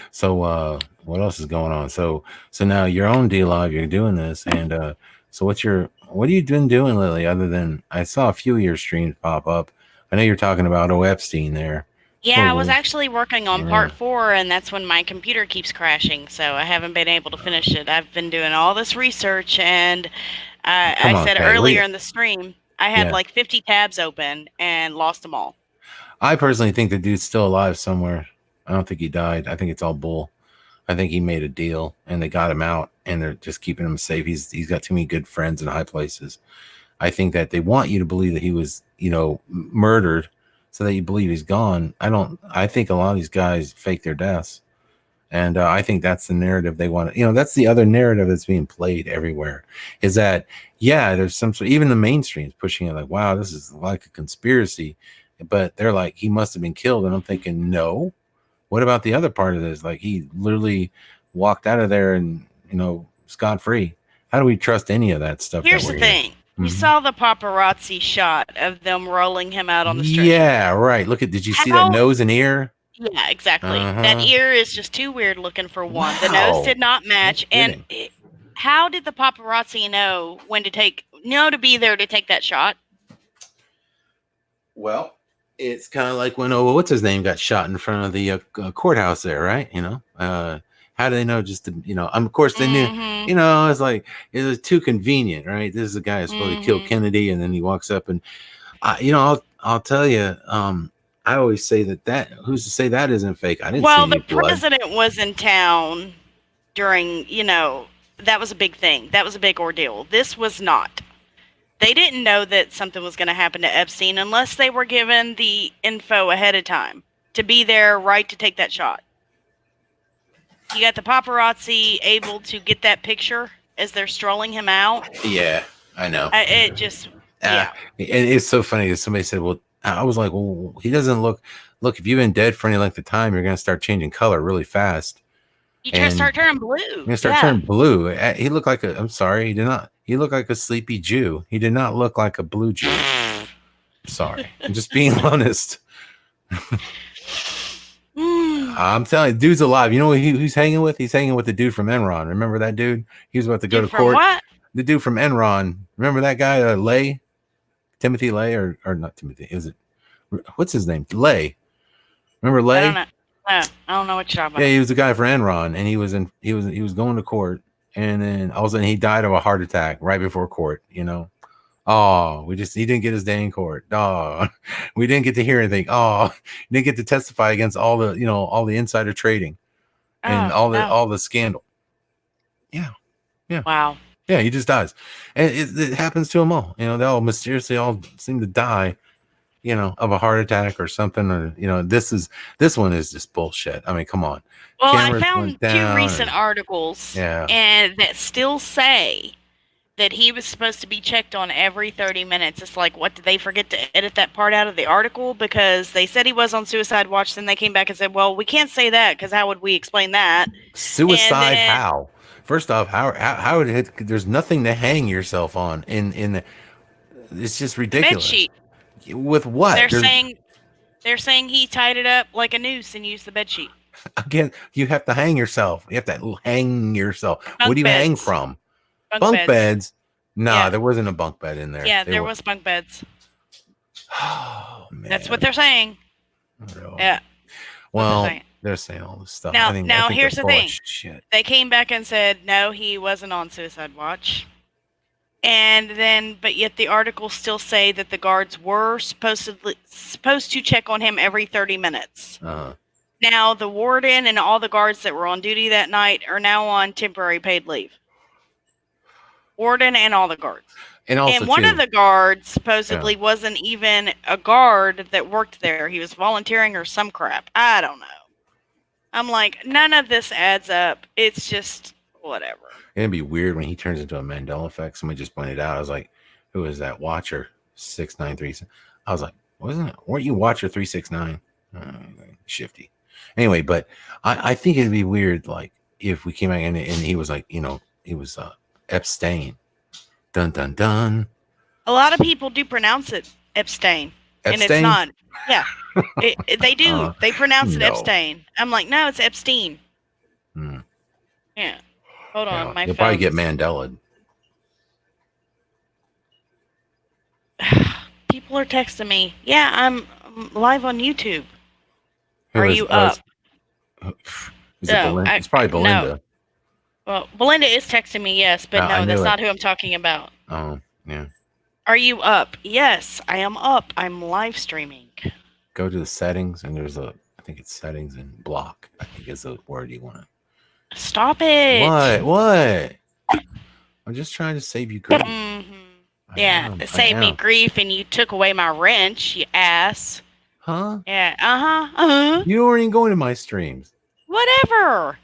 so what else is going on? So now you're on D-Live, you're doing this, and so what have you been doing lately other than I saw a few of your streams pop up? I know you're talking about Epstein there. Yeah, I was actually working on part 4, and that's when my computer keeps crashing, so I haven't been able to finish it. I've been doing all this research, and I said earlier in the stream, I had like 50 tabs open and lost them all. I personally think the dude's still alive somewhere. I don't think he died. I think it's all bull. I think he made a deal, and they got him out, and they're just keeping him safe. He's got too many good friends in high places. I think that they want you to believe that he was, murdered so that you believe he's gone. I think a lot of these guys fake their deaths. And I think that's the narrative they want to, that's the other narrative that's being played everywhere is that, there's some sort, even the mainstream's pushing it like, wow, this is like a conspiracy, but they're like, he must've been killed. And I'm thinking, no, what about the other part of this? Like he literally walked out of there and, scot-free. How do we trust any of that stuff? Here's the thing. You saw the paparazzi shot of them rolling him out on the stretcher. Yeah, right. Did you see that nose and ear? Yeah, exactly. That ear is just too weird looking for one. Wow. The nose did not match. And how did the paparazzi know when to to be there to take that shot? Well, it's kind of like when, what's his name got shot in front of the courthouse there, right? How do they know just to, of course they knew, it's like, it was too convenient, right? This is the guy who's supposed to kill Kennedy. And then he walks up and, I'll tell you, I always say that who's to say that isn't fake? I didn't see any blood. Well, the president was in town during, that was a big thing. That was a big ordeal. This was not. They didn't know that something was going to happen to Epstein unless they were given the info ahead of time to be there right to take that shot. You got the paparazzi able to get that picture as they're strolling him out. Yeah, I know. It's so funny that somebody said, well, I was like, well, he doesn't look, if you've been dead for any length of time, you're going to start changing color really fast. You just start turning blue. You're going to start turning blue. He looked like I'm sorry, he did not. He looked like a sleepy Jew. He did not look like a blue Jew. Sorry. I'm just being honest. I'm telling you, dude's alive. You know who's hanging with? He's hanging with the dude from Enron. Remember that dude? He was about to go to court. What? The dude from Enron. Remember that guy, Lay? Timothy Lay, or not Timothy? Is it? What's his name? Lay. Remember Lay? I don't know. No, I don't know what you're talking about. Yeah, he was the guy for Enron, and he was going to court, and then all of a sudden he died of a heart attack right before court. Oh, he didn't get his day in court. Oh, we didn't get to hear anything. Oh, he didn't get to testify against all the insider trading and all the scandal. Yeah. Wow. Yeah, he just dies, and it happens to them all. They all mysteriously all seem to die, of a heart attack or something. Or this one is just bullshit. I mean, come on. Well, I found 2 recent articles, and that still say that he was supposed to be checked on every 30 minutes. It's like, what, did they forget to edit that part out of the article? Because they said he was on suicide watch, then they came back and said, well, we can't say that, because how would we explain that? Suicide how? First off, how would it, there's nothing to hang yourself on it's just ridiculous. Bedsheet. With what? They're saying he tied it up like a noose and used the bedsheet. Again, you have to hang yourself. You have to hang yourself. What do you hang from? Bunk beds? Nah, there wasn't a bunk bed in there. Yeah, there was bunk beds. Oh, man. That's what they're saying. Really? Yeah. Well, they're saying all this stuff. Now, here's the thing. They came back and said, no, he wasn't on suicide watch. But yet the articles still say that the guards were supposed to check on him every 30 minutes. Uh-huh. Now, the warden and all the guards that were on duty that night are now on temporary paid leave. Warden and all the guards. And one of the guards supposedly wasn't even a guard that worked there. He was volunteering or some crap. I don't know. I'm like, none of this adds up. It's just whatever. It'd be weird when he turns into a Mandela effect. Somebody just pointed out. I was like, who is that Watcher 693? I was like, weren't you Watcher 369? Shifty. Anyway, but I think it'd be weird, like, if we came out and he was like, he was Epstein. Dun, dun, dun. A lot of people do pronounce it Epstein. And it's not. Yeah. They do. They pronounce it Epstein. I'm like, no, it's Epstein. Yeah. Hold on. My You'll probably get Mandela. People are texting me. Yeah, I'm live on YouTube. Are you up? Is it Belinda? It's probably Belinda. No. Well, Belinda is texting me, yes, but no, that's not who I'm talking about. Oh, yeah. Are you up? Yes, I am up. I'm live streaming. Go to the settings, and I think it's settings and block. I think is the word you want to. Stop it. What? I'm just trying to save you grief. Mm-hmm. Yeah, save me grief, and you took away my wrench, you ass. Huh? Yeah, uh-huh. You weren't even going to my streams. Whatever.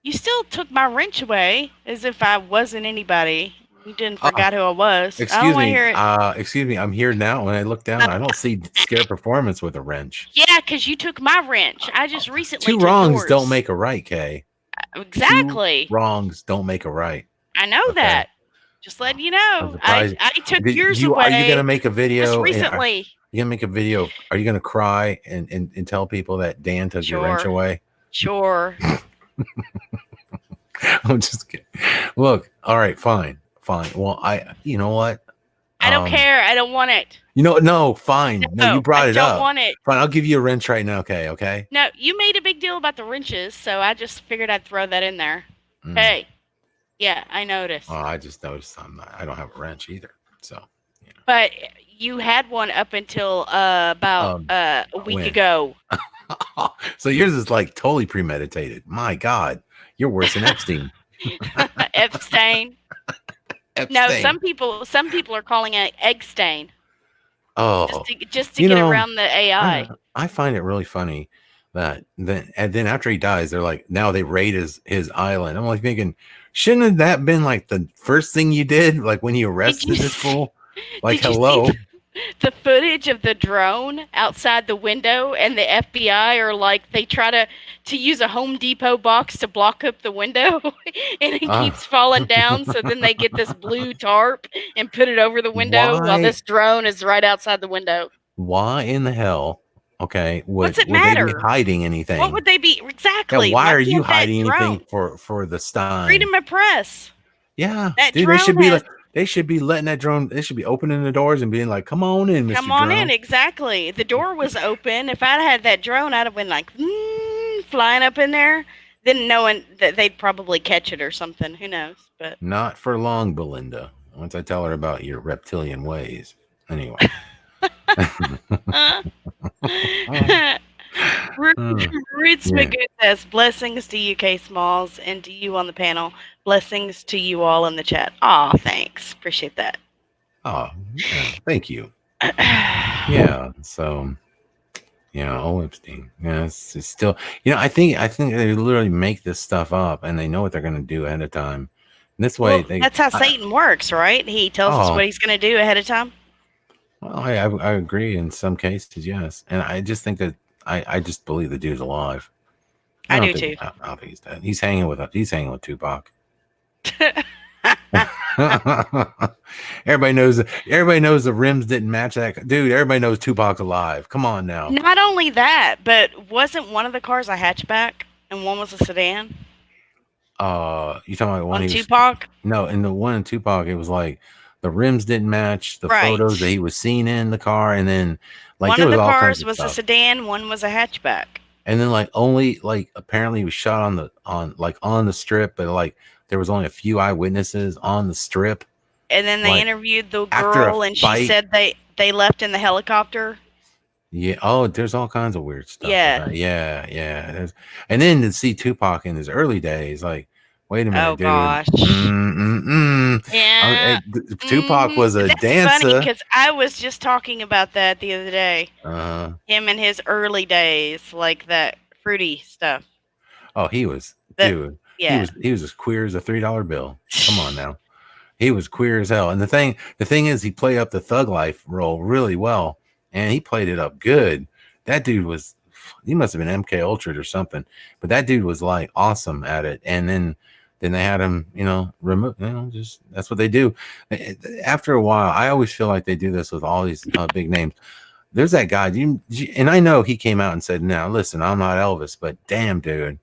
You still took my wrench away as if I wasn't anybody. You didn't forget who I was. Excuse me. I'm here now. When I look down, I don't see Scare Performance with a wrench. Yeah, because you took my wrench. I just recently Two wrongs don't make a right, Kay. Exactly. 2 wrongs don't make a right. I know that. Just letting you know. I took yours away. Are you going to make a video? Just recently. You're going to make a video. Are you going to cry and tell people that Dan took your wrench away? Sure. I'm just kidding. Look, all right, fine. Well, you know what? I don't care. I don't want it. No, fine. No, you brought it up. I don't want it. Fine, I'll give you a wrench right now, okay? No, you made a big deal about the wrenches, so I just figured I'd throw that in there. Hey. Yeah, I noticed. I just noticed I don't have a wrench either. So, But you had one up until about a week ago. So yours is like totally premeditated. My God, you're worse than Epstein. Epstein. No, some people are calling it egg stain. Oh, just to get around the AI. I find it really funny that then after he dies, they're like, now they raid his island. I'm like thinking, shouldn't that been like the first thing you did, like when you arrested this fool? Like, hello. The footage of the drone outside the window, and the FBI are like, they try to use a Home Depot box to block up the window, and it keeps falling down. So then they get this blue tarp and put it over the window while this drone is right outside the window. Why in the hell Okay, What's it would they be matter? hiding anything? What would they be exactly? Yeah, why are you can't that hiding drone? anything for the Stein? Freedom of press. Yeah, That dude, they should drone be has. they should be letting that drone. They should be opening the doors and being like, "Come on in, Come Mr. on Drone." in, exactly. The door was open. If I'd had that drone, I'd have been like flying up in there, then knowing that they'd probably catch it or something. Who knows? But Not for long, Belinda. Once I tell her about your reptilian ways. Anyway. Ruth Smith says, blessings to you, K Smalls, and to you on the panel. Blessings to you all in the chat. Aw, thanks. Appreciate that. Oh, yeah, thank you. Yeah, so, old Epstein. Yeah, it's still, I think they literally make this stuff up and they know what they're going to do ahead of time. And this way, that's how Satan works, right? He tells us what he's going to do ahead of time. Well, I agree in some cases, yes. And I just think that I just believe the dude's alive. I do too. I don't think he's dead. He's hanging with Tupac. Everybody knows the rims didn't match that. Dude, everybody knows Tupac's alive. Come on now. Not only that, but wasn't one of the cars a hatchback and one was a sedan? You talking about one on Tupac? No, in the one in Tupac, it was like the rims didn't match the photos that he was seen in the car, and then like one of the cars was a sedan, one was a hatchback. And then apparently he was shot on the strip, but like there was only a few eyewitnesses on the strip. And then they interviewed the girl, and she said they left in the helicopter. Yeah. Oh, there's all kinds of weird stuff. Yeah. Yeah. And then to see Tupac in his early days, like, wait a minute, dude. Gosh. Yeah. Tupac was a dancer. That's funny because I was just talking about that the other day. Him in his early days, like that fruity stuff. Oh, he was, dude. Yeah. He was as queer as a $3 bill. Come on now. He was queer as hell. And the thing is, he played up the thug life role really well. And he played it up good. That dude he must have been MK Ultra or something. But that dude was like awesome at it. And then they had him, removed. Just that's what they do. After a while, I always feel like they do this with all these big names. There's that guy, and I know he came out and said, "Now listen, I'm not Elvis, but damn, dude,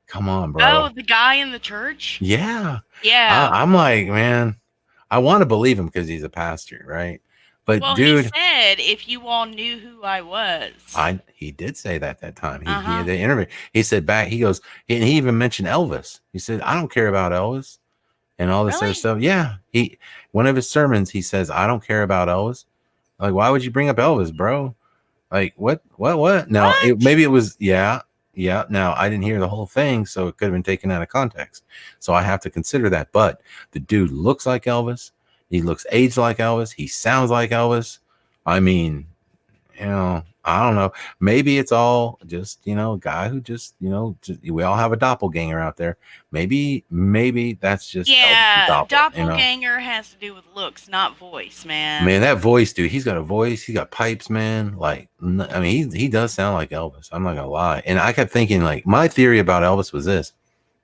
come on, bro." Oh, the guy in the church? Yeah. I'm like, man, I want to believe him because he's a pastor, right? But dude, he said, if you all knew who I was. He did say that time. He had the interview. He said he goes, and he even mentioned Elvis. He said, I don't care about Elvis and all this other stuff. Yeah. One of his sermons, he says, I don't care about Elvis. Like, why would you bring up Elvis, bro? Like, what? Now, maybe it was, yeah. Now, I didn't hear the whole thing, so it could have been taken out of context. So I have to consider that. But the dude looks like Elvis. He looks aged like Elvis. He sounds like Elvis. I mean, I don't know. Maybe it's all just, a guy who just, we all have a doppelganger out there. Maybe that's just doppelganger has to do with looks, not voice, man. Man, that voice, dude, he's got a voice. He's got pipes, man. Like, I mean, he does sound like Elvis. I'm not going to lie. And I kept thinking, like, my theory about Elvis was this.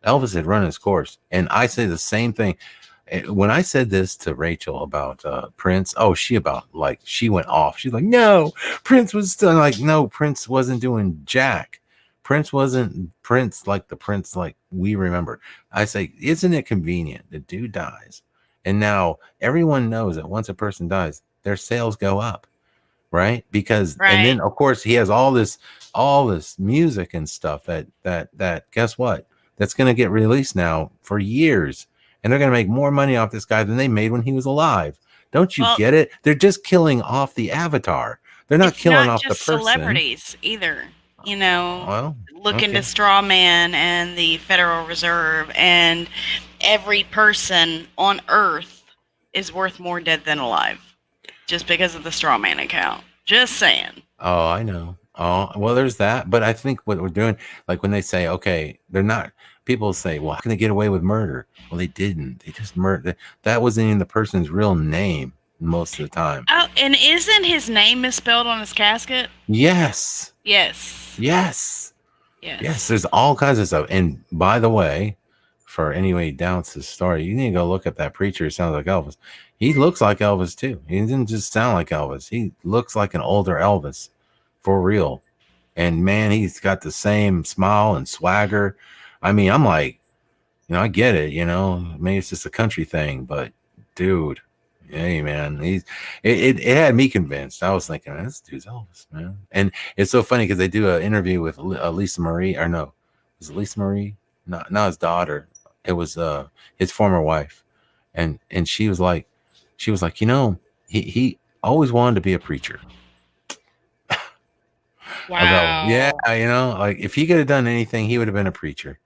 Elvis had run his course. And I say the same thing. When I said this to Rachel about Prince, she went off. She's like, no, Prince was still like, no, Prince wasn't doing jack. Prince wasn't Prince like the Prince like we remember. I say, isn't it convenient? The dude dies. And now everyone knows that once a person dies, their sales go up. Right. And then, of course, he has all this music and stuff that guess what? That's going to get released now for years. And they're going to make more money off this guy than they made when he was alive. Don't you get it? They're just killing off the avatar. They're not killing off the person. Celebrities either. Looking to straw man and the Federal Reserve, and every person on Earth is worth more dead than alive, just because of the straw man account. Just saying. Oh, I know. Oh, well, there's that. But I think what we're doing, like when they say, okay, they're not. People say, well, how can they get away with murder? Well, they didn't. They just murdered. That wasn't even the person's real name most of the time. Oh, and isn't his name misspelled on his casket? Yes. Yes. Yes. Yes. Yes. There's all kinds of stuff. And by the way, for anybody doubts his story, you need to go look at that preacher who sounds like Elvis. He looks like Elvis too. He didn't just sound like Elvis. He looks like an older Elvis. for real. And man, he's got the same smile and swagger. I mean, I'm like, I get it, maybe it's just a country thing, but dude, hey man, it had me convinced. I was thinking, this dude's Elvis, man. And it's so funny because they do an interview with Lisa Marie, or no, was it Lisa Marie? Not his daughter. It was his former wife. And she was like, he always wanted to be a preacher. Wow. Yeah, like if he could have done anything, he would have been a preacher.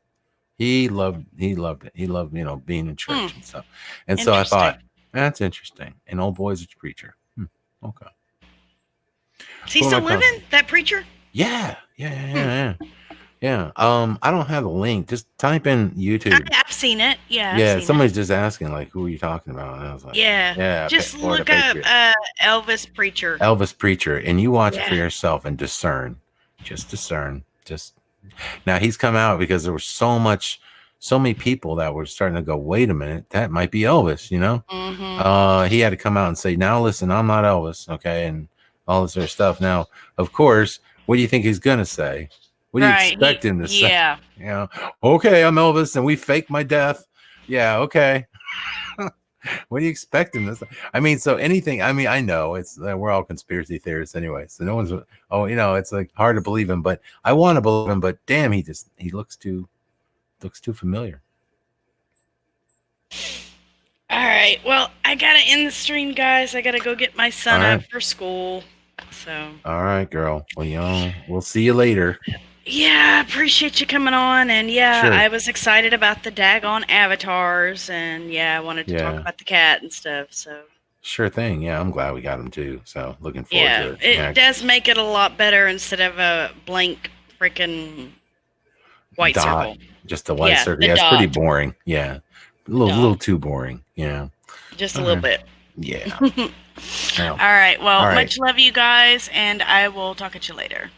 He loved it. He loved, being in church and stuff. And so I thought, that's interesting. An old boy's a preacher. Okay. Is he still living, that preacher? Yeah. I don't have the link. Just type in YouTube. I've seen it. Yeah. Yeah. Somebody's just asking, like, who are you talking about? And I was like, yeah. Just look up Elvis Preacher. Elvis Preacher, and you watch it for yourself and discern. Just discern. Now he's come out because there was so many people that were starting to go, wait a minute, that might be Elvis, Mm-hmm. He had to come out and say, now listen, I'm not Elvis, okay, and all this other stuff. Now, of course, what do you think he's gonna say? What do you expect him to say? Yeah. Okay, I'm Elvis and we faked my death. Yeah, okay. What do you expect him to say? I mean, so anything, I know it's we're all conspiracy theorists anyway. So no one's it's like hard to believe him, but I want to believe him, but damn, he looks too familiar. All right. Well, I gotta end the stream, guys. I gotta go get my son up for school. So all right, girl. Well, we'll see you later. Yeah, appreciate you coming on, and sure. I was excited about the daggone avatars, and I wanted to talk about the cat and stuff. So sure thing. Yeah, I'm glad we got him too. So looking forward to it. It does make it a lot better instead of a blank freaking white circle. Just a white circle. Yeah, it's pretty boring. Yeah, a little too boring. Yeah, just a little bit. Yeah. All right. Well, much love, you guys, and I will talk at you later.